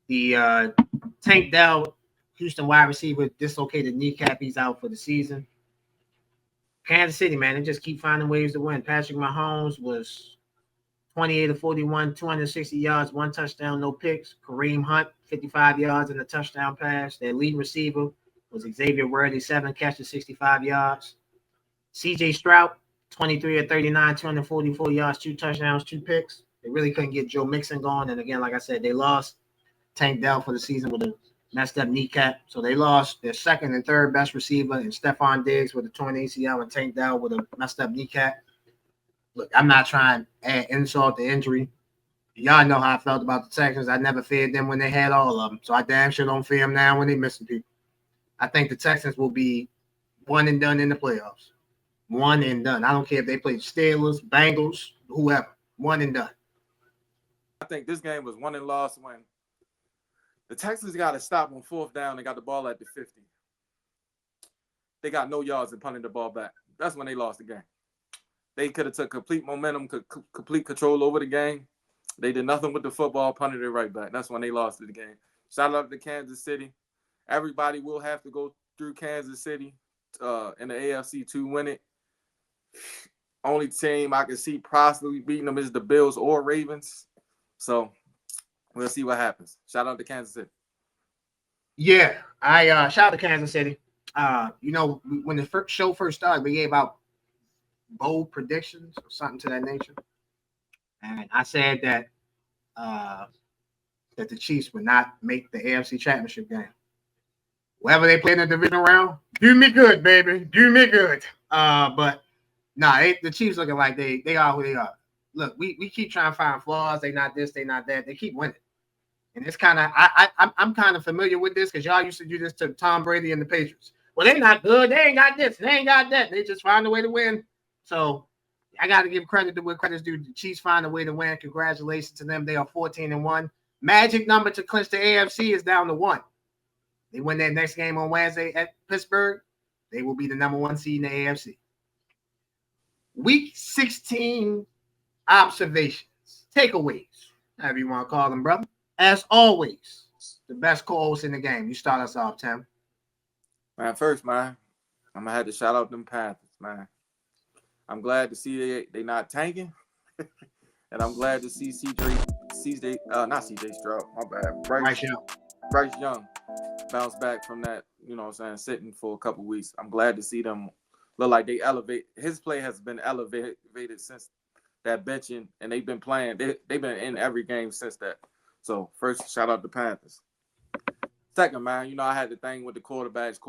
[SPEAKER 1] The Tank Dell, Houston wide receiver, dislocated kneecap. He's out for the season. Kansas City, man, they just keep finding ways to win. Patrick Mahomes was 28-41, 260 yards, 1 touchdown, no picks. Kareem Hunt, 55 yards and a touchdown pass. Their lead receiver was Xavier Worthy, 7 catches, 65 yards. C.J. Stroud, 23-39, 244 yards, 2 touchdowns, 2 picks. They really couldn't get Joe Mixon going. And again, like I said, they lost Tank Dell for the season with a messed up kneecap. So they lost their second and third best receiver in Stephon Diggs with a torn ACL and Tank Dell with a messed up kneecap. Look, I'm not trying to add insult to injury. Y'all know how I felt about the Texans. I never feared them when they had all of them. So I damn sure don't fear them now when they're missing people. I think the Texans will be one and done in the playoffs. One and done. I don't care if they play Steelers, Bengals, whoever. One and done.
[SPEAKER 2] I think this game was won and lost when the Texans got to stop on 4th down. They got the ball at the 50. They got no yards and punted the ball back. That's when they lost the game. They could have took complete momentum, complete control over the game. They did nothing with the football, punted it right back. That's when they lost the game. Shout out to Kansas City. Everybody will have to go through Kansas City in the AFC to win it. Only team I can see possibly beating them is the Bills or Ravens. So we'll see what happens. Shout out to Kansas City.
[SPEAKER 1] Yeah, I shout out to Kansas City. When the show first started, we gave out bold predictions or something to that nature. And I said that the Chiefs would not make the AFC Championship game. Whoever they play in the divisional round, do me good, baby. Do me good. But the Chiefs looking like they are who they are. Look, we keep trying to find flaws. They not this, they not that. They keep winning. And it's kind of I'm kind of familiar with this because y'all used to do this to Tom Brady and the Patriots. Well, they not good. They ain't got this. They ain't got that. They just find a way to win. So I got to give credit to what credit's due. The Chiefs find a way to win. Congratulations to them. They are 14-1. Magic number to clinch the AFC is down to 1. They win their next game on Wednesday at Pittsburgh. They will be the number 1 seed in the AFC. Week 16 observations, takeaways, however you want to call them, brother. As always, the best co-host in the game. You start us off, Tim.
[SPEAKER 2] Man, first, man, I'm going to have to shout out them Panthers, man. I'm glad to see they not tanking. And I'm glad to see not CJ Stroud, my bad. Bryce Young bounce back from that, sitting for a couple weeks. I'm glad to see them look like they elevate. His play has been elevated since that benching, and they've been playing. They've been in every game since that. So, first, shout out to Panthers. Second, man, I had the thing with the quarterbacks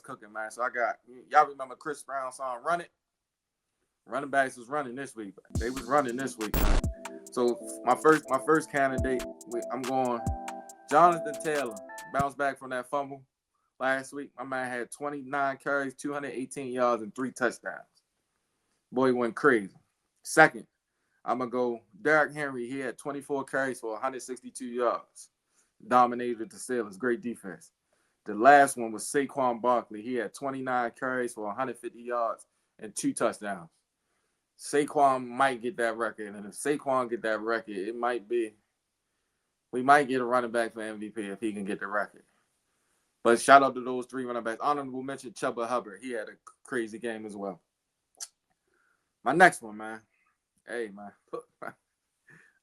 [SPEAKER 2] cooking, man. So, y'all remember Chris Brown's song, Run It? Running backs was running this week. They was running this week, man. So, my first candidate, I'm going Jonathan Taylor. Bounced back from that fumble last week. My man had 29 carries, 218 yards, and 3 touchdowns. Boy went crazy. Second, I'm going to go Derrick Henry. He had 24 carries for 162 yards. Dominated the Steelers. Great defense. The last one was Saquon Barkley. He had 29 carries for 150 yards and 2 touchdowns. Saquon might get that record. And if Saquon get that record, we might get a running back for MVP if he can get the record. But shout out to those 3 running backs. Honorable mention Chuba Hubbard. He had a crazy game as well. My next one, man. Hey, man.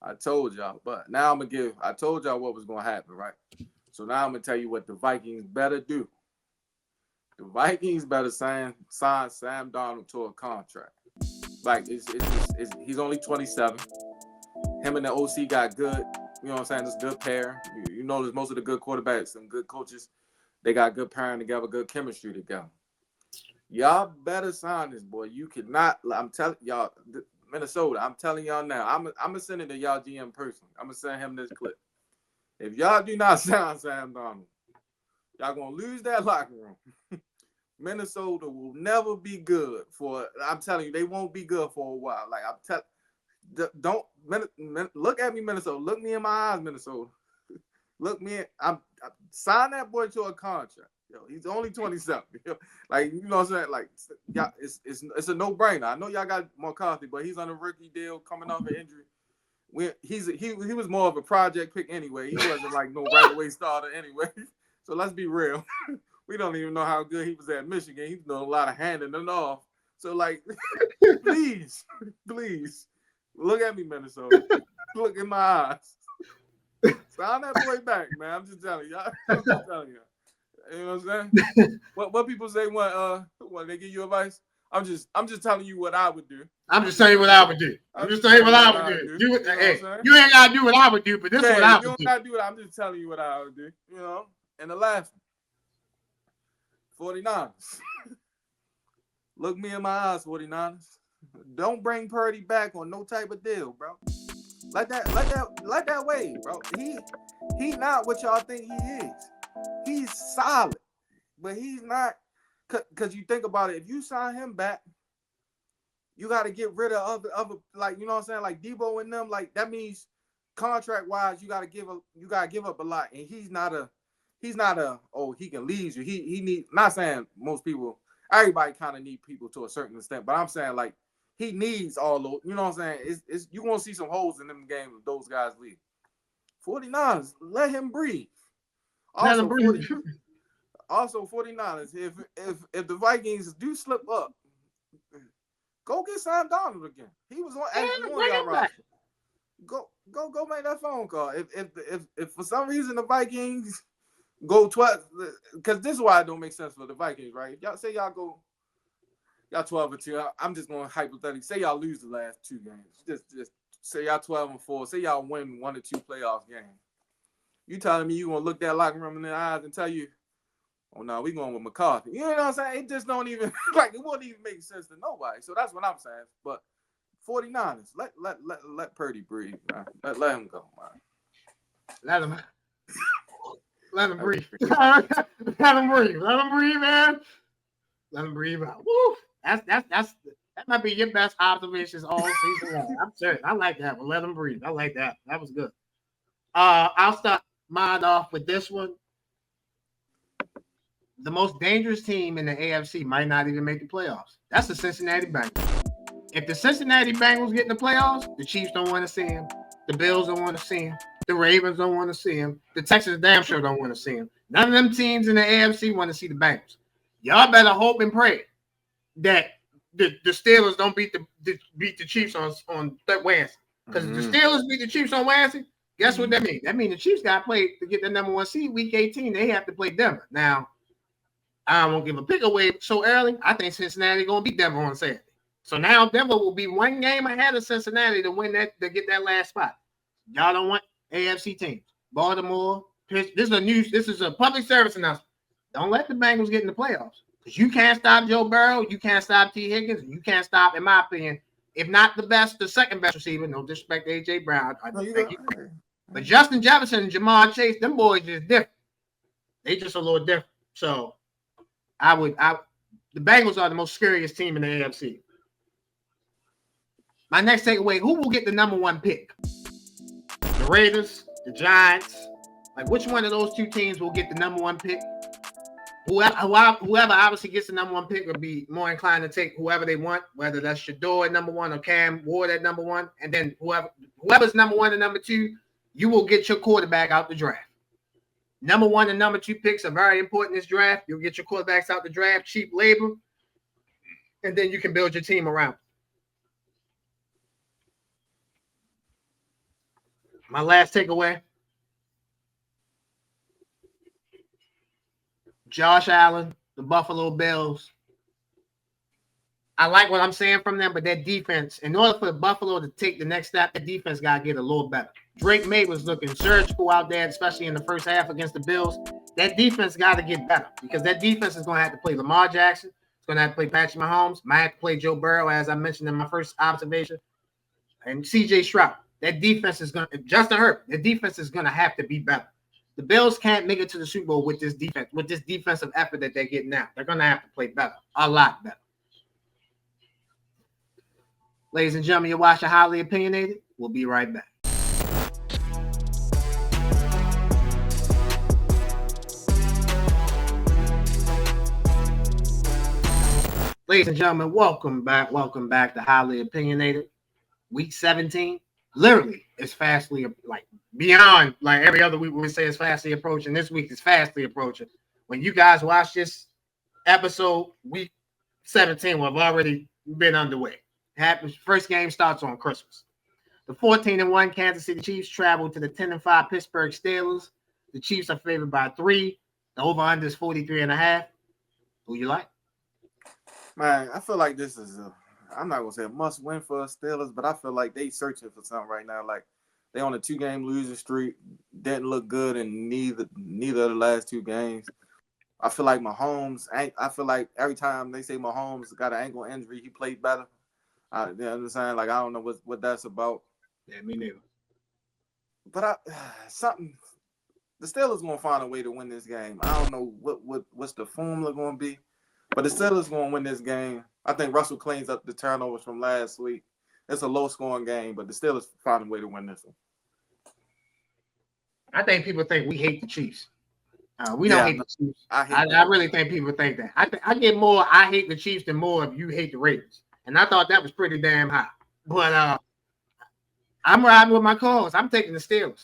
[SPEAKER 2] I told y'all. But now I told y'all what was going to happen, right? So now I'm going to tell you what the Vikings better do. The Vikings better sign Sam Darnold to a contract. Like, he's only 27. Him and the OC got good. You know what I'm saying? It's a good pair. You know, there's most of the good quarterbacks and good coaches. They got good pairing together, good chemistry together. Y'all better sign this boy. You cannot. I'm telling y'all, Minnesota. I'm telling y'all now. I'm gonna send it to y'all GM personally. I'm gonna send him this clip. If y'all do not sign Sam Darnold, y'all gonna lose that locker room. Minnesota will never be good for. I'm telling you, they won't be good for a while. Like I'm telling. Don't look at me, Minnesota. Look me in my eyes, Minnesota. Look me. I'm sign that boy to a contract. Yo, he's only 27. Like, you know what I'm saying? Like, yeah, it's a no-brainer. I know y'all got McCarthy, but he's on a rookie deal coming off an injury. He was more of a project pick anyway. He wasn't like no right away starter anyway. So let's be real. We don't even know how good he was at Michigan. He's doing a lot of handing and off. So like, please, look at me, Minnesota. Look in my eyes. Sign that boy back, man. I'm just telling you. I'm just telling you. You know what I'm saying? What people say when they give you advice? I'm just telling you what I would do.
[SPEAKER 1] I'm just telling you what I would do. I'm just telling you what I would do. You ain't gotta do what I would do, but this is what I would do. You don't gotta do it. I'm just telling you what I would do. You know? And the last one, 49ers. Look me in my eyes, 49ers. Don't bring Purdy back on no type of deal, bro. Let that wait, bro. He not what y'all think he is. He's solid, but he's not. Because you think about it, if you sign him back, you got to get rid of other, like, you know what I'm saying, like Debo and them. Like, that means contract wise, you got to give up a lot. And he's not a he can lead you. He need, not saying most people, everybody kind of need people to a certain extent, but I'm saying like he needs all those. You know what I'm saying? It's you gonna see some holes in them games if those guys leave. 49ers, let him breathe. Also, 49ers, if the Vikings do slip up, go get Sam Darnold again. He was on y'all roster. Go make that phone call. If for some reason the Vikings go 12, because this is why it don't make sense for the Vikings, right? If y'all say y'all 12-2. I'm just going hypothetically say y'all lose the last two games. Just say y'all 12-4. Say y'all win 1 or 2 playoff games. You telling me you gonna look that locker room in the eyes and tell you, oh no, we going with McCarthy. You know what I'm saying? It just don't even like it wouldn't even make sense to nobody. So that's what I'm saying. But 49ers, let Purdy breathe, man. Let him go, man. Let him breathe. Let him breathe. Let him breathe, man. Let him breathe out. Woo! That might be your best observations all season long. I'm serious. I like that one. Let him breathe. I like that. That was good. I'll start mine off with this one. The most dangerous team in the AFC might not even make the playoffs. That's the Cincinnati Bengals. If the Cincinnati Bengals get in the playoffs, the Chiefs don't want to see them. The Bills don't want to see them. The Ravens don't want to see them. The Texans damn sure don't want to see them. None of them teams in the AFC want to see the Bengals. Y'all better hope and pray that the Steelers don't beat the Chiefs on Wednesday. Because if the Steelers beat the Chiefs on Wednesday, guess what that means? That means the Chiefs got to play to get the number 1 seed week 18. They have to play Denver. Now, I won't give a pick away so early. I think Cincinnati going to beat Denver on Saturday. So now Denver will be 1 game ahead of Cincinnati to win that, to get that last spot. Y'all don't want AFC teams. Baltimore. This is a public service announcement. Don't let the Bengals get in the playoffs. Because you can't stop Joe Burrow. You can't stop T. Higgins. You can't stop, in my opinion, if not the second best receiver. No disrespect to A.J. Brown. But Justin Jefferson and Jamar Chase, them boys just different. They just a little different. So the Bengals are the most scariest team in the AFC. My next takeaway, who will get the number 1 pick? The Raiders, the Giants. Like, which one of those 2 teams will get the number 1 pick? Whoever obviously gets the number 1 pick will be more inclined to take whoever they want, whether that's Shador at number 1 or Cam Ward at number 1. And then whoever's number 1 and number 2, you will get your quarterback out the draft. Number 1 and number 2 picks are very important in this draft. You'll get your quarterbacks out the draft, cheap labor, and then you can build your team around. My last takeaway, Josh Allen, the Buffalo Bills. I like what I'm saying from them, but that defense, in order for Buffalo to take the next step, that defense got to get a little better. Drake May was looking surgical out there, especially in the first half against the Bills. That defense got to get better because that defense is going to have to play Lamar Jackson, It's going to have to play Patrick Mahomes. Might have to play Joe Burrow, as I mentioned in my first observation. And C.J. Stroud. That defense is going to – Justin Herbert, the defense is going to have to be better. The Bills can't make it to the Super Bowl with this defense, with this defensive effort that they're getting now. They're going to have to play better, a lot better. Ladies and gentlemen, you're watching Highly Opinionated. We'll be right back. Ladies and gentlemen, welcome back. Welcome back to Highly Opinionated. Week 17, literally, is fastly, like, beyond, like, every other week we would say it's fastly approaching. This week is fastly approaching. When you guys watch this episode, week 17 will have already been underway. First game starts on Christmas. The 14-1 Kansas City Chiefs travel to the 10-5 Pittsburgh Steelers. The Chiefs are favored by 3. The over-under is 43.5. Who you like?
[SPEAKER 2] Man, I feel like this is I'm not gonna say a must-win for the Steelers, but I feel like they searching for something right now. Like they on a 2-game losing streak, didn't look good in neither of the last 2 games. I feel like Mahomes. I feel like every time they say Mahomes got an ankle injury, he played better. You know what I'm saying? Like, I don't know what that's about.
[SPEAKER 1] Yeah, me neither.
[SPEAKER 2] But the Steelers gonna find a way to win this game. I don't know what's the formula gonna be, but the Steelers gonna win this game. I think Russell cleans up the turnovers from last week. It's a low-scoring game, but the Steelers find a way to win this one.
[SPEAKER 1] I think people think we hate the Chiefs. We don't hate the Chiefs. I really think people think that. I get more I hate the Chiefs than more of you hate the Ravens. And I thought that was pretty damn high. But I'm riding with my cause. I'm taking the Steelers.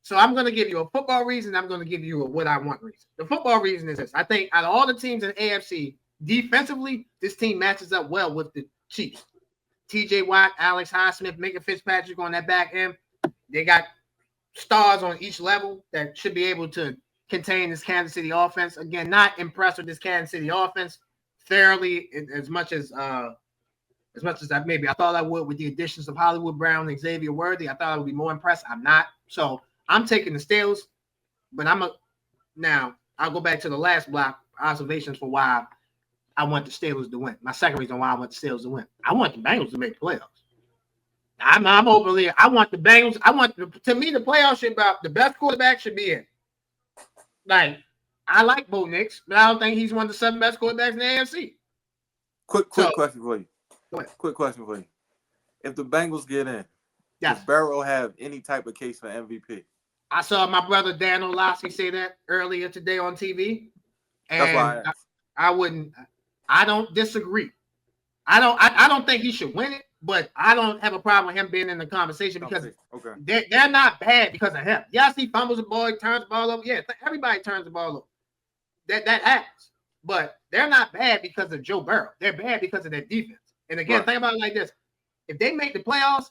[SPEAKER 1] So I'm going to give you a football reason. I'm going to give you a what I want reason. The football reason is this. I think out of all the teams in the AFC, defensively, this team matches up well with the Chiefs. TJ Watt, Alex Highsmith, Minka Fitzpatrick on that back end. They got stars on each level that should be able to contain this Kansas City offense. Again, not impressed with this Kansas City offense thoroughly as much as I thought I would with the additions of Hollywood Brown and Xavier Worthy. I thought I would be more impressed. I'm not. So I'm taking the Steelers, but now I'll go back to the last block observations for why I want the Steelers to win. My second reason why I want the Steelers to win. I want the Bengals to make the playoffs. I'm openly. I want the Bengals. To me, the playoffs should be about the best quarterback should be in. Like, I like Bo Nix, but I don't think he's one of the 7 best quarterbacks in the AFC.
[SPEAKER 2] Quick question for you. Quick question for you. If the Bengals get in, does Burrow have any type of case for MVP?
[SPEAKER 1] I saw my brother Dan Orlovsky say that earlier today on TV. And that's why I don't disagree. I don't think he should win it, but I don't have a problem with him being in the conversation because they're not bad because of him. Yes, he fumbles the ball, he turns the ball over. Yeah, everybody turns the ball over. That happens. But they're not bad because of Joe Burrow. They're bad because of their defense. And again, think about it like this. If they make the playoffs,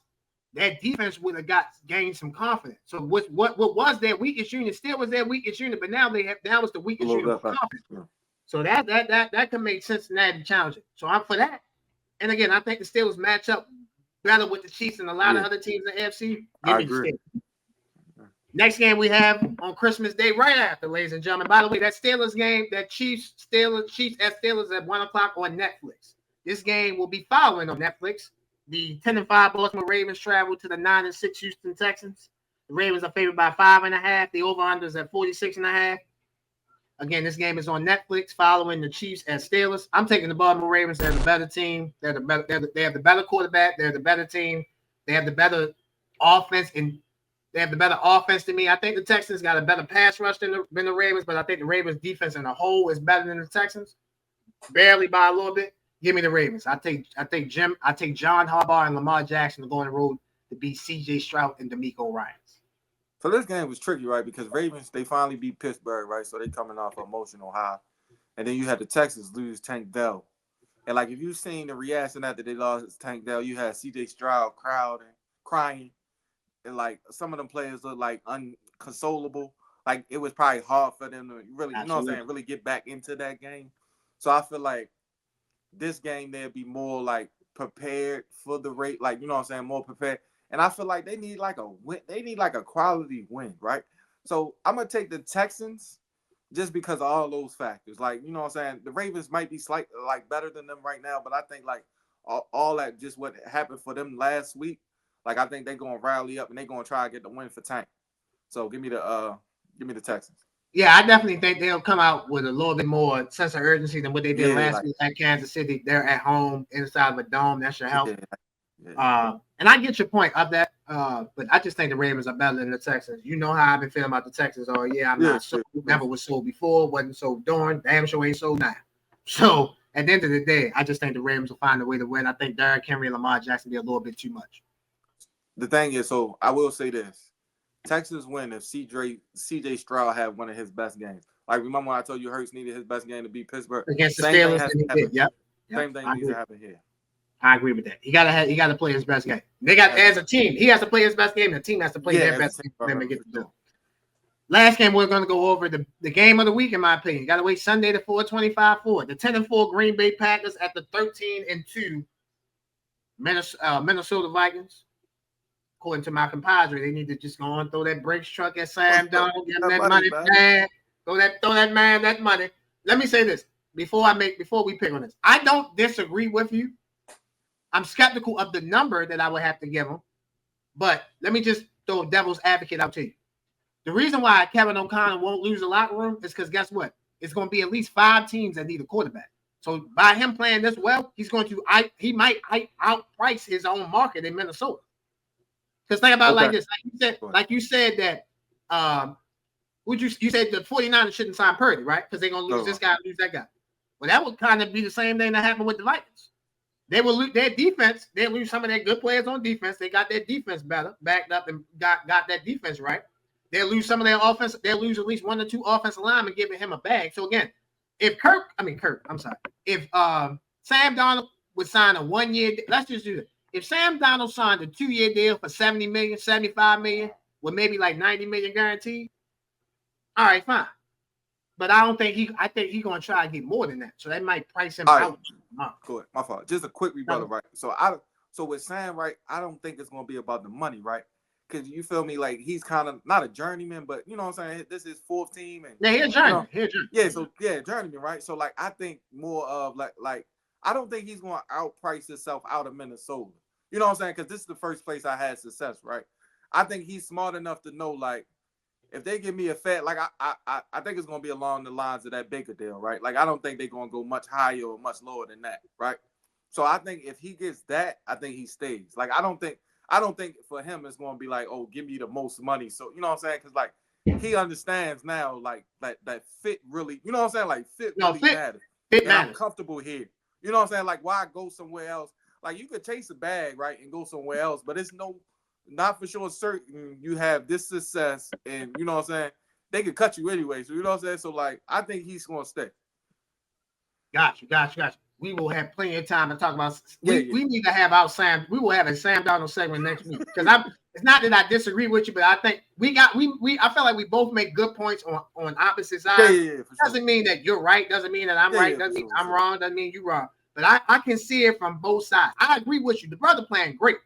[SPEAKER 1] that defense would have gained some confidence. So what was their weakest unit still was their weakest unit, but now that was the weakest unit of confidence. Yeah. So that can make Cincinnati challenging. So I'm for that. And again, I think the Steelers match up better with the Chiefs and a lot of other teams in the AFC.
[SPEAKER 2] I agree.
[SPEAKER 1] Next game we have on Christmas Day, right after, ladies and gentlemen. By the way, that Steelers game, that Chiefs at Steelers at 1:00 on Netflix. This game will be following on Netflix. The 10-5 Baltimore Ravens travel to the 9-6 Houston Texans. The Ravens are favored by 5.5. The over-under is at 46.5. Again, this game is on Netflix following the Chiefs at Steelers. I'm taking the Baltimore Ravens. They're the better team. They have the better quarterback. They're the better team. They have the better offense, and they have the better offense to me. I think the Texans got a better pass rush than the Ravens, but I think the Ravens defense in a whole is better than the Texans, barely by a little bit. Give me the Ravens. I take John Harbaugh and Lamar Jackson to go on the road to beat C.J. Stroud and DeMeco Ryans.
[SPEAKER 2] So this game was tricky, right? Because Ravens, they finally beat Pittsburgh, right? So they coming off an emotional high. And then you had the Texans lose Tank Dell. And, like, if you've seen the reaction after they lost Tank Dell, you had C.J. Stroud crying. And, like, some of them players look like unconsolable. Like, it was probably hard for them to really, you know what I'm saying, really get back into that game. So I feel like this game, they'll be more, like, prepared for the rate. Like, you know what I'm saying, more prepared. And I feel like they need like a win. They need like a quality win, right? So I'm going to take the Texans. just because of all those factors. Like, you know what I'm saying? The Ravens might be slightly like better than them right now, but I think like all that just what happened for them last week, like I think they're gonna rally up and they're gonna try to get the win for Tank. So give me the Texans.
[SPEAKER 1] Yeah, I definitely think they'll come out with a little bit more sense of urgency than what they did last week at Kansas City. They're at home inside of a dome. That should help. And I get your point of that. But I just think the Ravens are better than the Texans. You know how I've been feeling about the Texans all year. I'm not sold. Never was sold before. Wasn't sold during. Damn sure ain't sold now. So at the end of the day, I just think the Ravens will find a way to win. I think Derrick Henry and Lamar Jackson be a little bit too much.
[SPEAKER 2] The thing is, so I will say this. Texans win if C.J. Stroud had one of his best games. Like, remember when I told you Hurts needed his best game to beat Pittsburgh?
[SPEAKER 1] Against the Steelers.
[SPEAKER 2] Same thing needs to happen here.
[SPEAKER 1] I agree with that. He gotta play his best game. They got as a team. He has to play his best game. The team has to play their best game for them to get the door. Last game we're going to go over the game of the week, in my opinion. Got to wait Sunday to 4:25 the 10-4 Green Bay Packers at the 13-2 Minnesota Vikings. According to my compadre, they need to just go on throw that Brinks truck at Sam Donald, give him that money back. Throw that man that money. Let me say this before we pick on this. I don't disagree with you. I'm skeptical of the number that I would have to give him, but let me just throw devil's advocate out to you. The reason why Kevin O'Connell won't lose the locker room is because guess what? It's going to be at least 5 teams that need a quarterback. So by him playing this well, he might outprice his own market in Minnesota. Because think about it like this, like you said that you said the 49ers shouldn't sign Purdy, right? Because they're gonna lose this guy, lose that guy. Well, that would kind of be the same thing that happened with the Vikings. They will lose their defense. They lose some of their good players on defense. They got their defense better, backed up, and got that defense right. They'll lose some of their offense. They'll lose at least 1 or 2 offensive linemen, giving him a bag. So again, if Sam Donald would sign a 1-year, let's just do it. If Sam Donald signed a 2-year deal for $70 million, $75 million, with maybe like $90 million guaranteed, all right, fine. But I think he's gonna try to get more than that. So they might price him out.
[SPEAKER 2] Good. My fault. Just a quick rebuttal, right? So with Sam, right, I don't think it's gonna be about the money, right? Because you feel me, like he's kind of not a journeyman, but you know what I'm saying. This is 4th team, and
[SPEAKER 1] he's a journeyman.
[SPEAKER 2] Journeyman, right? So like I think more of like I don't think he's gonna outprice himself out of Minnesota. You know what I'm saying? Because this is the first place I had success, right? I think he's smart enough to know like if they give me a fat, like I think it's gonna be along the lines of that Baker deal, right? Like I don't think they're gonna go much higher or much lower than that, right? So I think if he gets that, I think he stays. Like I don't think for him it's gonna be like, oh, give me the most money. So you know what I'm saying? Because like he understands now, like that fit really, you know what I'm saying? Like fit really matters.
[SPEAKER 1] Fit matters.
[SPEAKER 2] I'm comfortable here. You know what I'm saying? Like why go somewhere else? Like you could chase a bag, right, and go somewhere else, but it's not for sure certain you have this success, and you know what I'm saying? They could cut you anyway. So you know what I'm saying? So like I think he's gonna stay.
[SPEAKER 1] Got you. We will have plenty of time to talk about. We need to have our Sam. We will have a Sam Donald segment next week because it's not that I disagree with you, but I think I feel like we both make good points on opposite sides. Doesn't mean that you're right. Doesn't mean that I'm right. Doesn't mean I'm wrong. Doesn't mean you're wrong. But I can see it from both sides. I agree with you. The brother playing great,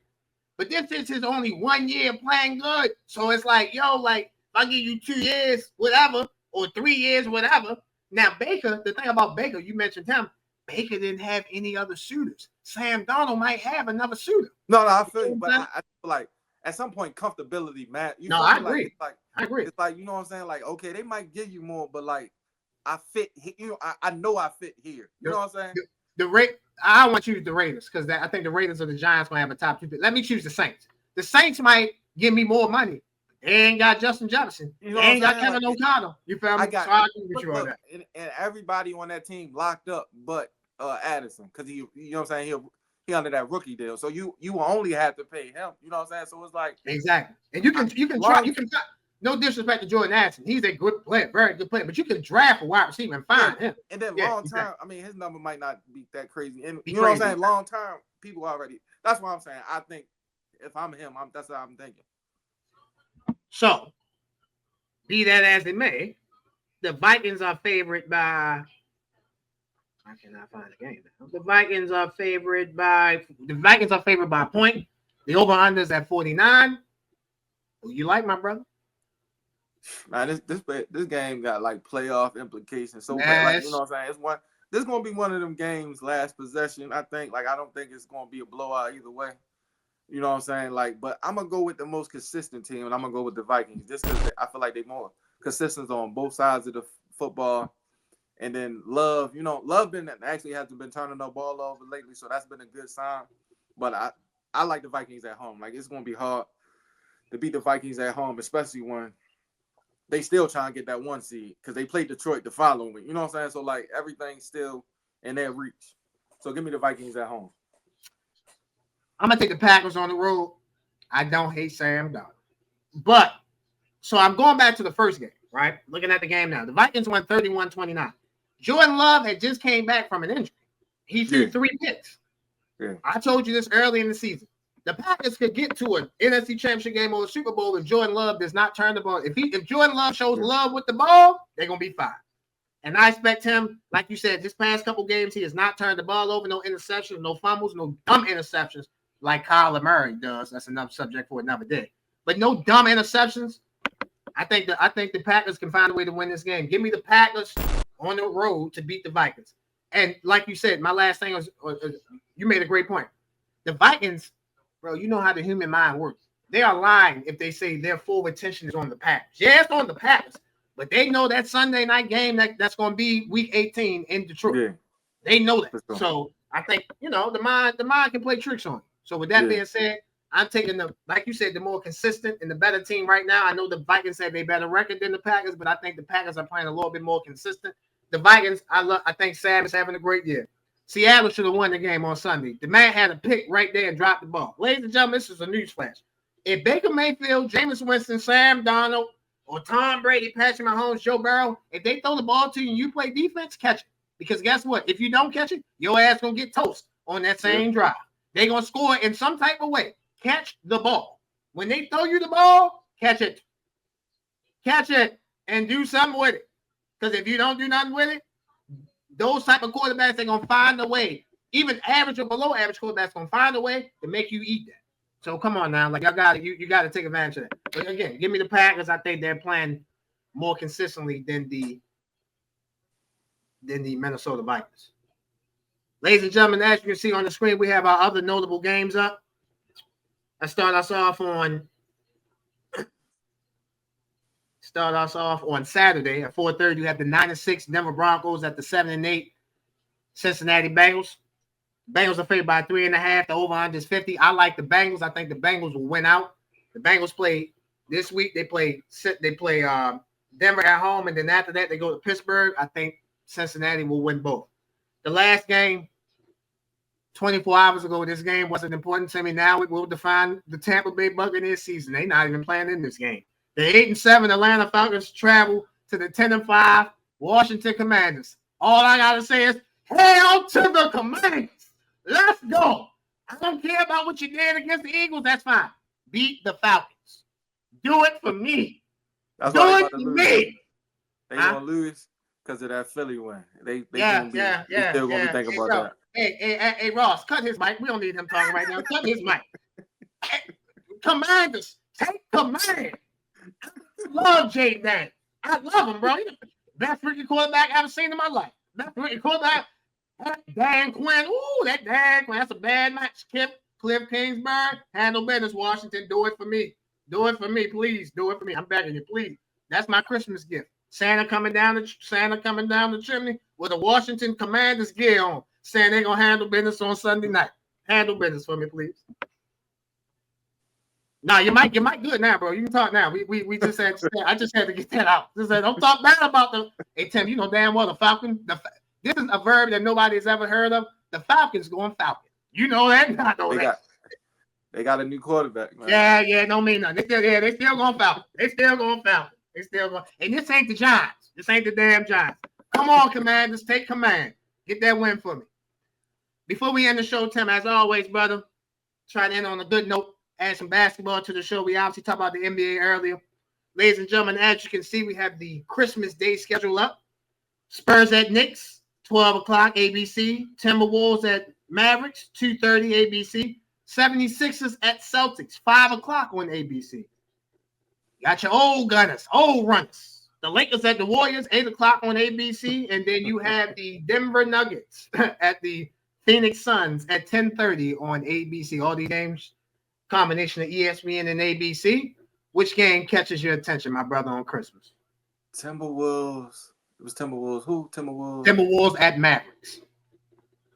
[SPEAKER 1] but this is his only 1 year playing good. So it's like, like I'll give you 2 years, whatever, or 3 years, whatever. Now Baker, the thing about Baker, you mentioned him. Baker didn't have any other shooters. Sam Donald might have another shooter.
[SPEAKER 2] No, I feel you, but I feel like at some point comfortability matters.
[SPEAKER 1] I agree. I agree.
[SPEAKER 2] It's like, you know what I'm saying? Like, okay, they might give you more, but like I fit. You know, I know I fit here. You know what I'm saying?
[SPEAKER 1] I want to choose the Raiders because I think the Raiders or the Giants gonna have a top 2 pick. Let me choose the Saints. The Saints might give me more money. They ain't got Justin Jefferson. They ain't got Kevin O'Connell. You feel me? So I agree with you on that.
[SPEAKER 2] And everybody on that team locked up, but Addison, because you know what I'm saying, he under that rookie deal. So you will only have to pay him. You know what I'm saying? So it's like
[SPEAKER 1] exactly. And you can try. No disrespect to Jordan Addison. He's a good player, very good player. But you can draft a wide receiver and find him.
[SPEAKER 2] And then long term, I mean, his number might not be that crazy. And you know what I'm saying? Long term, people already. That's what I'm saying. I think if I'm him, that's what I'm thinking.
[SPEAKER 1] So, be that as it may, the Vikings are favored by. I cannot find the game now. The Vikings are favored by a point. The over-under is at 49. Who you like, my brother?
[SPEAKER 2] Man, this game got like playoff implications. So
[SPEAKER 1] Man,
[SPEAKER 2] like, you know what I'm saying? This is gonna be one of them games, last possession. I think. Like, I don't think it's gonna be a blowout either way. You know what I'm saying? Like, but I'm gonna go with the most consistent team, and I'm gonna go with the Vikings just because I feel like they're more consistent on both sides of the football. And then Love, Love hasn't been turning the ball over lately, so that's been a good sign. But I like the Vikings at home. Like, it's gonna be hard to beat the Vikings at home, especially when they still trying to get that 1 seed because they played Detroit the following week. You know what I'm saying? So, like, everything's still in their reach. So give me the Vikings at home.
[SPEAKER 1] I'm going to take the Packers on the road. I don't hate Sam Darnold. But, so I'm going back to the first game, right? Looking at the game now. The Vikings won 31-29. Jordan Love had just came back from an injury. He threw 3 picks.
[SPEAKER 2] Yeah.
[SPEAKER 1] I told you this early in the season. The Packers could get to an NFC Championship game or a Super Bowl if Jordan Love does not turn the ball. If Jordan Love shows love with the ball, they're going to be fine. And I expect him, like you said, this past couple games, he has not turned the ball over, no interceptions, no fumbles, no dumb interceptions like Kyler Murray does. That's another subject for another day. But no dumb interceptions. I think the Packers can find a way to win this game. Give me the Packers on the road to beat the Vikings. And like you said, my last thing was you made a great point. The Vikings, bro, you know how the human mind works. They are lying if they say their full attention is on the Packers. Yeah, it's on the Packers, but they know that Sunday night game that's going to be Week 18 in Detroit. Yeah. They know that. So I think the mind can play tricks on it. So with that being said, I'm taking like you said, the more consistent and the better team right now. I know the Vikings have a better record than the Packers, but I think the Packers are playing a little bit more consistent. The Vikings, I think Sam is having a great year. Seattle should have won the game on Sunday. The man had a pick right there and dropped the ball. Ladies and gentlemen, this is a newsflash. If Baker Mayfield, Jameis Winston, Sam Darnold, or Tom Brady, Patrick Mahomes, Joe Burrow, if they throw the ball to you and you play defense, catch it. Because guess what? If you don't catch it, your ass going to get toast on that same drive. They're going to score in some type of way. Catch the ball. When they throw you the ball, catch it. Catch it and do something with it. Because if you don't do nothing with it, those type of quarterbacks, they're going to find a way. Even average or below average quarterbacks going to find a way to make you eat that. So come on now. Like, you got to take advantage of that. But again, give me the Packers. I think they're playing more consistently than the Minnesota Vikings. Ladies and gentlemen, as you can see on the screen, we have our other notable games up. I start us off on Saturday at 4:30. You have the 9-6 Denver Broncos at the 7-8 Cincinnati Bengals. Bengals are favored by 3.5. The over-under is 50. I like the Bengals. I think the Bengals will win out. The Bengals play this week. They play Denver at home, and then after that they go to Pittsburgh. I think Cincinnati will win both. The last game, 24 hours ago, this game wasn't important to me. Now it will define the Tampa Bay Buccaneers season. They're not even playing in this game. The 8-7 Atlanta Falcons travel to the 10-5 Washington Commanders. All I gotta say is, hail to the Commanders. Let's go. I don't care about what you did against the Eagles. That's fine. Beat the Falcons. Do it for me.
[SPEAKER 2] That's
[SPEAKER 1] Do it for me.
[SPEAKER 2] They gonna lose because of that Philly win. They still gonna be thinking about that.
[SPEAKER 1] Hey, Ross, cut his mic. We don't need him talking right now. Cut his mic. Commanders, take command. I love Jay Dan. I love him, bro. Best freaking quarterback I've ever seen in my life. Best freaking quarterback. Dan Quinn. Ooh, that Dan Quinn. That's a bad match. Cliff Kingsbury. Handle business, Washington. Do it for me. Do it for me, please. Do it for me. I'm begging you, please. That's my Christmas gift. Santa coming down the chimney with a Washington Commanders gear on, saying they're gonna handle business on Sunday night. Handle business for me, please. Nah, you might good now, bro. You can talk now. We just had to I just had to get that out. Just said, don't talk bad about the. Hey Tim, you know damn well the Falcon. This is a verb that nobody's ever heard of. The Falcons going Falcon. You know that? I know that.
[SPEAKER 2] They got a new quarterback, man.
[SPEAKER 1] Yeah, don't mean nothing. They still going Falcon. They still going. And this ain't the Giants. This ain't the damn Giants. Come on, Commanders, take command. Get that win for me. Before we end the show, Tim, as always, brother, try to end on a good note. Add some basketball to the show. We obviously talked about the NBA earlier. Ladies and gentlemen, as you can see, we have the Christmas Day schedule up. Spurs at Knicks, 12 o'clock ABC. Timberwolves at Mavericks, 2:30 ABC. 76ers at Celtics, 5 o'clock on ABC. Got your old gunners, old runners. The Lakers at the Warriors, 8 o'clock on ABC, and then you have the Denver Nuggets at the Phoenix Suns at 10:30 on ABC. All these games, combination of ESPN and ABC. Which game catches your attention, my brother, on Christmas?
[SPEAKER 2] Timberwolves. It was Timberwolves. Who? Timberwolves.
[SPEAKER 1] Timberwolves at Mavericks.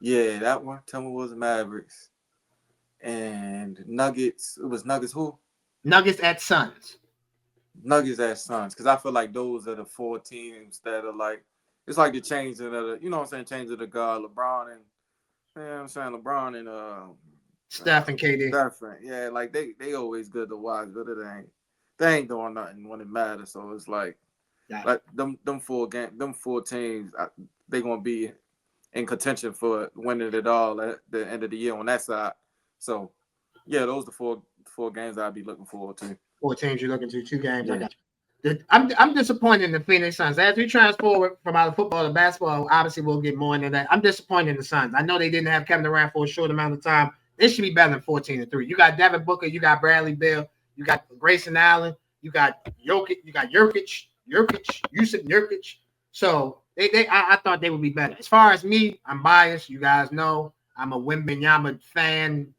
[SPEAKER 2] Yeah, that one. Timberwolves and Mavericks. And Nuggets. It was Nuggets who?
[SPEAKER 1] Nuggets at Suns.
[SPEAKER 2] Nuggets at Suns. Because I feel like those are the 4 teams that are like, it's like the change of the, you know what I'm saying, change of the guard, LeBron and, you know what I'm saying, LeBron and
[SPEAKER 1] Steph and KD.
[SPEAKER 2] Steph, yeah, like they always good to watch, but they ain't doing nothing when it matters. So it's like them 4 teams, they gonna be in contention for winning it all at the end of the year on that side. So yeah, those are the 4 games I'd be looking forward to.
[SPEAKER 1] 4 teams you're looking to, 2 games.
[SPEAKER 2] Yeah.
[SPEAKER 1] I got you. I'm disappointed in the Phoenix Suns. As we transform from out of football to basketball, obviously we'll get more into that. I'm disappointed in the Suns. I know they didn't have Kevin Durant for a short amount of time. They should be better than 14-3. You got Devin Booker, you got Bradley Beal, you got Grayson Allen, you got Jokic, you got Yusuf Nurkic. So I thought they would be better. As far as me, I'm biased. You guys know I'm a Wembanyama fan.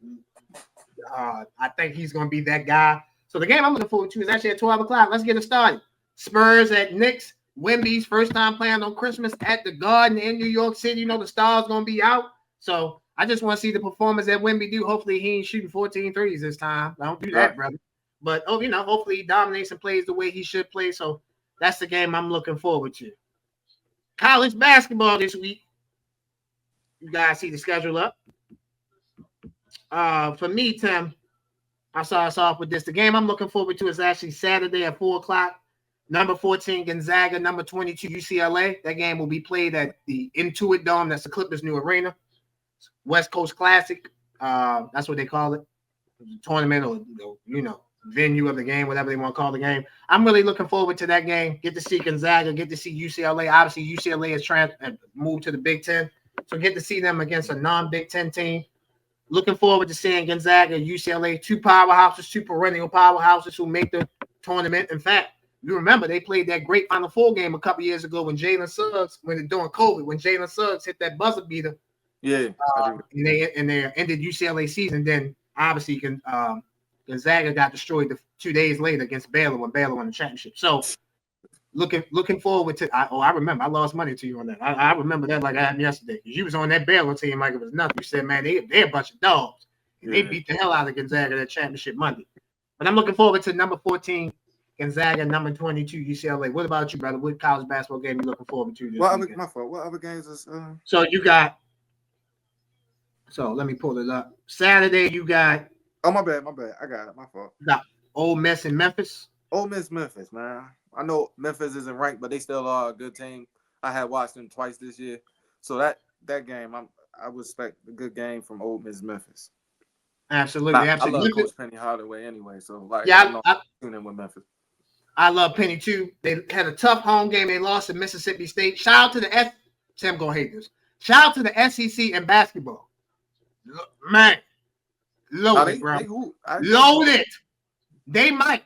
[SPEAKER 1] I think he's going to be that guy. So the game I'm looking forward to is actually at 12 o'clock. Let's get it started. Spurs at Knicks. Wemby's first time playing on Christmas at the Garden in New York City. You know the star's going to be out. So I just want to see the performance that Wemby do. Hopefully he ain't shooting 14 threes this time. I don't do that, brother. But, hopefully he dominates and plays the way he should play. So that's the game I'm looking forward to. College basketball this week. You guys see the schedule up. For me, Tim, I saw us off with this. The game I'm looking forward to is actually Saturday at 4 o'clock. Number 14, Gonzaga. Number 22, UCLA. That game will be played at the Intuit Dome. That's the Clippers' new arena. West Coast Classic. That's what they call it. Tournament or, venue of the game, whatever they want to call the game. I'm really looking forward to that game. Get to see Gonzaga. Get to see UCLA. Obviously, UCLA has moved to the Big Ten. So get to see them against a non-Big Ten team. Looking forward to seeing Gonzaga, UCLA, 2 powerhouses, 2 perennial powerhouses who make the tournament. In fact, you remember they played that great Final Four game a couple years ago when Jalen Suggs, when during COVID, when Jalen Suggs hit that buzzer beater. Yeah. And they ended UCLA season. Then obviously Gonzaga got destroyed 2 days later against Baylor when Baylor won the championship. So looking forward to. I remember I lost money to you on that. I remember that like I happened yesterday. You was on that Baylor team like it was nothing. You said, man, they're a bunch of dogs. And they beat the hell out of Gonzaga that championship Monday. But I'm looking forward to number 14 Gonzaga, number 22 UCLA. What about you, brother? What college basketball game you looking forward to?
[SPEAKER 2] What other games is?
[SPEAKER 1] So you got. So let me pull it up. Saturday you got.
[SPEAKER 2] Oh, my bad. I got it. My fault.
[SPEAKER 1] You got Ole Miss and Memphis.
[SPEAKER 2] Ole Miss, Memphis, man. I know Memphis isn't ranked, but they still are a good team. I had watched them twice this year. So that game, I would expect a good game from Ole Miss, Memphis.
[SPEAKER 1] Absolutely.
[SPEAKER 2] I love Coach Penny Hardaway anyway. So,
[SPEAKER 1] I
[SPEAKER 2] tune in with Memphis.
[SPEAKER 1] I love Penny, too. They had a tough home game. They lost to Mississippi State. Shout out to the Tim gonna hate this. Shout out to the SEC in basketball. Man, loaded, bro. Loaded. They might.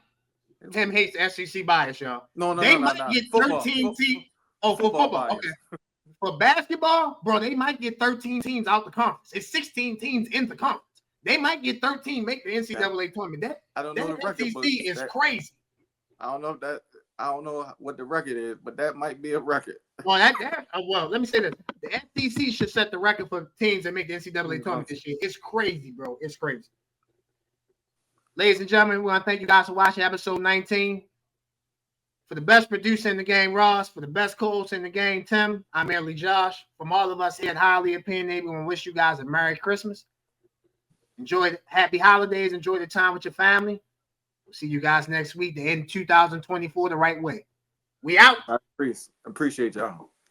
[SPEAKER 1] Tim hates SEC bias, y'all.
[SPEAKER 2] No,
[SPEAKER 1] they might get 13 teams. Oh, for football. Okay. For basketball, bro, they might get 13 teams out the conference. It's 16 teams in the conference. They might get 13, make the NCAA tournament.
[SPEAKER 2] I don't know the record.
[SPEAKER 1] SEC is crazy.
[SPEAKER 2] I don't know what the record is, but that might be a record.
[SPEAKER 1] Well, well, let me say this. The SEC should set the record for teams that make the NCAA tournament this year. It's crazy, bro. It's crazy. Ladies and gentlemen, we want to thank you guys for watching episode 19. For the best producer in the game, Ross. For the best co-host in the game, Tim. I'm merely Josh. From all of us here at Highly Opinionated, we want to wish you guys a Merry Christmas. Enjoy happy holidays. Enjoy the time with your family. We'll see you guys next week to end 2024 the right way. We out.
[SPEAKER 2] I appreciate y'all.